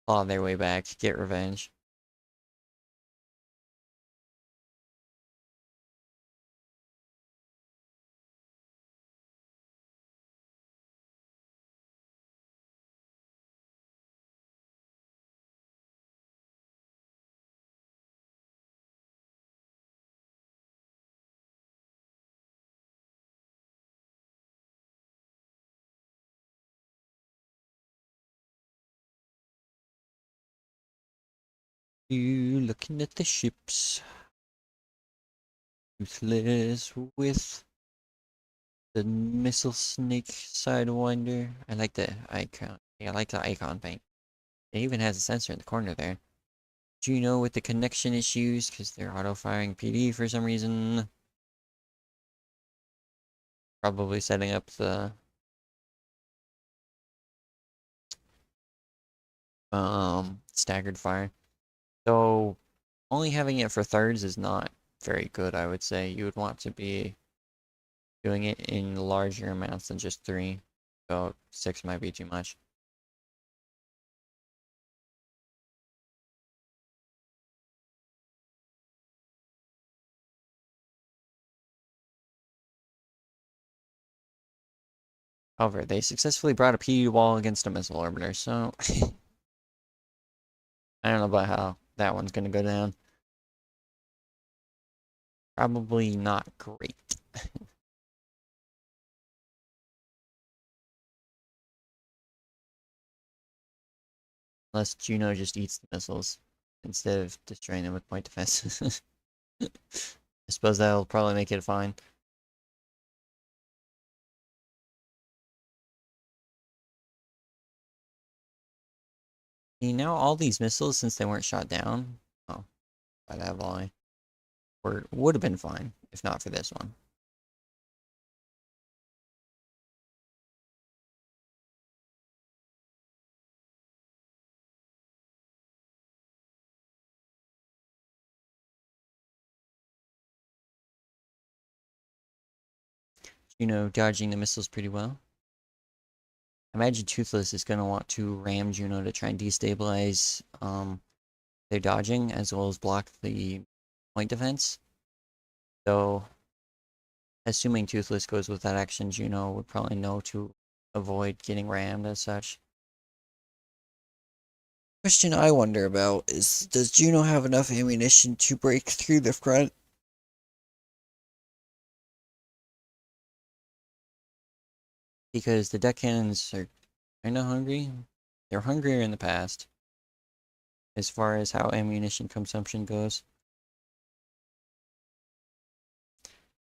claw their way back, get revenge. You looking at the ships. Toothless with the missile snake sidewinder. I like the icon. Yeah, I like the icon paint. It even has a sensor in the corner there. Juno with the connection issues because they're auto-firing PD for some reason. Probably setting up the staggered fire. So only having it for thirds is not very good, I would say. You would want to be doing it in larger amounts than just 3. So 6 might be too much. However, they successfully brought a PD wall against a missile orbiter, so I don't know about how that one's gonna go down. Probably not great. Unless Juno just eats the missiles instead of destroying them with point defense. I suppose that'll probably make it fine. Now all these missiles, since they weren't shot down, by that volley, would have been fine if not for this one. Juno dodging the missiles pretty well. I imagine Toothless is going to want to ram Juno to try and destabilize their dodging as well as block the point defense. So, assuming Toothless goes with that action, Juno would probably know to avoid getting rammed as such. Question I wonder about is, does Juno have enough ammunition to break through the front? Because the deck cannons are kinda hungry. They're hungrier in the past, as far as how ammunition consumption goes.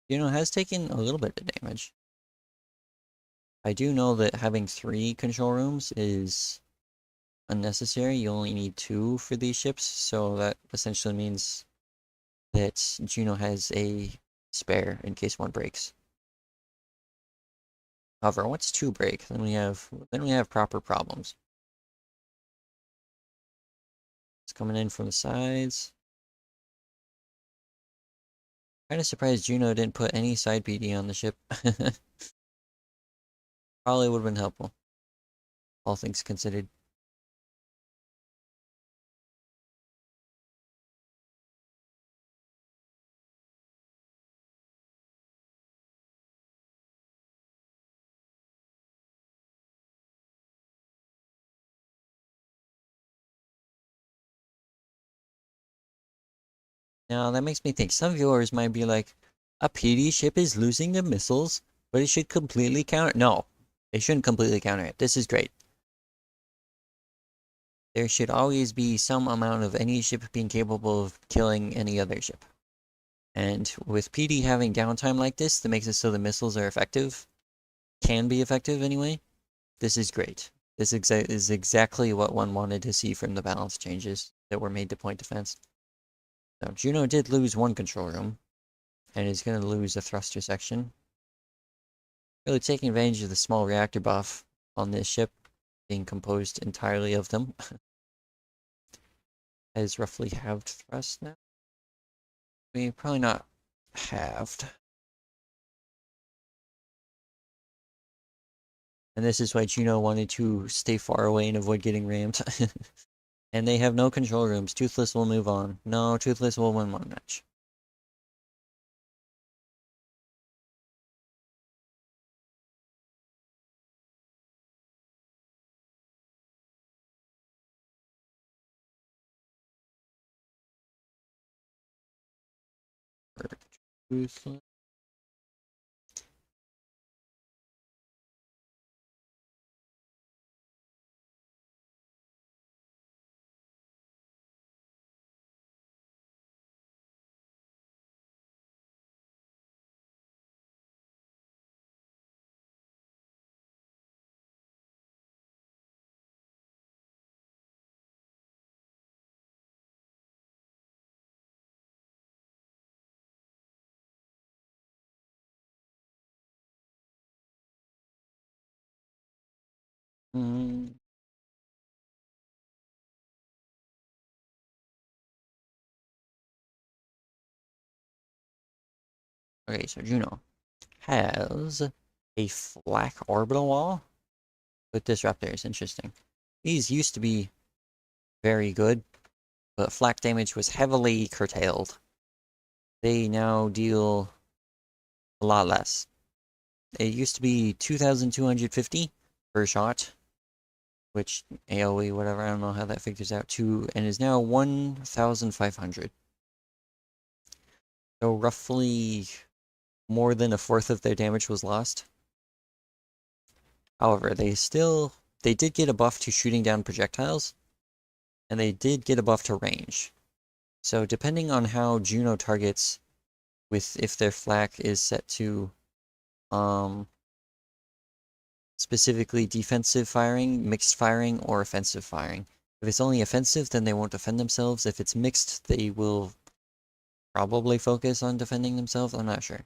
Juno has taken a little bit of damage. I do know that having 3 control rooms is unnecessary. You only need 2 for these ships, so that essentially means that Juno has a spare in case one breaks. However, once 2 break, then we have proper problems. It's coming in from the sides. Kinda surprised Juno didn't put any side PD on the ship. Probably would have been helpful, all things considered. Now, that makes me think some viewers might be like, a PD ship is losing the missiles, but it should completely counter. No, it shouldn't completely counter it. This is great. There should always be some amount of any ship being capable of killing any other ship. And with PD having downtime like this, that makes it so the missiles are effective. Can be effective anyway. This is great. This is exactly what one wanted to see from the balance changes that were made to point defense. So Juno did lose 1 control room. and is going to lose the thruster section. Really taking advantage of the small reactor buff on this ship, being composed entirely of them. Has roughly halved thrust now. Probably not halved. And this is why Juno wanted to stay far away and avoid getting rammed. And they have no control rooms. Toothless will move on. No, Toothless will win one match. Toothless. Mm. Okay, so Juno has a flak orbital wall with disruptors. Interesting. These used to be very good, but flak damage was heavily curtailed. They now deal a lot less. It used to be 2,250 per shot, which AoE, whatever, I don't know how that figures out to, and is now 1,500. So roughly more than a fourth of their damage was lost. However, they did get a buff to shooting down projectiles, and they did get a buff to range. So depending on how Juno targets, with if their flak is set to specifically defensive firing, mixed firing, or offensive firing. If it's only offensive, then they won't defend themselves. If it's mixed, they will probably focus on defending themselves. I'm not sure.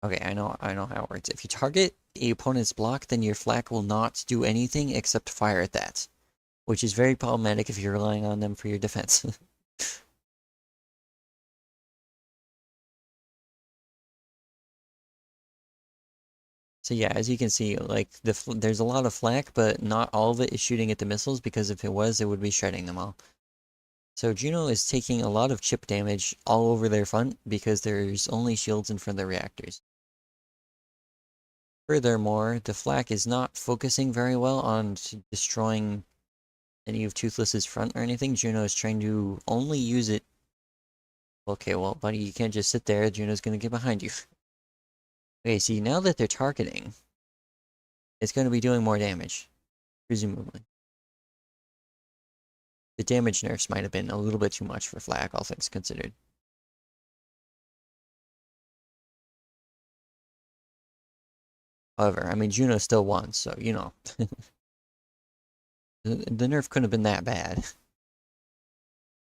Okay, I know how it works. If you target a opponent's block, then your flak will not do anything except fire at that, which is very problematic if you're relying on them for your defense. So yeah, as you can see, like there's a lot of flak, but not all of it is shooting at the missiles, because if it was, it would be shredding them all. So Juno is taking a lot of chip damage all over their front because there's only shields in front of the reactors. Furthermore, the flak is not focusing very well on destroying any of Toothless's front or anything. Juno is trying to only use it. Okay, well, buddy, you can't just sit there. Juno's gonna get behind you. Okay, see, now that they're targeting, it's gonna be doing more damage, presumably. The damage nerfs might have been a little bit too much for flak, all things considered. However, I mean, Juno still won, so, you know. The nerf couldn't have been that bad.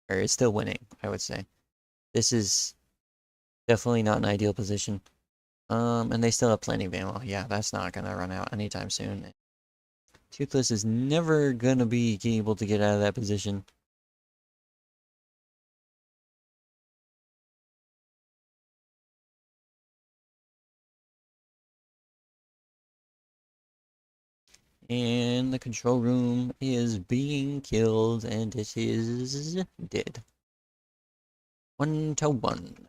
Or it's still winning, I would say. This is definitely not an ideal position. And they still have plenty of ammo. Yeah, that's not gonna run out anytime soon. Toothless is never gonna be able to get out of that position. And the control room is being killed, and it is dead. 1-1.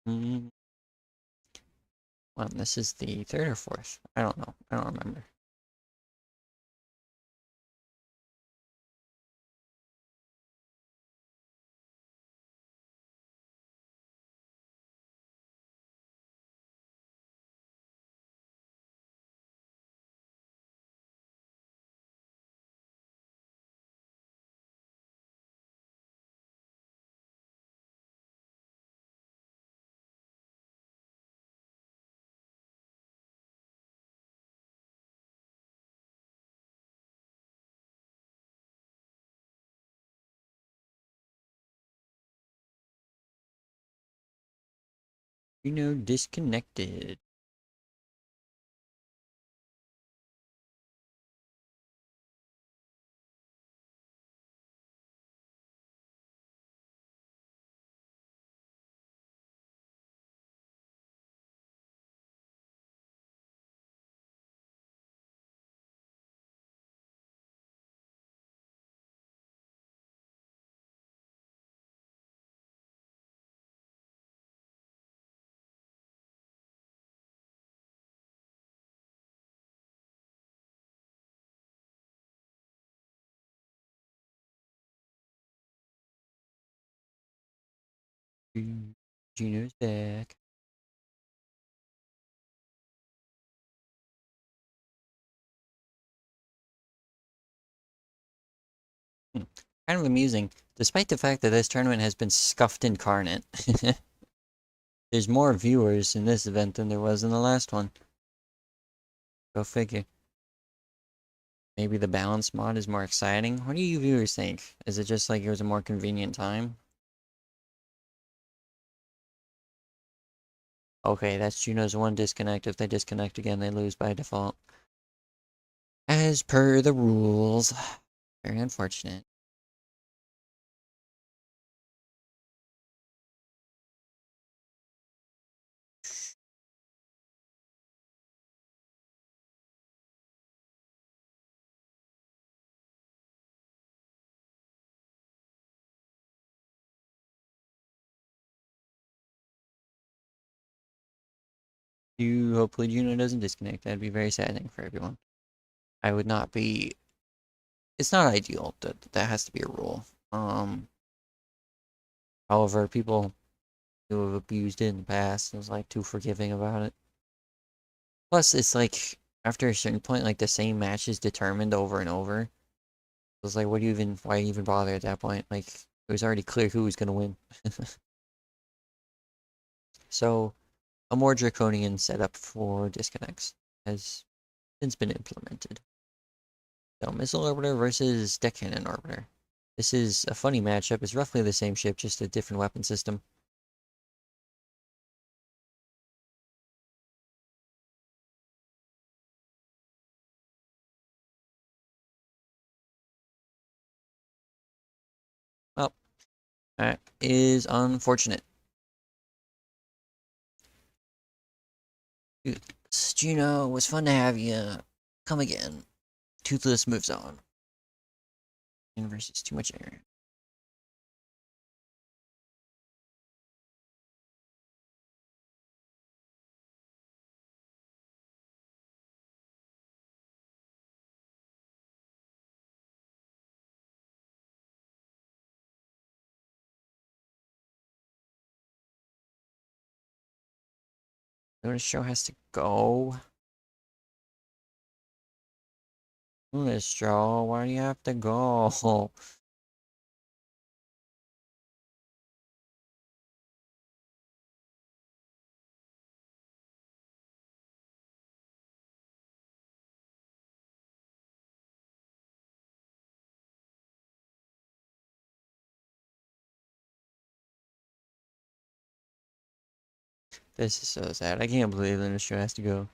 Mm. Well, this is the third or fourth. I don't know. I don't remember. Juno disconnected. Juno's back. Kind of amusing, despite the fact that this tournament has been scuffed incarnate. There's more viewers in this event than there was in the last one. Go figure. Maybe the balance mod is more exciting? What do you viewers think? Is it just like it was a more convenient time? Okay, that's Juno's one disconnect. If they disconnect again, they lose by default. As per the rules. Very unfortunate. Hopefully Juno doesn't disconnect. That'd be very saddening for everyone. I would not be. It's not ideal. That has to be a rule. However, people who have abused it in the past was like too forgiving about it. Plus, it's like after a certain point, like the same match is determined over and over. It was like, what do you even? Why even bother at that point? Like, it was already clear who was gonna win. So, a more draconian setup for disconnects has since been implemented. So, Missile Orbiter versus Deck Cannon Orbiter. This is a funny matchup. It's roughly the same ship, just a different weapon system. Well, that is unfortunate. Juno, was fun to have you. Come again. Toothless moves on. Universe is too much air. The show has to go. This show, why do you have to go? This is so sad. I can't believe that this show has to go.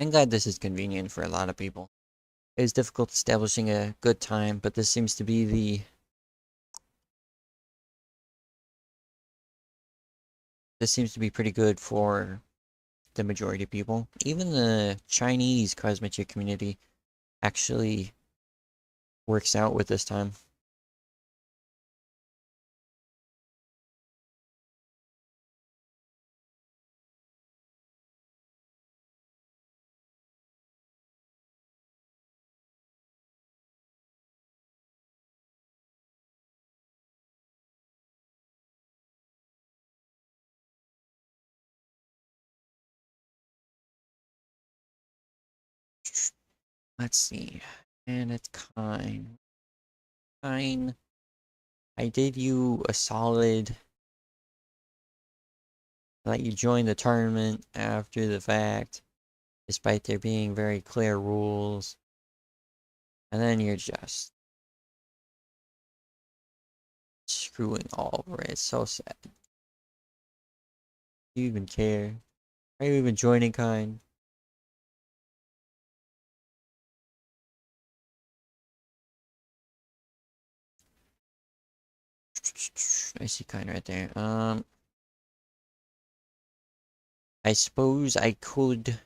I'm glad this is convenient for a lot of people. It is difficult establishing a good time, but this seems to be pretty good for the majority of people. Even the Chinese Cosmoteer community actually works out with this time. Let's see. And it's kind. Fine. I did you a solid. Let you join the tournament after the fact, despite there being very clear rules. And then you're just screwing all over it. It's so sad. Do you even care? Are you even joining kind? I see kind right there. I suppose I could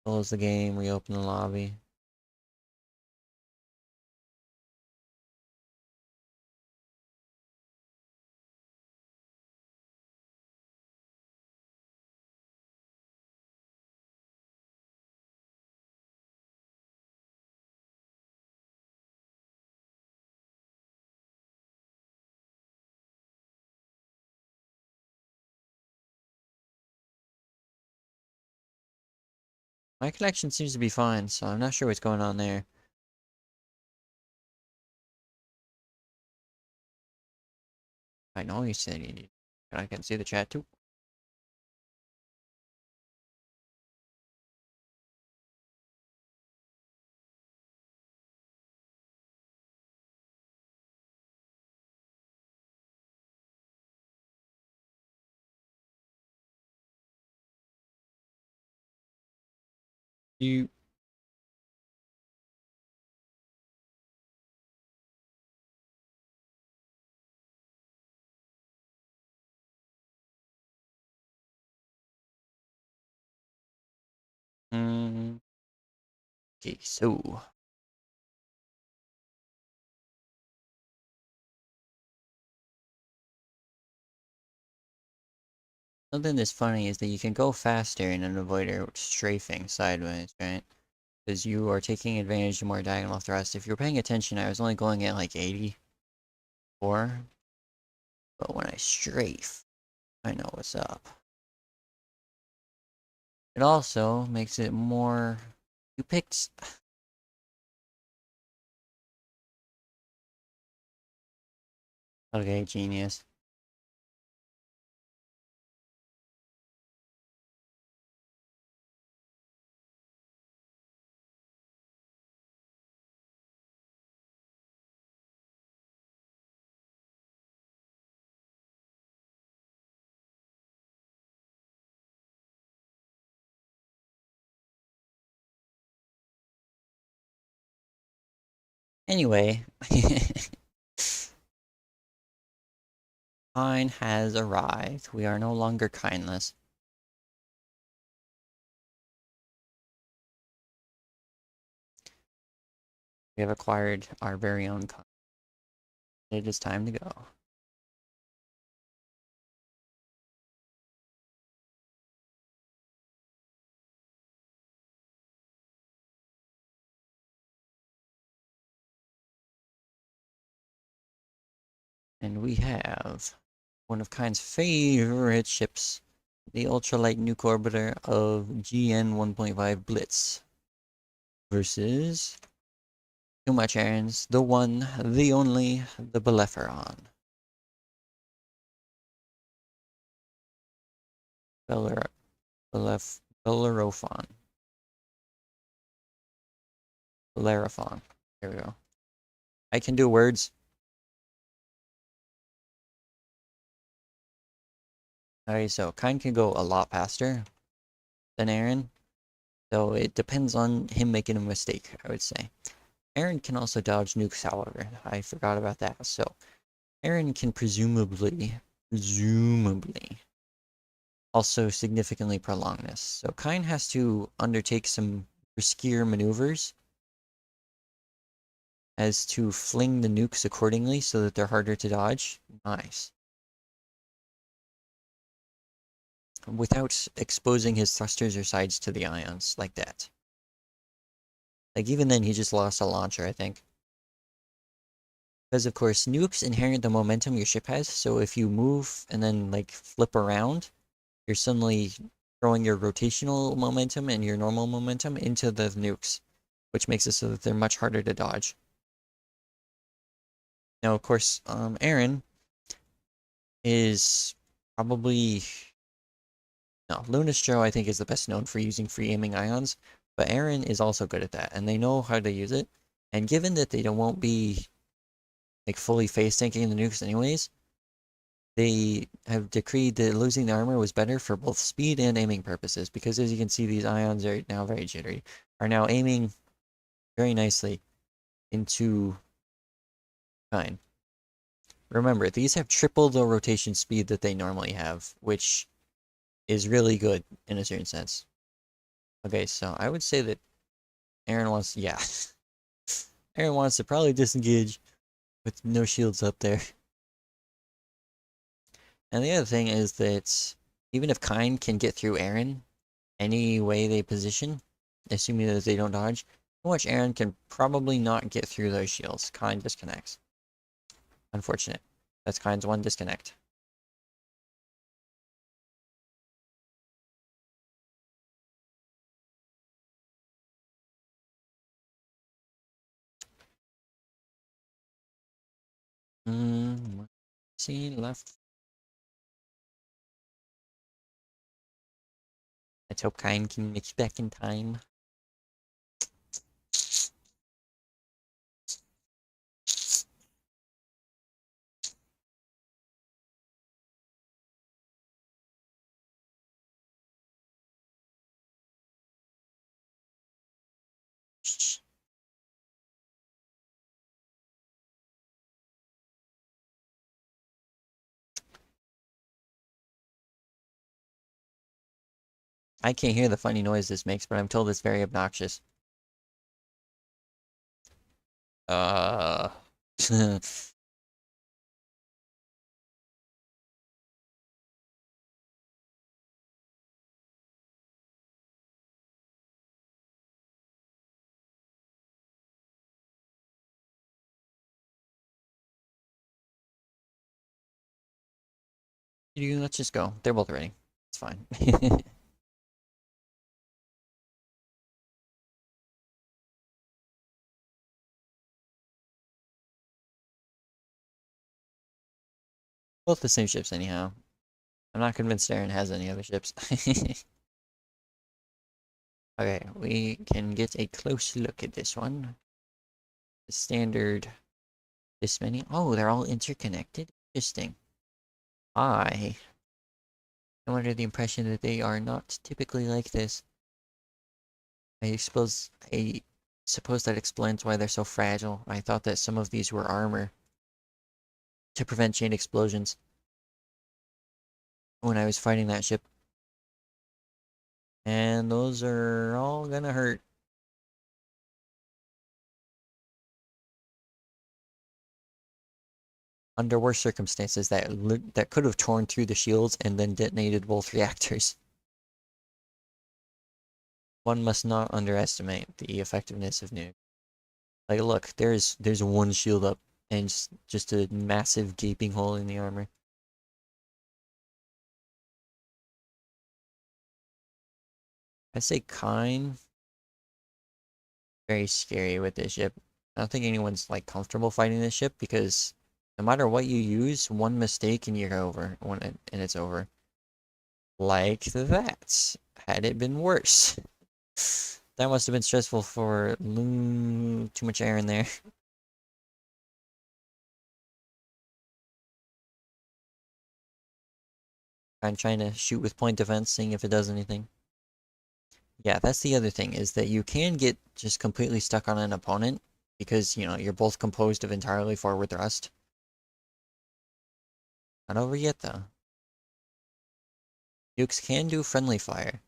close the game, reopen the lobby. My connection seems to be fine, so I'm not sure what's going on there. I know you said you need. I can see the chat too. You. Okay, so. Something that's funny is that you can go faster in an avoider strafing sideways, right? Because you are taking advantage of more diagonal thrust. If you're paying attention, I was only going at like 84. But when I strafe, I know what's up. It also makes it more... You picked... Okay, genius. Anyway, Pine has arrived. We are no longer kindless. We have acquired our very own kind. It is time to go. And we have one of Kind's favorite ships, the ultralight nuke orbiter of GN 1.5 Blitz versus too much errands, the one, the only, the Bellerophon. Bellerophon. Bellerophon. There we go. I can do words. Alright, so Kind can go a lot faster than Aaron. So it depends on him making a mistake, I would say. Aaron can also dodge nukes, however. I forgot about that. So Aaron can presumably also significantly prolong this. So Kind has to undertake some riskier maneuvers as to fling the nukes accordingly so that they're harder to dodge. Nice. Without exposing his thrusters or sides to the ions like that. Like even then he just lost a launcher, I think. Because of course nukes inherit the momentum your ship has, so if you move and then like flip around, you're suddenly throwing your rotational momentum and your normal momentum into the nukes, which makes it so that they're much harder to dodge. Now, of course, Aaron is probably... No, Lunastro, I think, is the best known for using free aiming ions, But Aaron is also good at that, and they know how to use it. And given that they won't be like fully face tanking the nukes anyways, they have decreed that losing the armor was better for both speed and aiming purposes, because as you can see, these ions are now very jittery, are now aiming very nicely into Kine. Remember, these have triple the rotation speed that they normally have, which is really good in a certain sense. Okay, so I would say that Aaron wants, yeah. Aaron wants to probably disengage with no shields up there. And the other thing is that even if Kine can get through Aaron any way they position, assuming that they don't dodge, watch Aaron can probably not get through those shields. Kine disconnects. Unfortunate. That's Kine's one disconnect. See, left. Let's hope Kine can make it back in time. I can't hear the funny noise this makes, but I'm told it's very obnoxious. Let's just go. They're both ready. It's fine. Both the same ships anyhow. I'm not convinced Aaron has any other ships. Okay, we can get a close look at this one. The standard, this many. Oh, they're all interconnected? Interesting. I am under the impression that they are not typically like this. I suppose that explains why they're so fragile. I thought that some of these were armor to prevent chain explosions when I was fighting that ship. And those are all gonna hurt. Under worse circumstances, that could have torn through the shields and then detonated both reactors. One must not underestimate the effectiveness of nuke. Like, look, there's one shield up and just a massive gaping hole in the armor. I say Kine. Very scary with this ship. I don't think anyone's like comfortable fighting this ship because no matter what you use, one mistake and you're over and it's over. Like that. Had it been worse. That must have been stressful for Luno. Too much air in there. I'm trying to shoot with point defense, seeing if it does anything. Yeah, that's the other thing, is that you can get just completely stuck on an opponent because, you know, you're both composed of entirely forward thrust. Not over yet, though. Nukes can do friendly fire.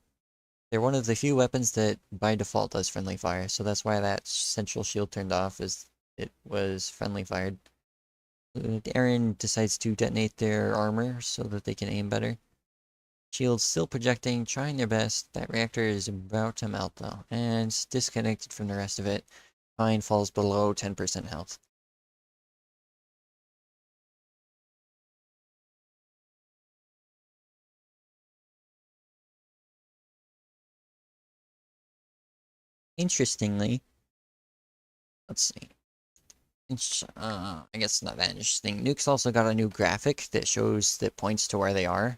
They're one of the few weapons that by default does friendly fire, so that's why that central shield turned off, is it was friendly fired. Aaron decides to detonate their armor so that they can aim better. Shields still projecting, trying their best. That reactor is about to melt though, and it's disconnected from the rest of it. Mine falls below 10% health. Interestingly, let's see. I guess not that interesting. Nuke's also got a new graphic that shows that points to where they are.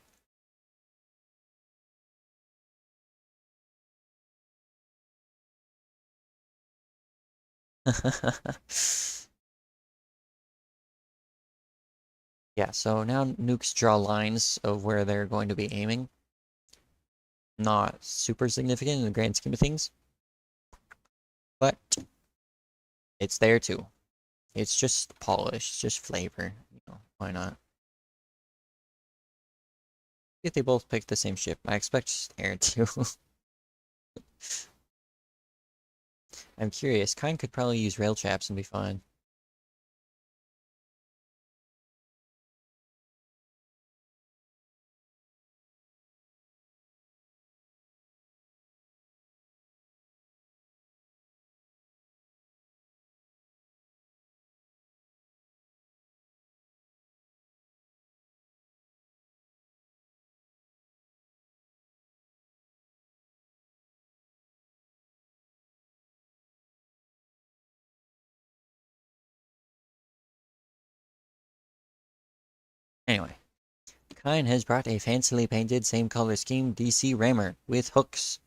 Yeah, so now nukes draw lines of where they're going to be aiming. Not super significant in the grand scheme of things, but it's there too. It's just polish, just flavor. Why not? If they both pick the same ship, I expect Aaron to. I'm curious. Kine could probably use rail traps and be fine. Anyway, Kine has brought a fancily painted same color scheme DC rammer with hooks.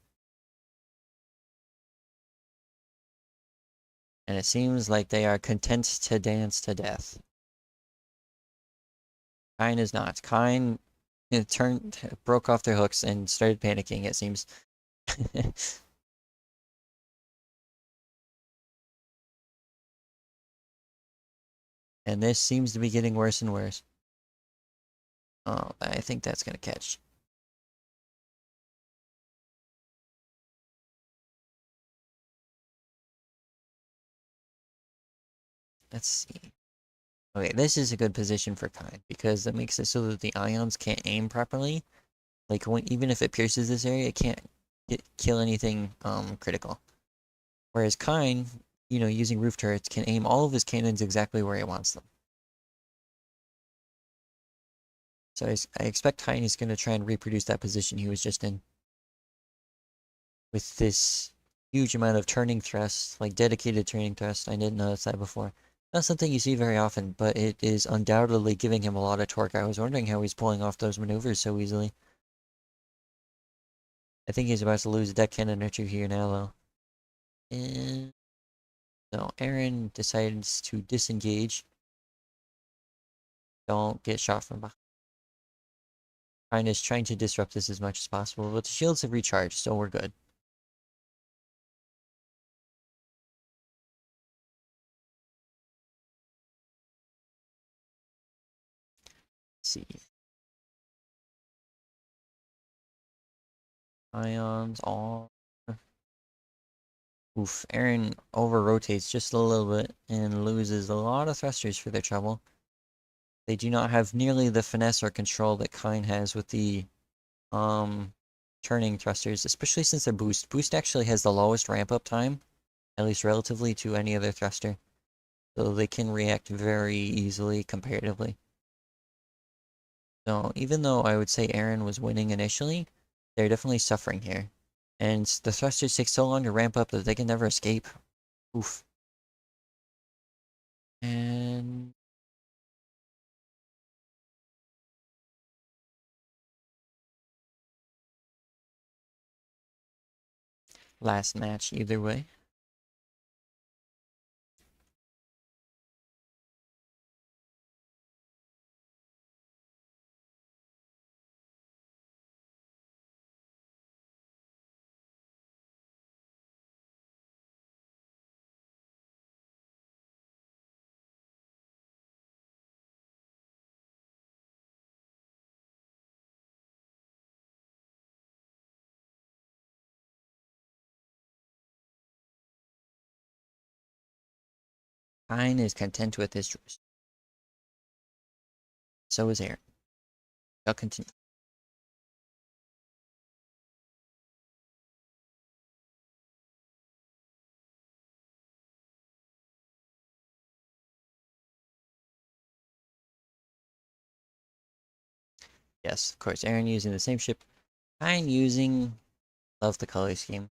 And it seems like they are content to dance to death. Kine is not. Kine broke off their hooks and started panicking, it seems. And this seems to be getting worse and worse. Oh, I think that's gonna catch. Let's see. Okay, this is a good position for Kine because that makes it so that the ions can't aim properly. Like even if it pierces this area, it can't kill anything critical. Whereas Kine, using roof turrets, can aim all of his cannons exactly where he wants them. So I expect Kine is going to try and reproduce that position he was just in. With this huge amount of turning thrust, like dedicated turning thrust. I didn't notice that before. Not something you see very often, but it is undoubtedly giving him a lot of torque. I was wondering how he's pulling off those maneuvers so easily. I think he's about to lose a deck cannon or two here now, though. And so Aaron decides to disengage. Don't get shot from behind. Kine is trying to disrupt this as much as possible, but the shields have recharged, so we're good. Let's see. Ions all. Oof, Aaron over-rotates just a little bit and loses a lot of thrusters for their trouble. They do not have nearly the finesse or control that Kine has with the turning thrusters, especially since their boost. Boost actually has the lowest ramp-up time, at least relatively to any other thruster. So they can react very easily comparatively. So even though I would say Aaron was winning initially, they're definitely suffering here. And the thrusters take so long to ramp up that they can never escape. Oof. And last match either way. Kine is content with his choice. So is Aaron. I'll continue. Yes, of course, Aaron using the same ship. Kine using, love the color scheme,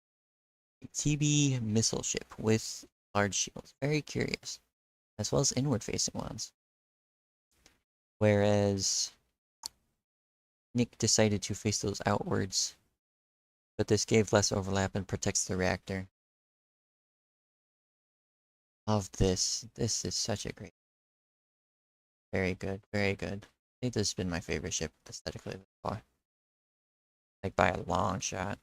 a TB missile ship with large shields. Very curious. As well as inward facing ones. Whereas Nick decided to face those outwards, but this gave less overlap and protects the reactor. Love this. This is such a great. Very good. Very good. I think this has been my favorite ship aesthetically so far. Like by a long shot.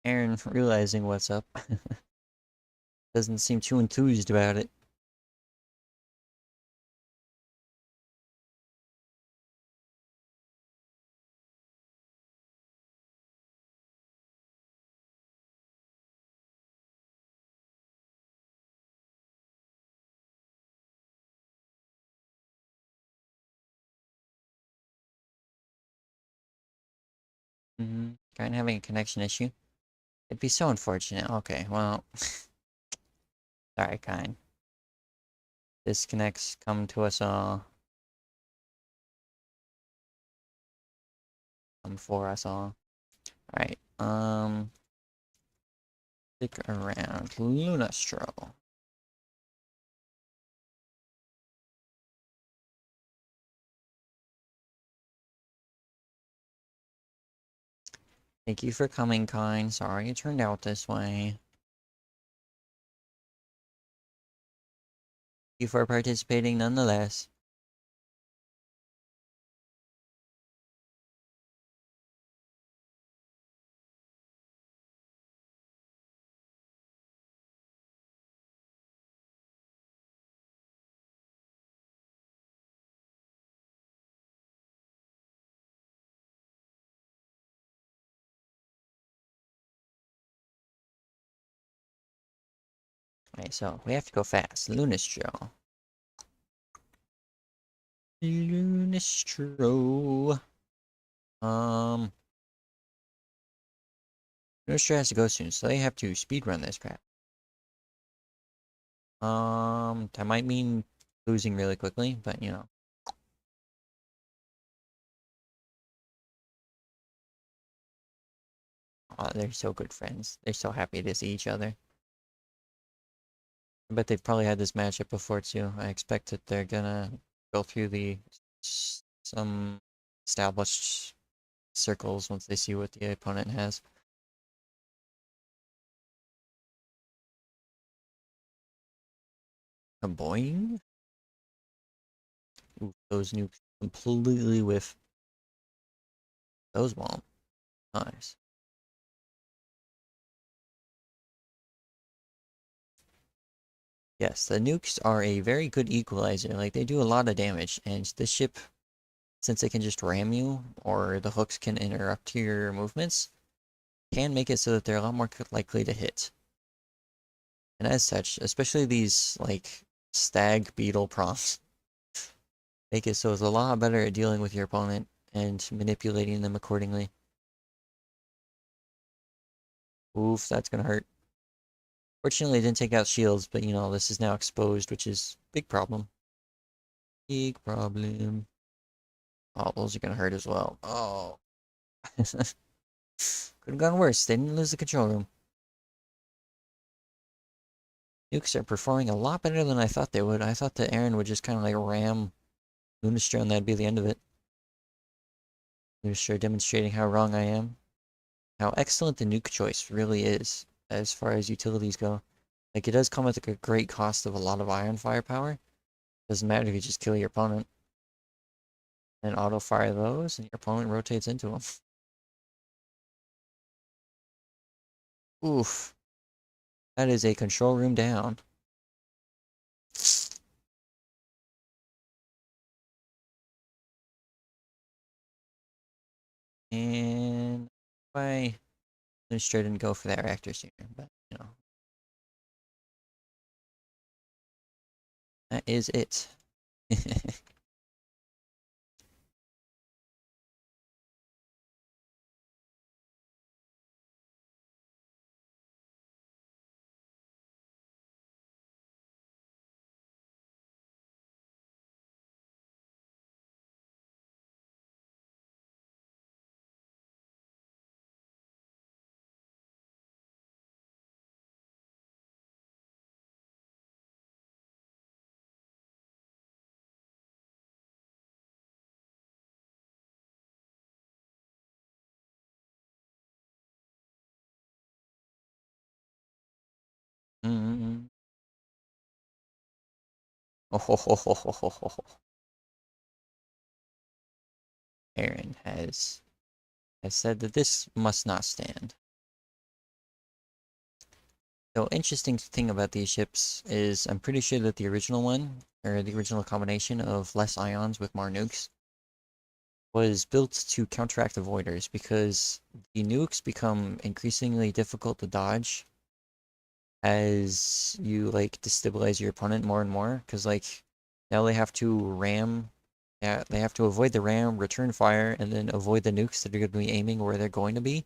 Aaron realizing what's up. Doesn't seem too enthused about it. Kind of having a connection issue. It'd be so unfortunate. Okay, well. Sorry, kind. Disconnects come to us all. Come for us all. Alright, stick around. Lunastro. Thank you for coming, kind. Sorry it turned out this way. Thank you for participating nonetheless. Alright, so we have to go fast. Lunastro. Lunastro. Lunastro has to go soon, so they have to speedrun this crap. That might mean losing really quickly, but you know. Oh, they're so good friends. They're so happy to see each other. I bet they've probably had this matchup before too. I expect that they're gonna go through some established circles once they see what the opponent has. A boing? Ooh, those nukes completely whiff. Those won't. Nice. Yes, the nukes are a very good equalizer. Like, they do a lot of damage, and this ship, since they can just ram you, or the hooks can interrupt your movements, can make it so that they're a lot more likely to hit. And as such, especially these, like, stag beetle prompts, make it so it's a lot better at dealing with your opponent and manipulating them accordingly. Oof, that's gonna hurt. Fortunately, it didn't take out shields, but you know, this is now exposed, which is big problem. Big problem. Oh, those are gonna hurt as well. Oh. Could have gone worse. They didn't lose the control room. Nukes are performing a lot better than I thought they would. I thought that Aaron would just kind of like ram Lunastro and that'd be the end of it. Lunastro demonstrating how wrong I am. How excellent the nuke choice really is as far as utilities go. Like, it does come with like a great cost of a lot of iron firepower. Doesn't matter if you just kill your opponent. And auto fire those, and your opponent rotates into them. Oof. That is a control room down. And I just didn't go for that reactor sooner, but you know. That is it. Mm. Oh, ho, ho, ho, ho, ho, ho, ho. Aaron has said that this must not stand. So interesting thing about these ships is I'm pretty sure that the original one, or the original combination of less ions with more nukes, was built to counteract the voiders because the nukes become increasingly difficult to dodge as you like destabilize your opponent more and more because like now they have to ram, yeah, they have to avoid the ram, return fire, and then avoid the nukes that are going to be aiming where they're going to be.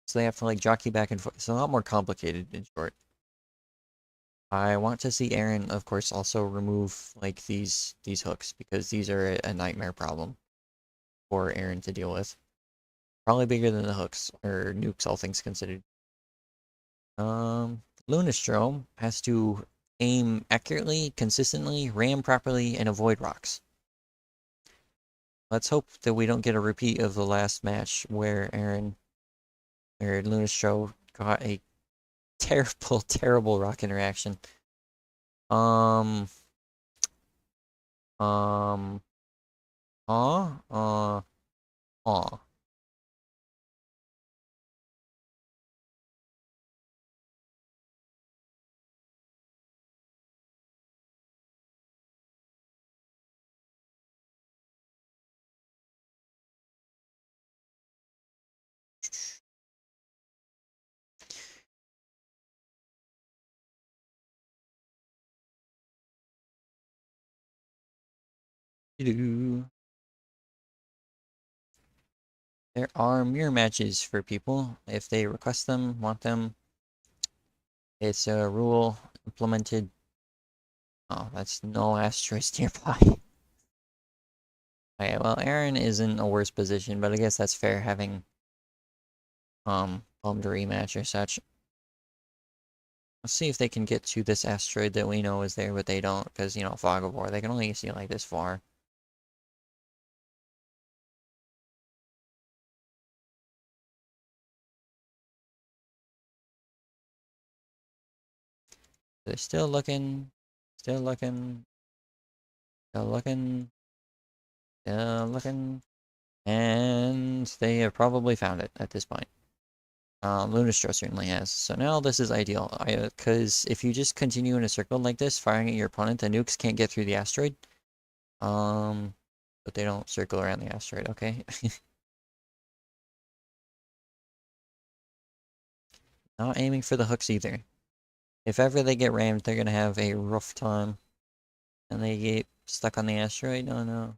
So they have to like jockey back and forth. It's a lot more complicated in short. I want to see Aaron, of course, also remove like these hooks because these are a nightmare problem for Aaron to deal with. Probably bigger than the hooks or nukes, all things considered. Lunastrom has to aim accurately, consistently, ram properly, and avoid rocks. Let's hope that we don't get a repeat of the last match where Aaron or Lunastrom got a terrible, terrible rock interaction. Um, um, aw, aw. There are mirror matches for people if they request them, want them. It's a rule implemented. Oh, that's no asteroids nearby. Okay, well, Aaron is in a worse position, but I guess that's fair having bummed rematch or such. Let's see if they can get to this asteroid that we know is there, but they don't, because, you know, fog of war, they can only see like this far. They're still looking, still looking, still looking, still looking, and they have probably found it at this point. Lunastro certainly has. So now this is ideal, because if you just continue in a circle like this, firing at your opponent, the nukes can't get through the asteroid. But they don't circle around the asteroid, okay? Not aiming for the hooks either. If ever they get rammed, they're gonna have a rough time. And they get stuck on the asteroid, oh no.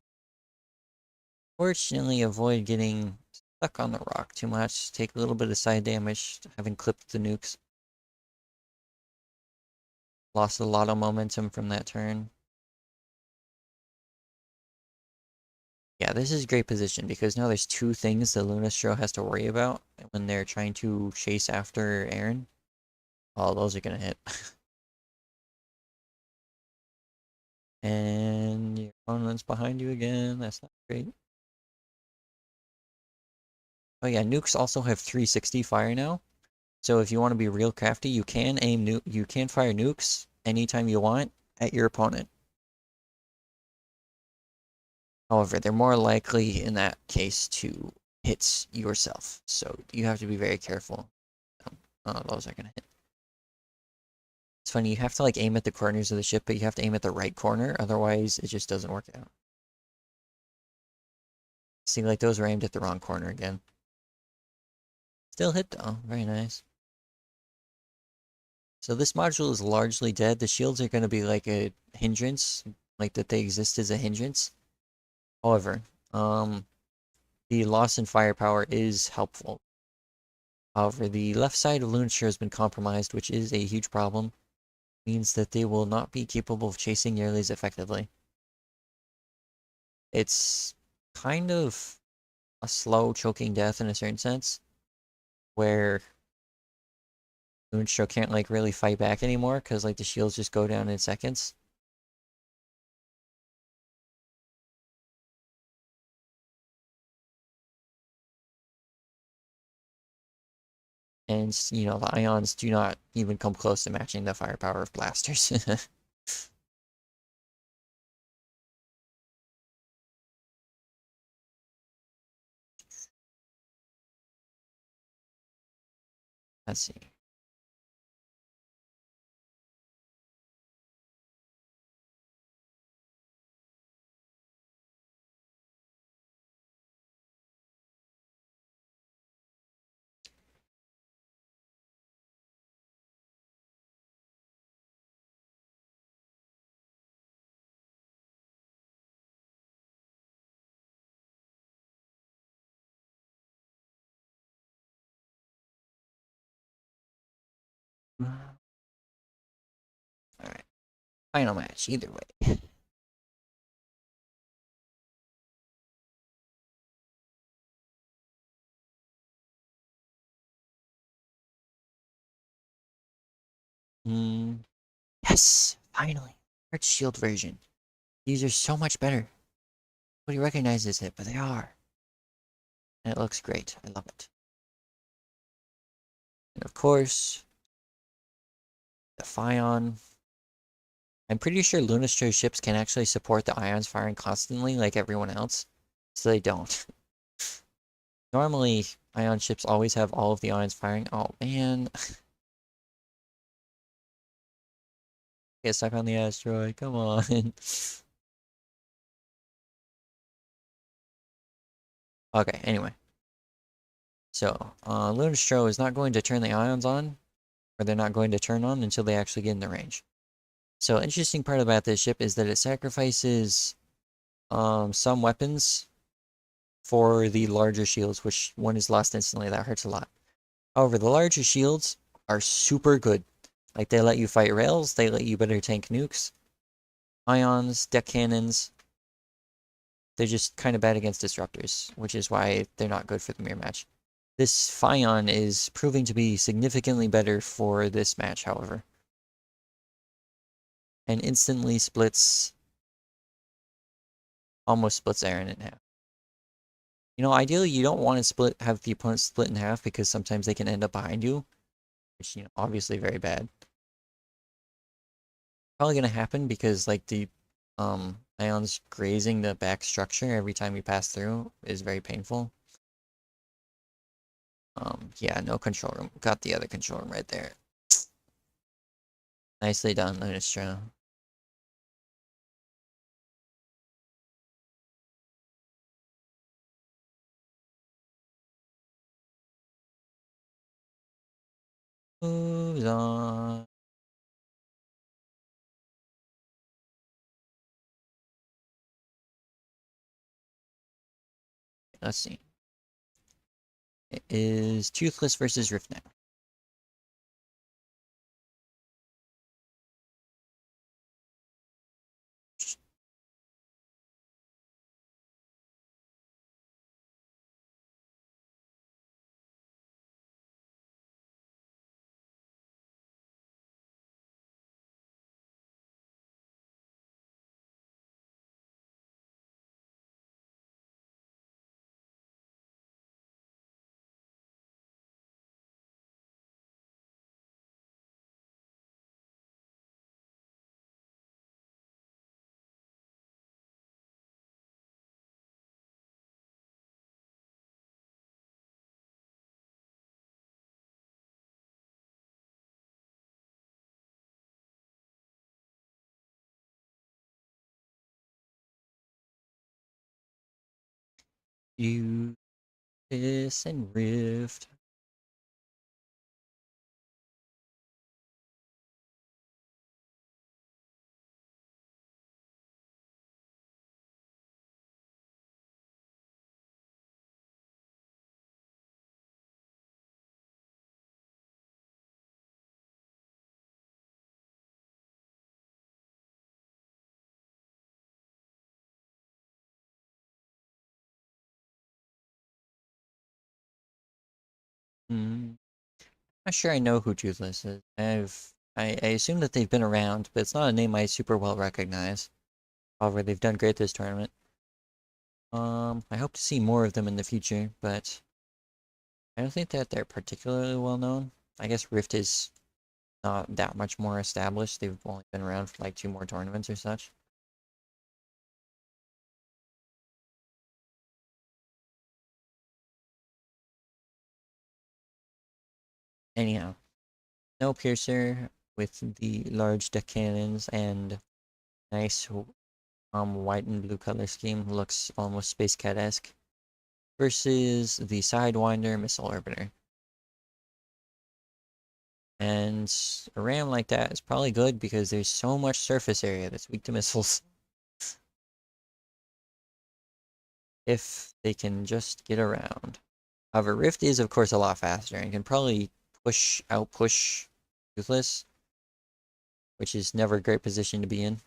Fortunately, avoid getting stuck on the rock too much. Take a little bit of side damage, having clipped the nukes. Lost a lot of momentum from that turn. Yeah, this is a great position because now there's two things that Lunastro has to worry about when they're trying to chase after Aaron. Oh, those are gonna hit. And your opponent's behind you again. That's not great. Oh yeah, nukes also have 360 fire now. So if you want to be real crafty, you can you can fire nukes anytime you want at your opponent. However, they're more likely in that case to hit yourself. So you have to be very careful. Those are gonna hit. It's funny, you have to like aim at the corners of the ship, but you have to aim at the right corner, otherwise it just doesn't work out. See, like those were aimed at the wrong corner again. Still hit though, very nice. So this module is largely dead. The shields are going to be like a hindrance, like that they exist as a hindrance. However, the loss in firepower is helpful. However, the left side of Lunashire has been compromised, which is a huge problem. Means that they will not be capable of chasing nearly as effectively. It's kind of a slow choking death in a certain sense, where Lunashire can't like really fight back anymore because like the shields just go down in seconds. And, you know, the ions do not even come close to matching the firepower of blasters. Let's see. Alright. Final match, either way. Yes! Finally! Heart Shield version. These are so much better. Nobody recognizes it, but they are. And it looks great. I love it. And of course, the Fion. I'm pretty sure Luno ships can actually support the ions firing constantly like everyone else. So they don't. Normally, ion ships always have all of the ions firing. Oh, man. Get stuck on the asteroid. Come on. Okay, anyway. So, Lunastro is not going to turn the ions on, or they're not going to turn on until they actually get in the range. So, interesting part about this ship is that it sacrifices some weapons for the larger shields, which one is lost instantly. That hurts a lot. However, the larger shields are super good. Like, they let you fight rails, they let you better tank nukes, ions, deck cannons. They're just kind of bad against disruptors, which is why they're not good for the mirror match. This Fion is proving to be significantly better for this match, however. And instantly almost splits Aaron in half. You know, ideally you don't want to have the opponent split in half because sometimes they can end up behind you, which, you know, obviously very bad. Probably gonna happen because like the ions grazing the back structure every time you pass through is very painful. Yeah, no control room. Got the other control room right there. Nicely done, Lunistra. Moves on. Let's see. It is Toothless versus Rift now. Ubiquitous and Rift. Not sure I know who Toothless is. I assume that they've been around, but it's not a name I super well recognize. However, they've done great this tournament. I hope to see more of them in the future, but I don't think that they're particularly well known. I guess Rift is not that much more established. They've only been around for like 2 more tournaments or such. Anyhow, no piercer with the large deck cannons and nice white and blue color scheme. Looks almost Space Cat-esque. Versus the Sidewinder Missile Orbiter. And a ram like that is probably good because there's so much surface area that's weak to missiles. If they can just get around. However, Rift is of course a lot faster and can probably outpush Toothless, which is never a great position to be in.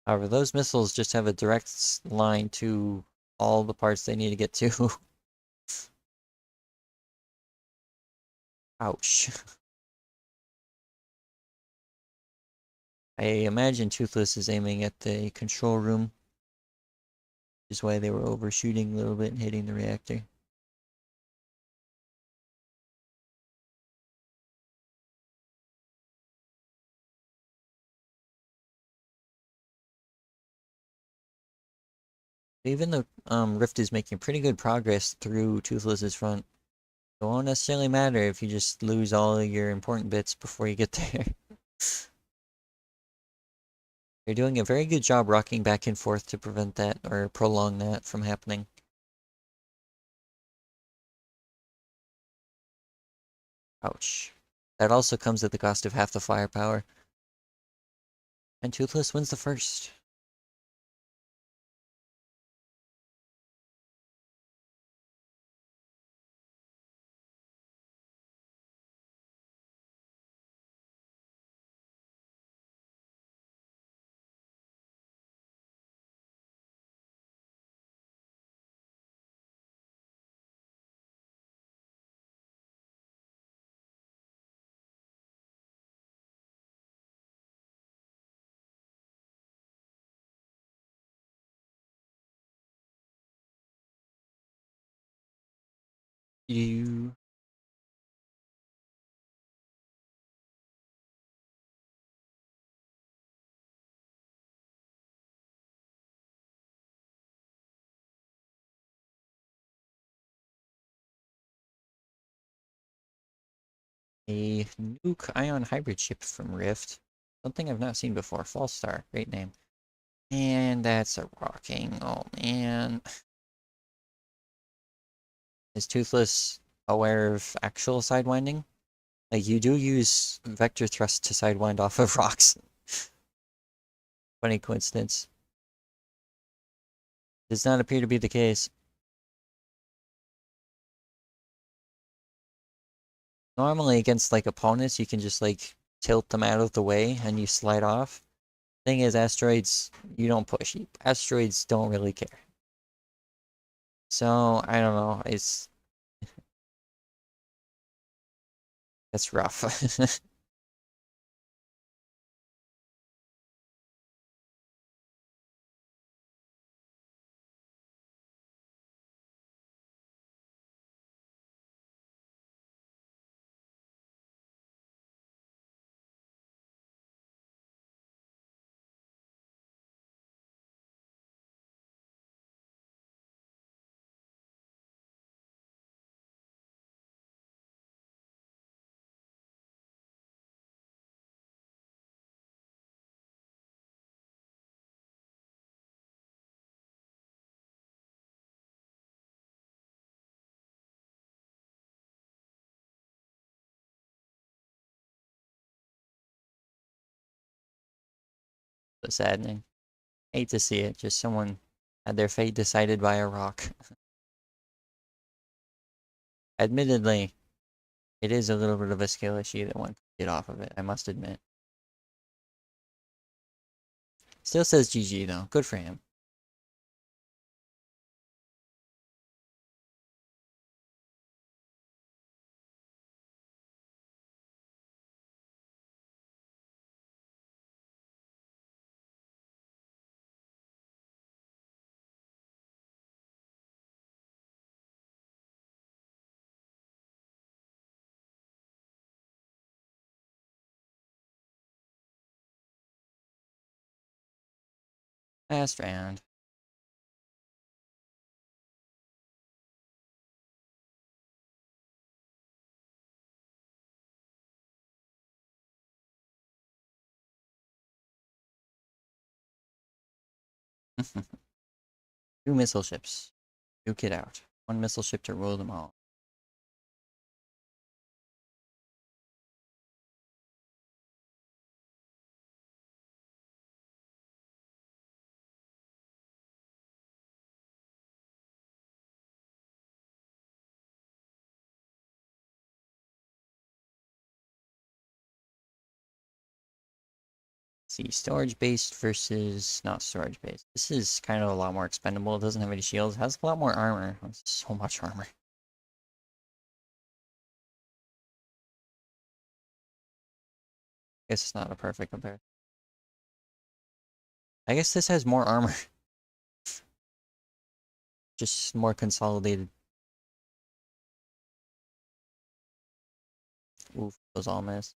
However, those missiles just have a direct line to all the parts they need to get to. Ouch. I imagine Toothless is aiming at the control room, which is why they were overshooting a little bit and hitting the reactor. Even though Rift is making pretty good progress through Toothless's front, it won't necessarily matter if you just lose all of your important bits before you get there. You're doing a very good job rocking back and forth to prevent that or prolong that from happening. Ouch. That also comes at the cost of half the firepower. And Toothless wins the first. You a nuke ion hybrid ship from Rift. Something I've not seen before. False Star. Great name. And that's a rocking. Oh man. Is Toothless aware of actual sidewinding? Like, you do use vector thrust to sidewind off of rocks. Funny coincidence. Does not appear to be the case. Normally against like opponents, you can just like tilt them out of the way and you slide off. Thing is, asteroids, you don't push. Asteroids don't really care. So, I don't know. That's rough. But saddening. Hate to see it. Just someone had their fate decided by a rock. Admittedly, it is a little bit of a skill issue that one could get off of it, I must admit. Still says GG though. Good for him. Last round. Two missile ships. Duke it out. One missile ship to rule them all. See, storage based versus not storage based. This is kind of a lot more expendable. It doesn't have any shields. It has a lot more armor. It's so much armor. Guess it's not a perfect comparison. I guess this has more armor. Just more consolidated. Oof, those all miss.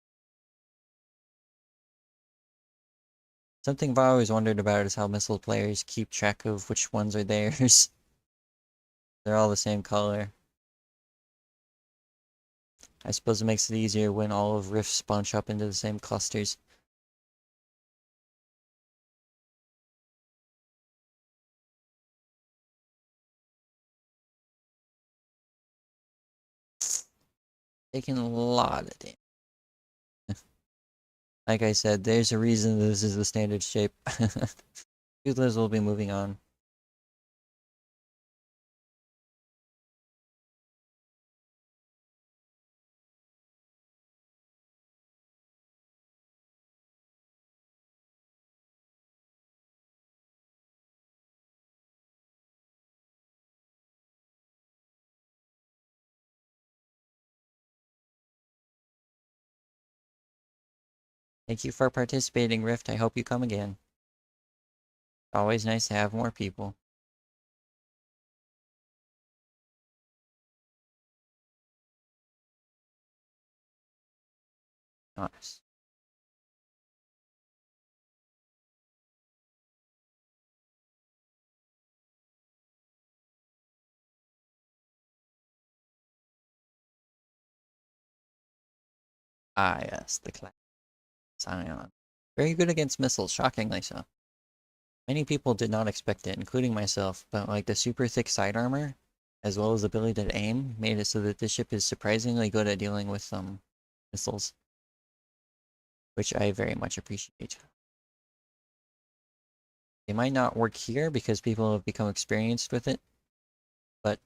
Something I've always wondered about is how missile players keep track of which ones are theirs. They're all the same color. I suppose it makes it easier when all of Rifts bunch up into the same clusters. Taking a lot of damage. Like I said, there's a reason this is the standard shape. Toothless will be moving on. Thank you for participating, Rift. I hope you come again. Always nice to have more people. Nice. Ah, yes, the class Scion. Very good against missiles, shockingly so. Many people did not expect it, including myself, but like the super thick side armor, as well as the ability to aim, made it so that this ship is surprisingly good at dealing with missiles, which I very much appreciate. They might not work here because people have become experienced with it, but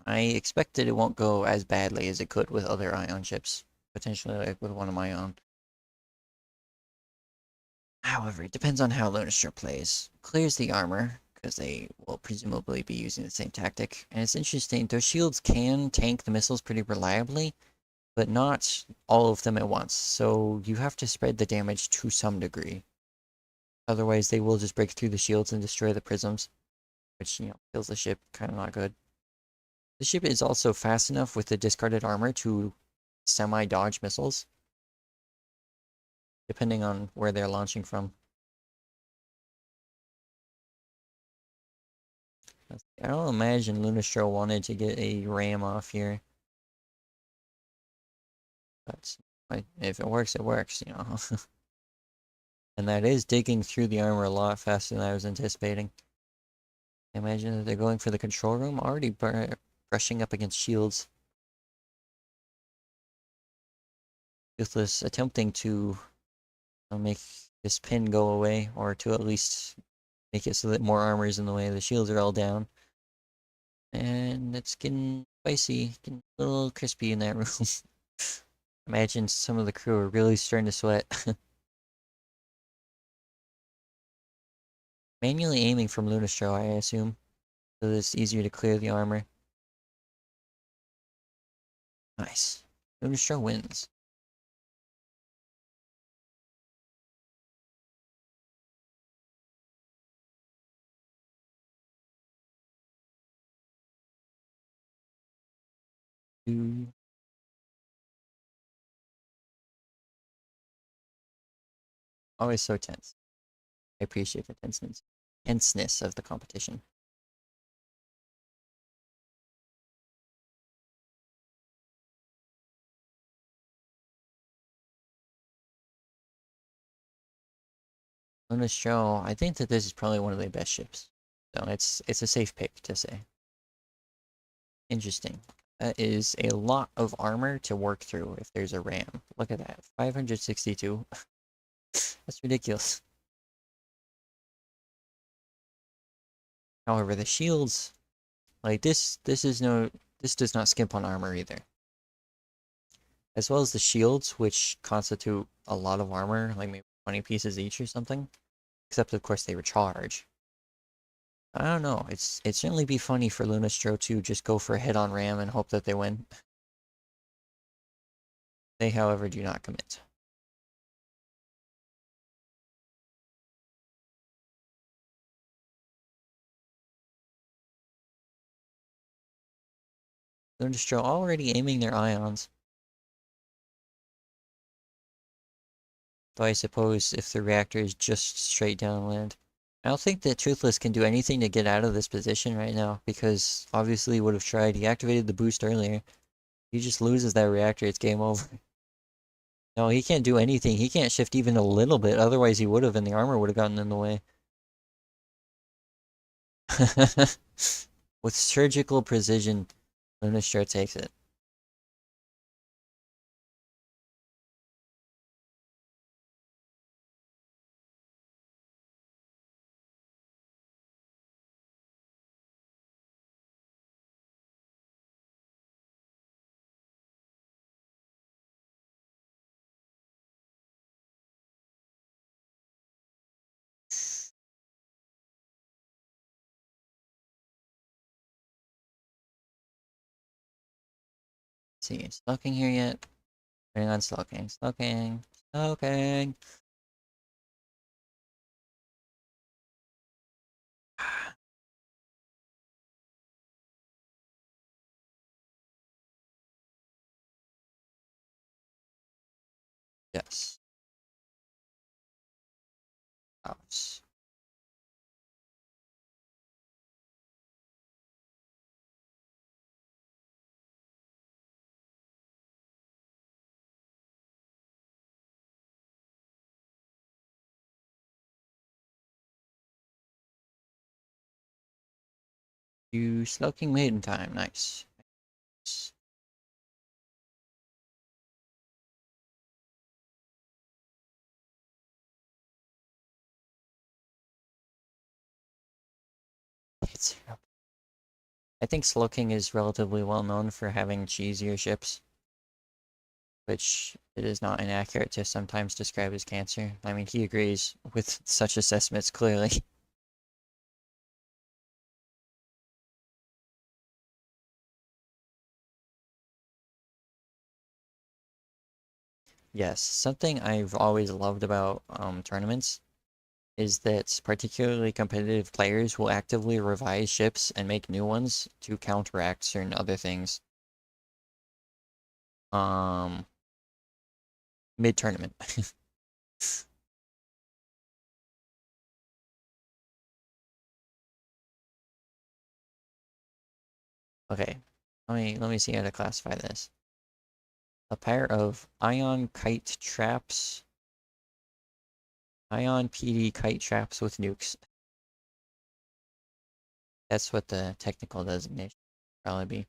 I expected it won't go as badly as it could with other ion ships, potentially like with one of my own. However, it depends on how Luno plays. Clears the armor, because they will presumably be using the same tactic. And it's interesting, those shields can tank the missiles pretty reliably, but not all of them at once. So you have to spread the damage to some degree. Otherwise, they will just break through the shields and destroy the prisms, which, kills the ship. Kind of not good. The ship is also fast enough with the discarded armor to semi-dodge missiles, depending on where they're launching from. I don't imagine Lunastro wanted to get a ram off here. But if it works, it works, And that is digging through the armor a lot faster than I was anticipating. I imagine that they're going for the control room, already brushing up against shields. Toothless attempting to make this pin go away, or to at least make it so that more armor is in the way. The shields are all down. And it's getting spicy, getting a little crispy in that room. Imagine some of the crew are really starting to sweat. Manually aiming from Lunastro, I assume, so that it's easier to clear the armor. Nice. Lunastro wins. 2. Always so tense. I appreciate the tenseness of the competition. On the show, I think that this is probably one of their best ships. So it's a safe pick to say. Interesting. That is a lot of armor to work through if there's a ram. Look at that. 562. That's ridiculous. However, the shields, like this does not skimp on armor either. As well as the shields, which constitute a lot of armor, like maybe 20 pieces each or something. Except of course they recharge. I don't know. It'd certainly be funny for Lunastro to just go for a hit on ram and hope that they win. They, however, do not commit. Lunastro already aiming their ions. Though I suppose if the reactor is just straight downwind. I don't think that Toothless can do anything to get out of this position right now, because obviously he would have tried. He activated the boost earlier. He just loses that reactor, it's game over. No, he can't do anything. He can't shift even a little bit, otherwise he would have, and the armor would have gotten in the way. With surgical precision, Lunastro takes it. See, is Slowking here yet? Turning on Slowking. Slowking. Slowking. Yes. Ouch. You Slowking maiden time. Nice. I think Slowking is relatively well known for having cheesier ships, which it is not inaccurate to sometimes describe as cancer. I mean, he agrees with such assessments clearly. Yes, something I've always loved about tournaments is that particularly competitive players will actively revise ships and make new ones to counteract certain other things. Mid-tournament. Okay, let me see how to classify this. A pair of ion kite traps. Ion PD kite traps with nukes. That's what the technical designation would probably be.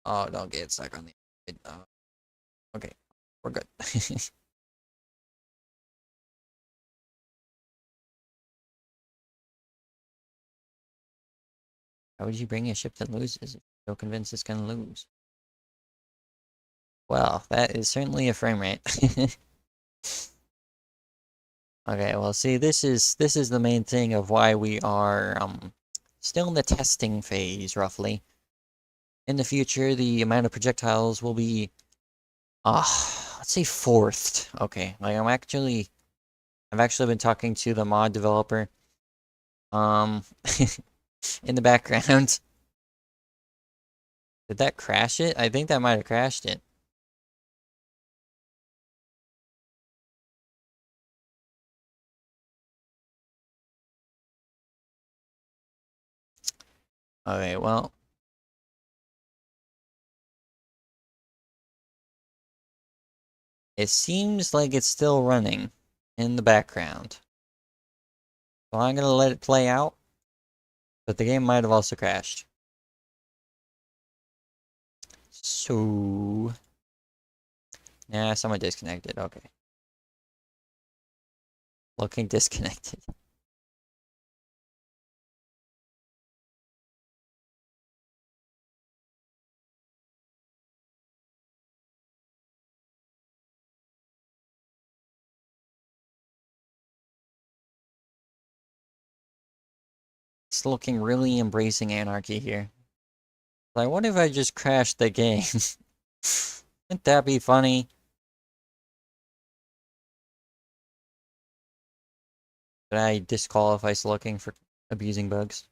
Oh, don't get stuck on the. Okay, we're good. How would you bring a ship that loses if you're so convinced it's gonna lose? Well, that is certainly a frame rate. Okay, well, see, this is the main thing of why we are still in the testing phase, roughly. In the future, the amount of projectiles will be let's say fourthed. Okay, like I've actually been talking to the mod developer in the background Did that crash it? I think that might have crashed it. Okay, well. It seems like it's still running in the background. So I'm gonna let it play out. But the game might have also crashed. So... yeah, someone disconnected. Okay. Looking disconnected. It's looking really embracing anarchy here. Like, what if I just crashed the game? Wouldn't that be funny? Did I disqualify looking for abusing bugs?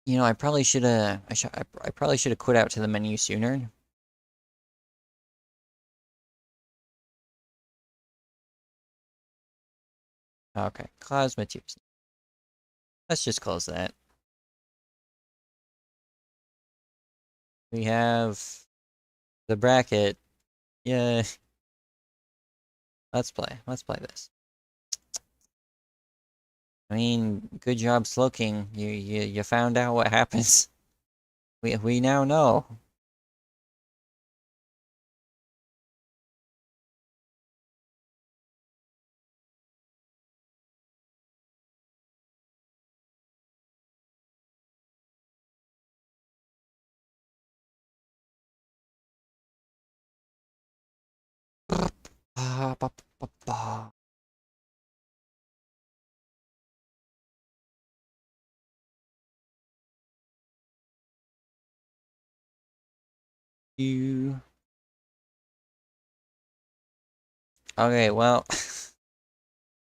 You know, I probably should have. I probably should have quit out to the menu sooner. Okay, Cosmoteer. Let's just close that. We have the bracket. Yeah. Let's play. Let's play this. I mean, good job, Slowking. You found out what happens. We now know. You. Okay, well,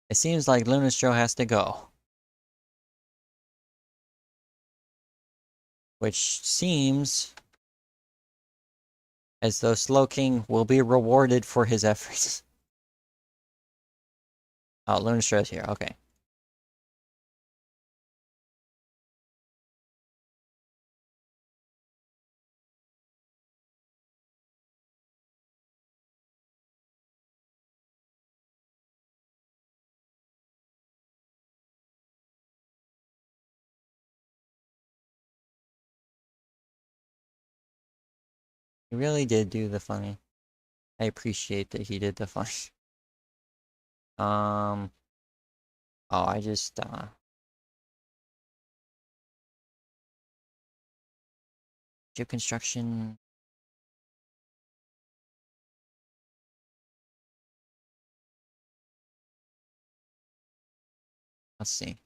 it seems like Lunastro has to go. Which seems as though Slowking will be rewarded for his efforts. Oh, Lunastro's here, okay. He really did do the funny. I appreciate that he did the funny. Oh, I just, ship construction. Let's see.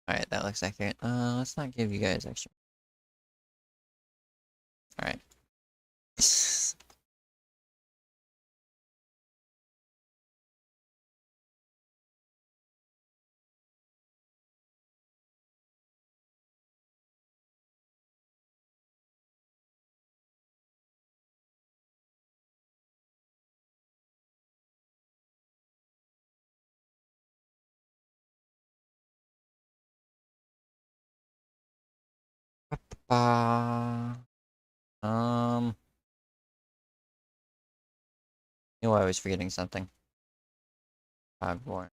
Alright, that looks accurate. Let's not give you guys extra. Alright. Um, you know, I was forgetting something. 5 more.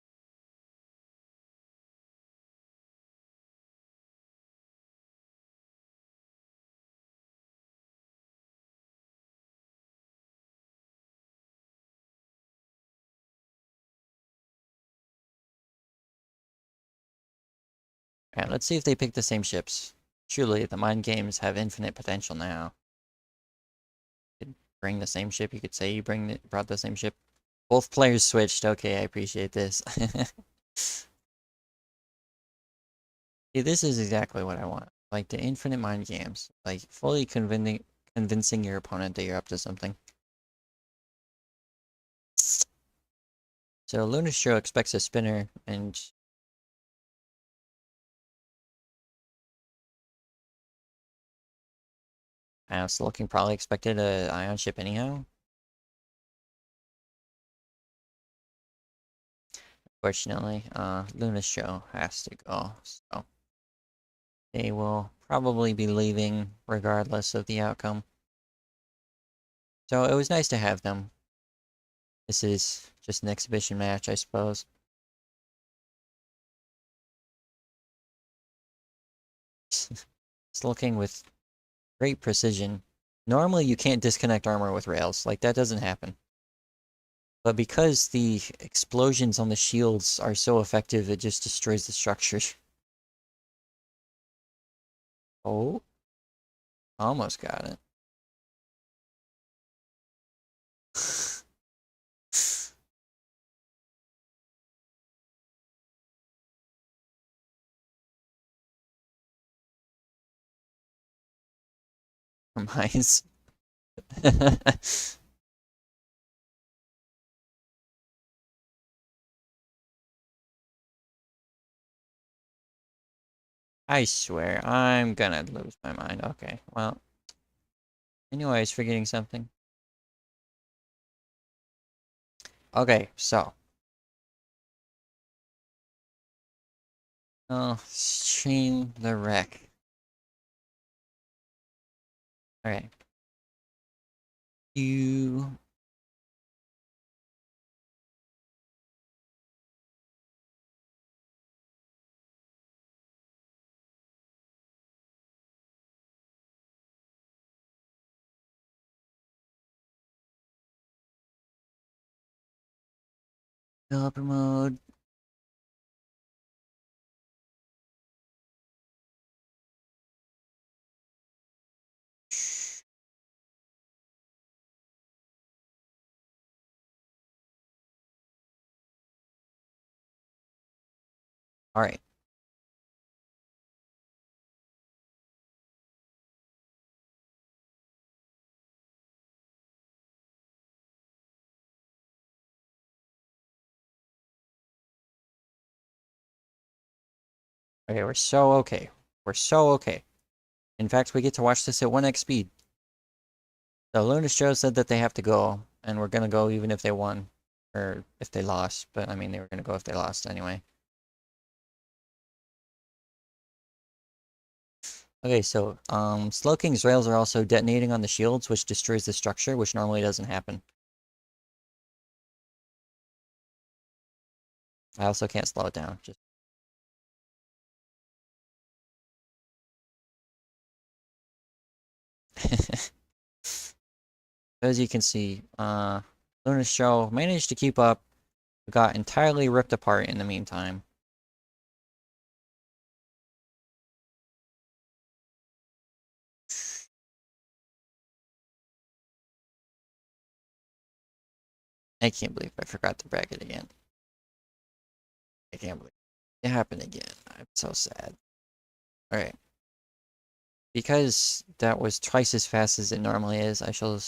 Alright, let's see if they pick the same ships. Surely, the mind games have infinite potential now. You could bring the same ship, you could say you brought the same ship. Both players switched, okay, I appreciate this. See, this is exactly what I want. Like, the infinite mind games. Like, fully convincing your opponent that you're up to something. So Luno expects a spinner, and Looking probably expected a ion ship anyhow. Fortunately, Luno has to go, so they will probably be leaving regardless of the outcome. So it was nice to have them. This is just an exhibition match, I suppose. It's looking with great precision. Normally you can't disconnect armor with rails, like that doesn't happen. But because the explosions on the shields are so effective, it just destroys the structure. Oh, almost got it. From Heinz. I swear, I'm gonna lose my mind. Okay, well. Anyways, forgetting something. Okay, so. Oh, stream the wreck. Alright. You. Developer mode. Alright. Okay, we're so okay. We're so okay. In fact, we get to watch this at 1x speed. The Lunar Show said that they have to go, and we're gonna go even if they won. Or if they lost, but I mean, they were gonna go if they lost anyway. Okay, so, Slowking's rails are also detonating on the shields, which destroys the structure, which normally doesn't happen. I also can't slow it down, just... As you can see, Lunar Show managed to keep up, got entirely ripped apart in the meantime. I can't believe I forgot the bracket again. I can't believe it happened again. I'm so sad. Alright. Because that was twice as fast as it normally is, I shall...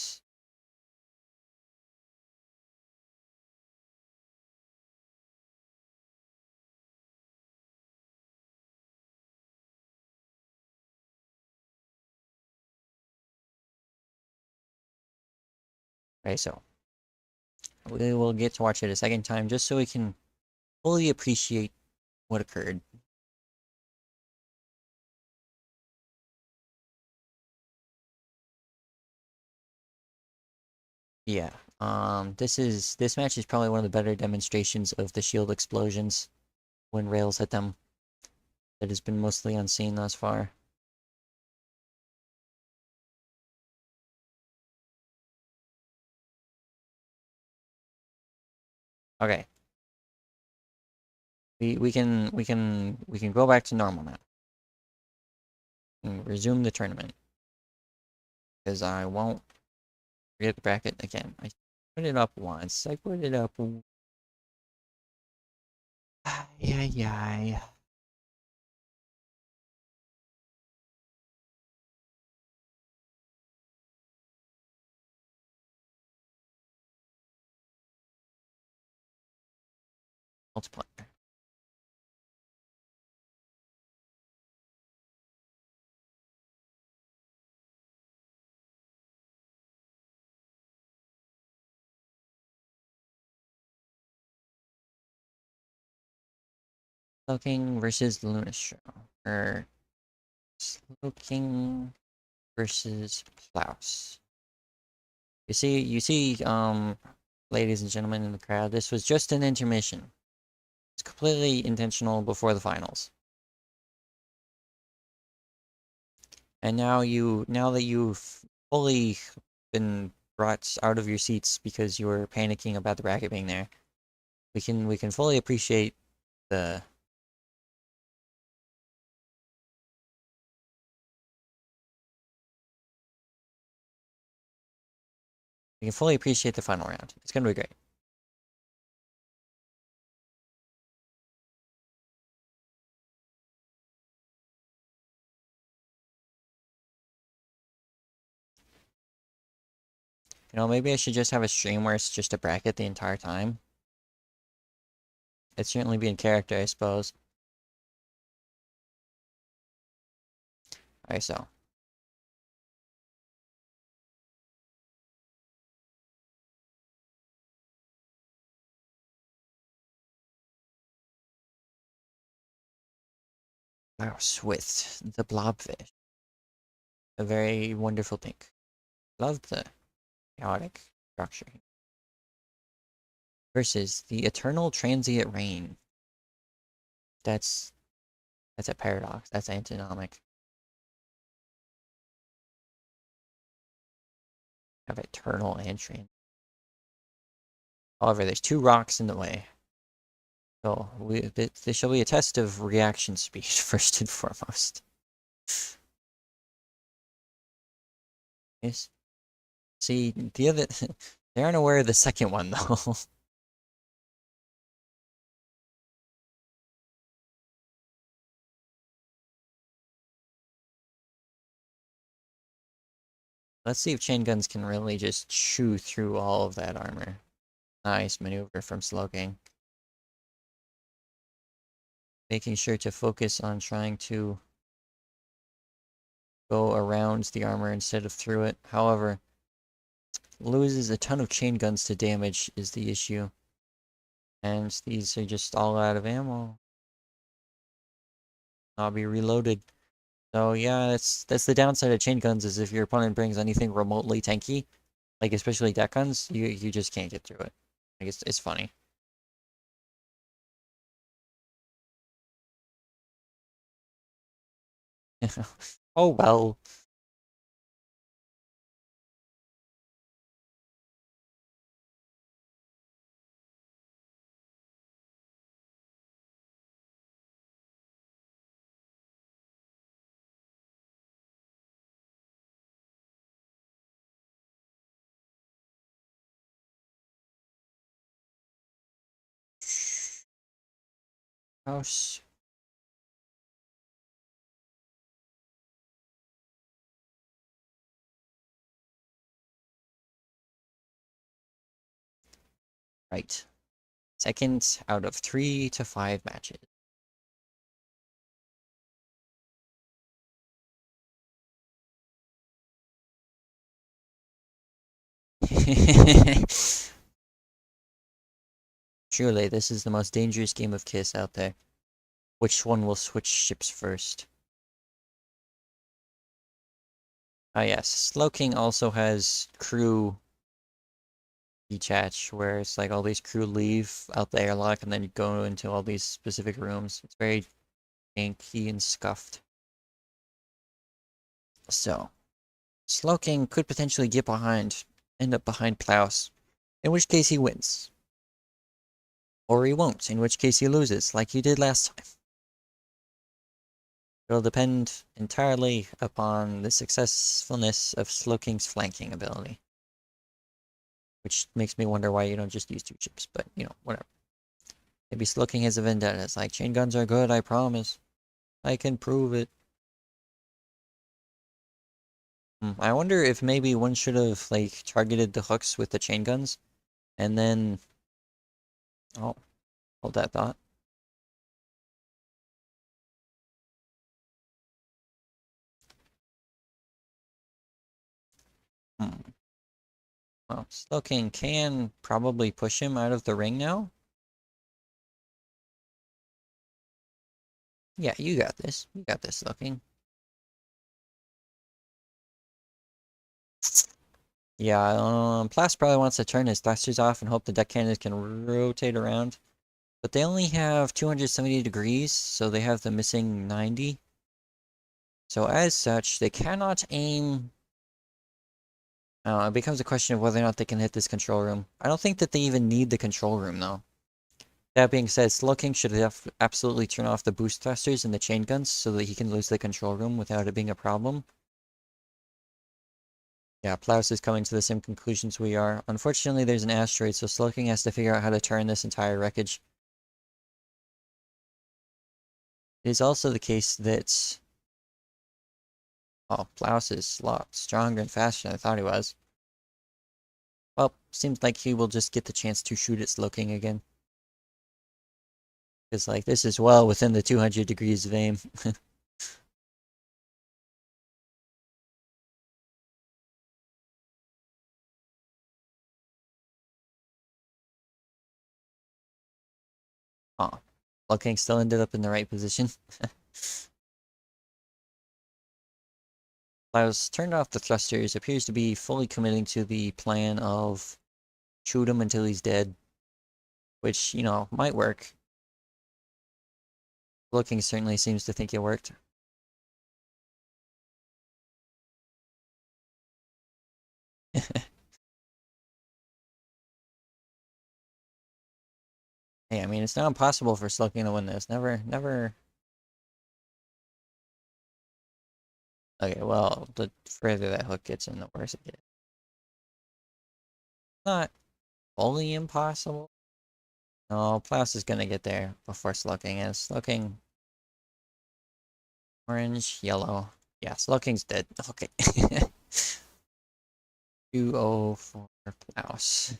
Okay, so... we will get to watch it a second time, just so we can fully appreciate what occurred. Yeah, this match is probably one of the better demonstrations of the shield explosions when rails hit them. That has been mostly unseen thus far. Okay. We can go back to normal now. And resume the tournament. Because I won't forget the bracket again. I put it up once. I put it up. Yeah. multiplier. Slowking versus Luno Shade. Or Slowking versus Plows. You see, ladies and gentlemen in the crowd, this was just an intermission. It's completely intentional before the finals. And now that you've fully been brought out of your seats because you were panicking about the bracket being there, we can fully appreciate the final round. It's gonna be great. You know, maybe I should just have a stream where it's just a bracket the entire time. It'd certainly be in character, I suppose. Alright, so. Mouse with the blobfish. A very wonderful pink. Love the chaotic structure. Versus the eternal transient rain. That's a paradox. That's antinomic. Have eternal and transient. However, there's two rocks in the way. So this shall be a test of reaction speed first and foremost. Yes. See, the other they aren't aware of the second one though. Let's see if chain guns can really just chew through all of that armor. Nice maneuver from Slowking. Making sure to focus on trying to go around the armor instead of through it. However, loses a ton of chain guns to damage is the issue. And these are just all out of ammo. I'll be reloaded. So yeah, that's the downside of chain guns, is if your opponent brings anything remotely tanky, like especially deck guns, you just can't get through it. Like it's funny. Oh well. House. Right. Second out of 3 to 5 matches. Surely this is the most dangerous game of Kiss out there. Which one will switch ships first? Ah yes, Slowking also has crew detach, where it's like all these crew leave out the airlock and then you go into all these specific rooms. It's very janky and scuffed. So, Slowking could potentially end up behind Plows, in which case he wins. Or he won't, in which case he loses, like he did last time. It'll depend entirely upon the successfulness of Slowking's flanking ability. Which makes me wonder why you don't just use 2 ships, but, you know, whatever. Maybe Slowking has a vendetta. It's like, chain guns are good, I promise. I can prove it. I wonder if maybe one should have, like, targeted the hooks with the chain guns, and then... Oh. Hold that thought. Well, Slow King can probably push him out of the ring now. Yeah, you got this. You got this, Slow King. Yeah, Plas probably wants to turn his thrusters off and hope the deck cannons can rotate around. But they only have 270 degrees, so they have the missing 90. So as such, they cannot aim. It becomes a question of whether or not they can hit this control room. I don't think that they even need the control room, though. That being said, Slow King should absolutely turn off the boost thrusters and the chain guns so that he can lose the control room without it being a problem. Yeah, Plow is coming to the same conclusions we are. Unfortunately, there's an asteroid, so Slow King has to figure out how to turn this entire wreckage. It is also the case that... Oh, Plow is a lot stronger and faster than I thought he was. Well, seems like he will just get the chance to shoot at Slow King again. Because, like, this is well within the 200 degrees of aim. Oh, Slow King still ended up in the right position. Plow's turned off the thrusters, appears to be fully committing to the plan of shoot him until he's dead. Which, you know, might work. Slow King certainly seems to think it worked. Hey, I mean, it's not impossible for Slow King to win this. Never... Okay, well, the further that hook gets in, the worse it gets. Not fully impossible. No, Plows is gonna get there before Slow King is. Slow King... Orange, yellow. Yeah, Slow King's dead. Okay. 2-0 for Plows.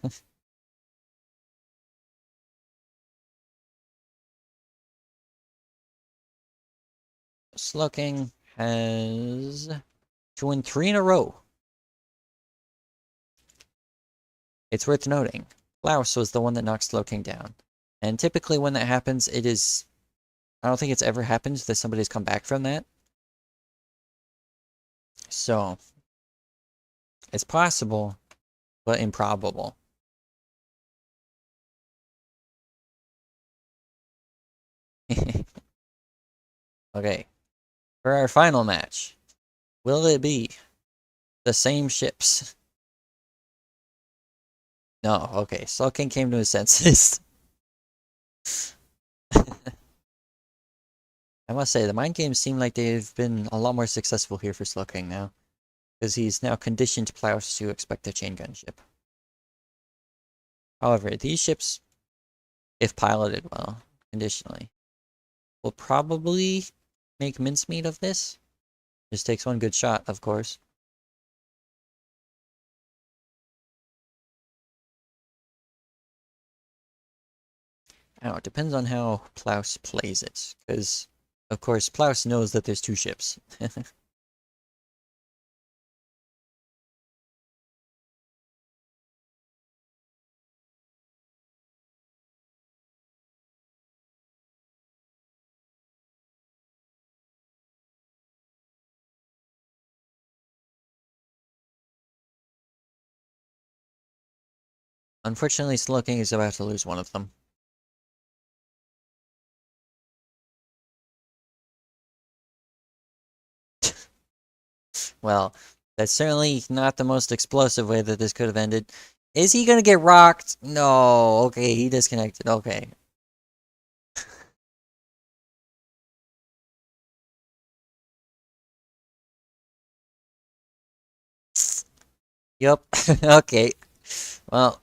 Slow King has to win 3 in a row. It's worth noting, Klaus was the one that knocked Slow King down. And typically when that happens, it is... I don't think it's ever happened that somebody's come back from that. So, it's possible, but improbable. Okay, for our final match, will it be the same ships? No, okay, Slow King came to his senses. I must say, the mind games seem like they've been a lot more successful here for Slow King now. Because he's now conditioned Plows to expect a chain gun ship. However, these ships, if piloted well, conditionally, will probably make mincemeat of this. Just takes one good shot, of course. Now, it depends on how Plows plays it, because, of course, Plows knows that there's 2 ships. Unfortunately, Slow King is about to lose one of them. Well, that's certainly not the most explosive way that this could have ended. Is he gonna get rocked? No. Okay, he disconnected. Okay. Yup. Okay. Well,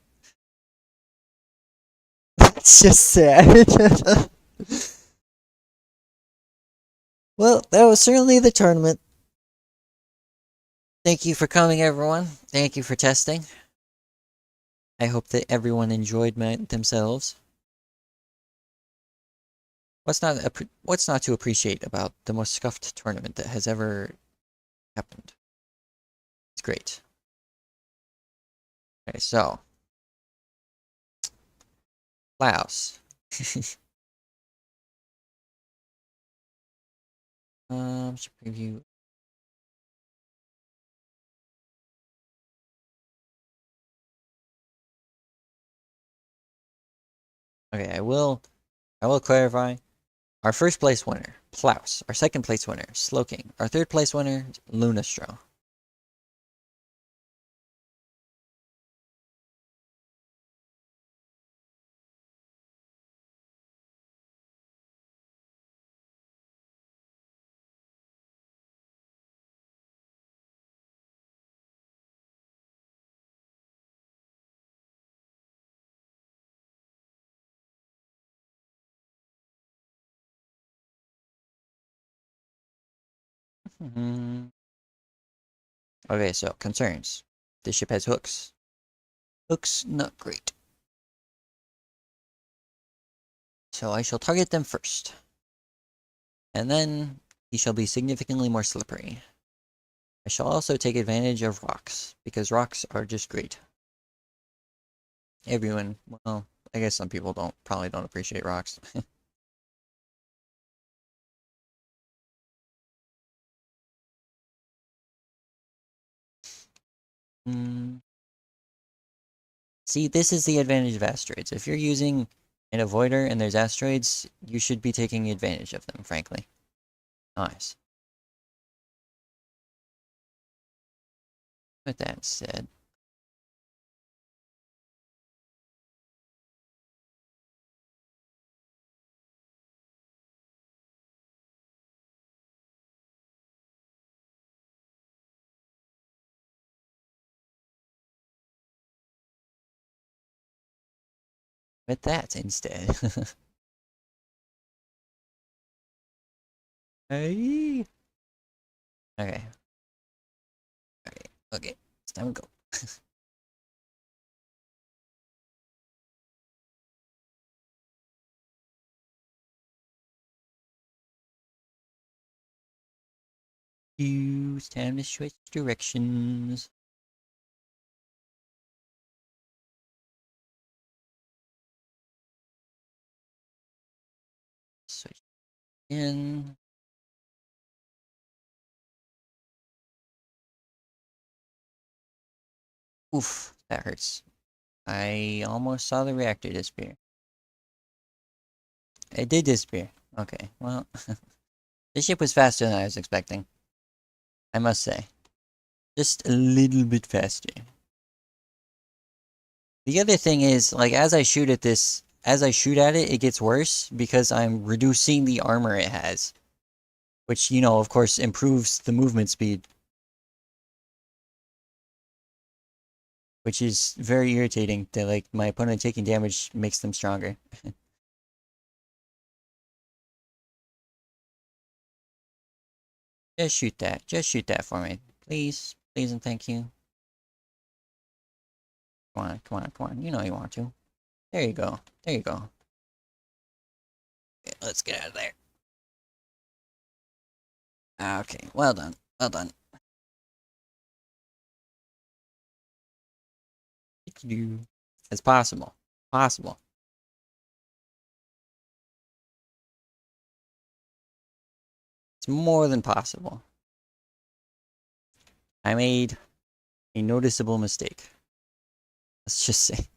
that's just sad. Well, that was certainly the tournament. Thank you for coming, everyone. Thank you for testing. I hope that everyone enjoyed themselves. What's not to appreciate about the most scuffed tournament that has ever happened? It's great. Okay, so Plows. Should preview. Okay, I will clarify. Our first place winner, Plows. Our second place winner, Slowking. Our third place winner, Luno. Okay, so concerns. This ship has hooks. Hooks, not great. So I shall target them first. And then he shall be significantly more slippery. I shall also take advantage of rocks, because rocks are just great. Everyone, well, I guess some people probably don't appreciate rocks. See, this is the advantage of asteroids. If you're using an avoider and there's asteroids, you should be taking advantage of them, frankly. Nice. With that said, with that instead. Hey. Okay. Okay. It's time to go. It's time to switch directions. Switch in. Oof, that hurts. I almost saw the reactor disappear. It did disappear. Okay, well, this ship was faster than I was expecting. I must say. Just a little bit faster. The other thing is, like, as I shoot at it, it gets worse because I'm reducing the armor it has. Which, you know, of course, improves the movement speed. Which is very irritating that, like, my opponent taking damage makes them stronger. Just shoot that. Just shoot that for me. Please. Please and thank you. Come on, come on, come on. You know you want to. There you go. There you go. Okay, let's get out of there. Okay, well done. Well done. It's possible. Possible. It's more than possible. I made a noticeable mistake. Let's just say.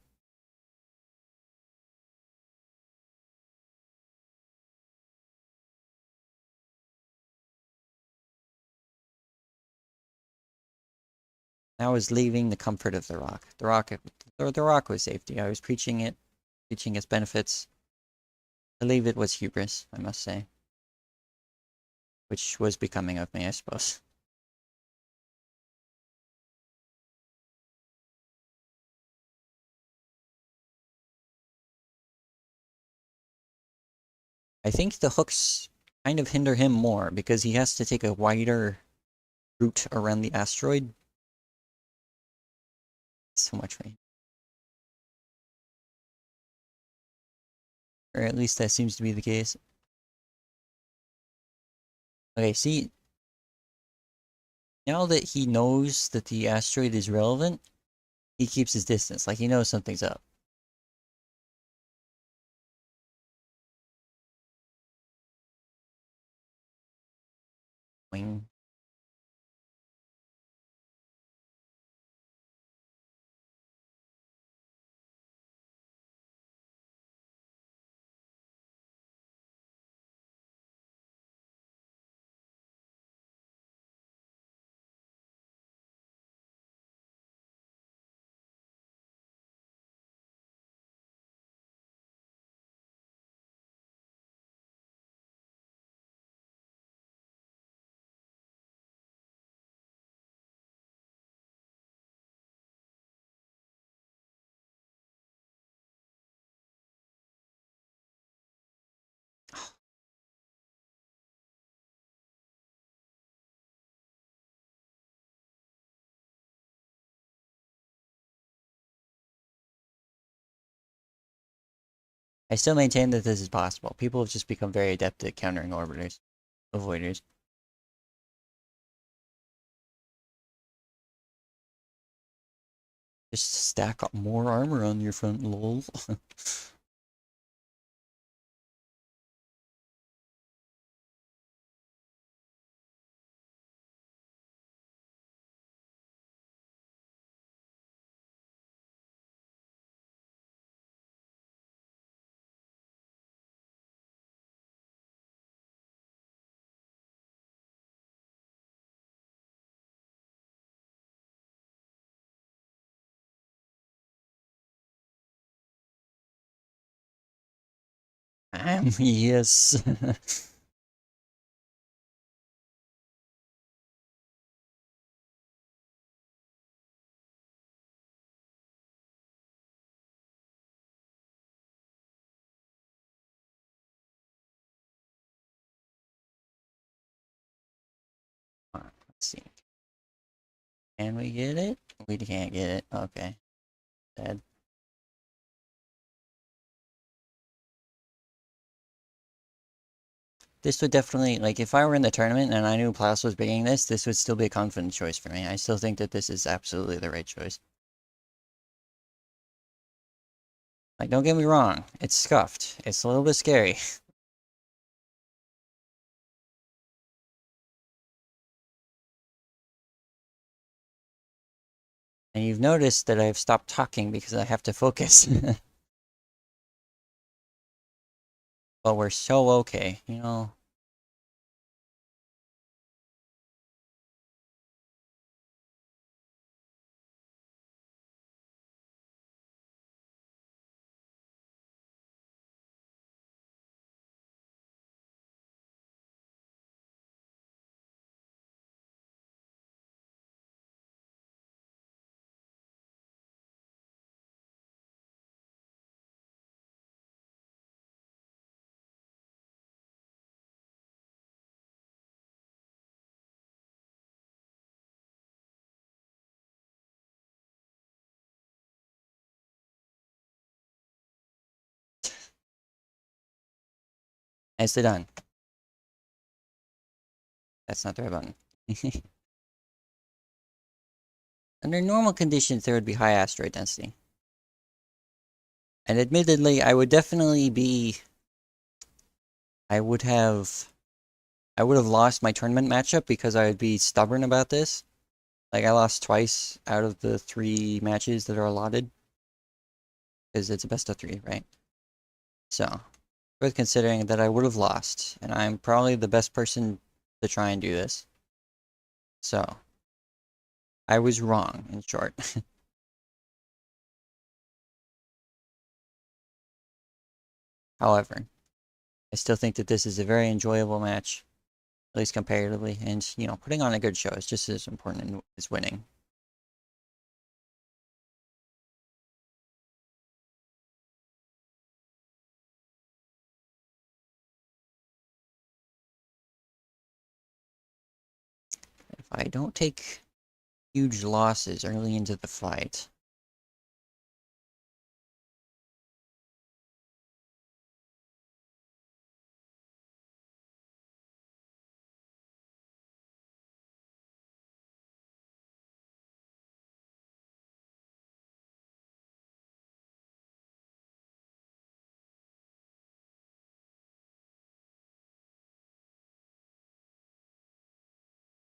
I was leaving the comfort of the rock. The rock was safety. I was preaching its benefits. To leave it was hubris, I must say. Which was becoming of me, I suppose. I think the hooks kind of hinder him more because he has to take a wider route around the asteroid. So much rain. Or at least that seems to be the case. Okay, see, now that he knows that the asteroid is relevant, he keeps his distance, like he knows something's up. Wing. I still maintain that this is possible. People have just become very adept at countering orbiters, avoiders. Just stack up more armor on your front, lol. Yes. Let's see. Can we get it? We can't get it. Okay. Dead. This would definitely, like, if I were in the tournament and I knew Plow was bringing this would still be a confident choice for me. I still think that this is absolutely the right choice. Like, don't get me wrong, it's scuffed. It's a little bit scary. And you've noticed that I've stopped talking because I have to focus. But we're so okay, you know? Nicely done. That's not the right button. Under normal conditions, there would be high asteroid density. And admittedly, I would definitely be... I would have lost my tournament matchup because I would be stubborn about this. Like, I lost twice out of the 3 matches that are allotted. Because it's a best of 3, right? So, worth considering that I would have lost. And I'm probably the best person to try and do this. So, I was wrong, in short. However, I still think that this is a very enjoyable match, at least comparatively, and, you know, putting on a good show is just as important as winning. If I don't take huge losses early into the fight,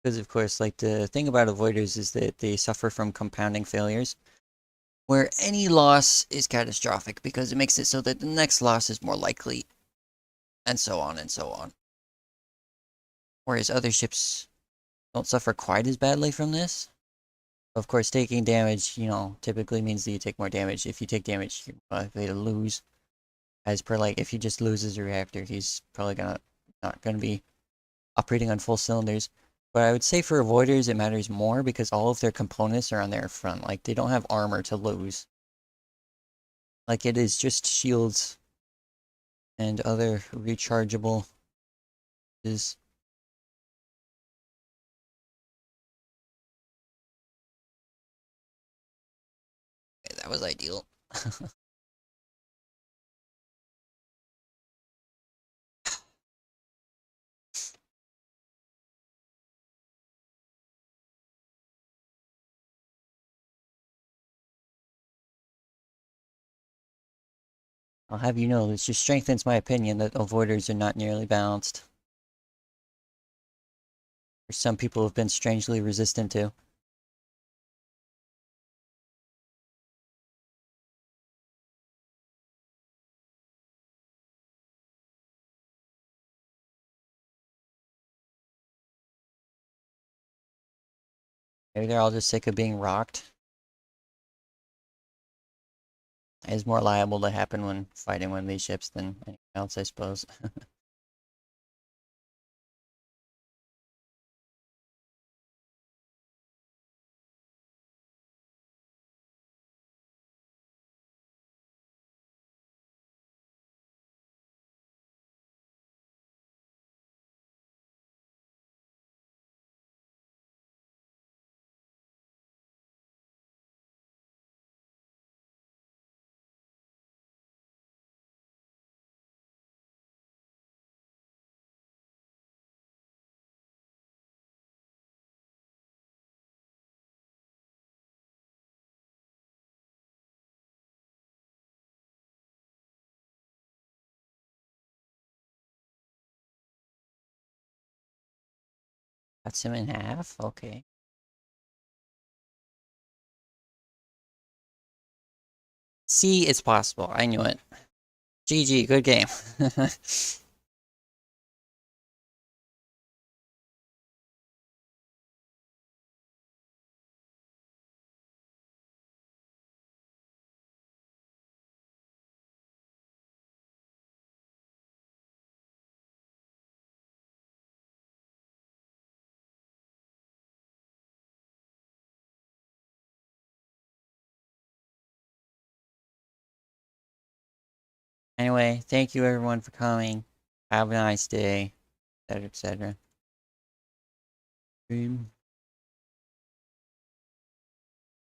Because of course, like the thing about avoiders is that they suffer from compounding failures, where any loss is catastrophic because it makes it so that the next loss is more likely, and so on and so on. Whereas other ships don't suffer quite as badly from this. Of course, taking damage, typically means that you take more damage. If you take damage, you're likely to lose. As per, like, if he just loses a reactor, he's probably not gonna be operating on full cylinders. But I would say for avoiders, it matters more because all of their components are on their front. Like, they don't have armor to lose. Like, it is just shields and other rechargeable is. Okay, that was ideal. I'll have you know, this just strengthens my opinion that avoiders are not nearly balanced. Or some people have been strangely resistant to. Maybe they're all just sick of being rocked. It's more liable to happen when fighting one of these ships than anything else, I suppose. Cuts him in half? Okay. See, it's possible. I knew it. GG, good game. Anyway, thank you everyone for coming. Have a nice day, etc., etc.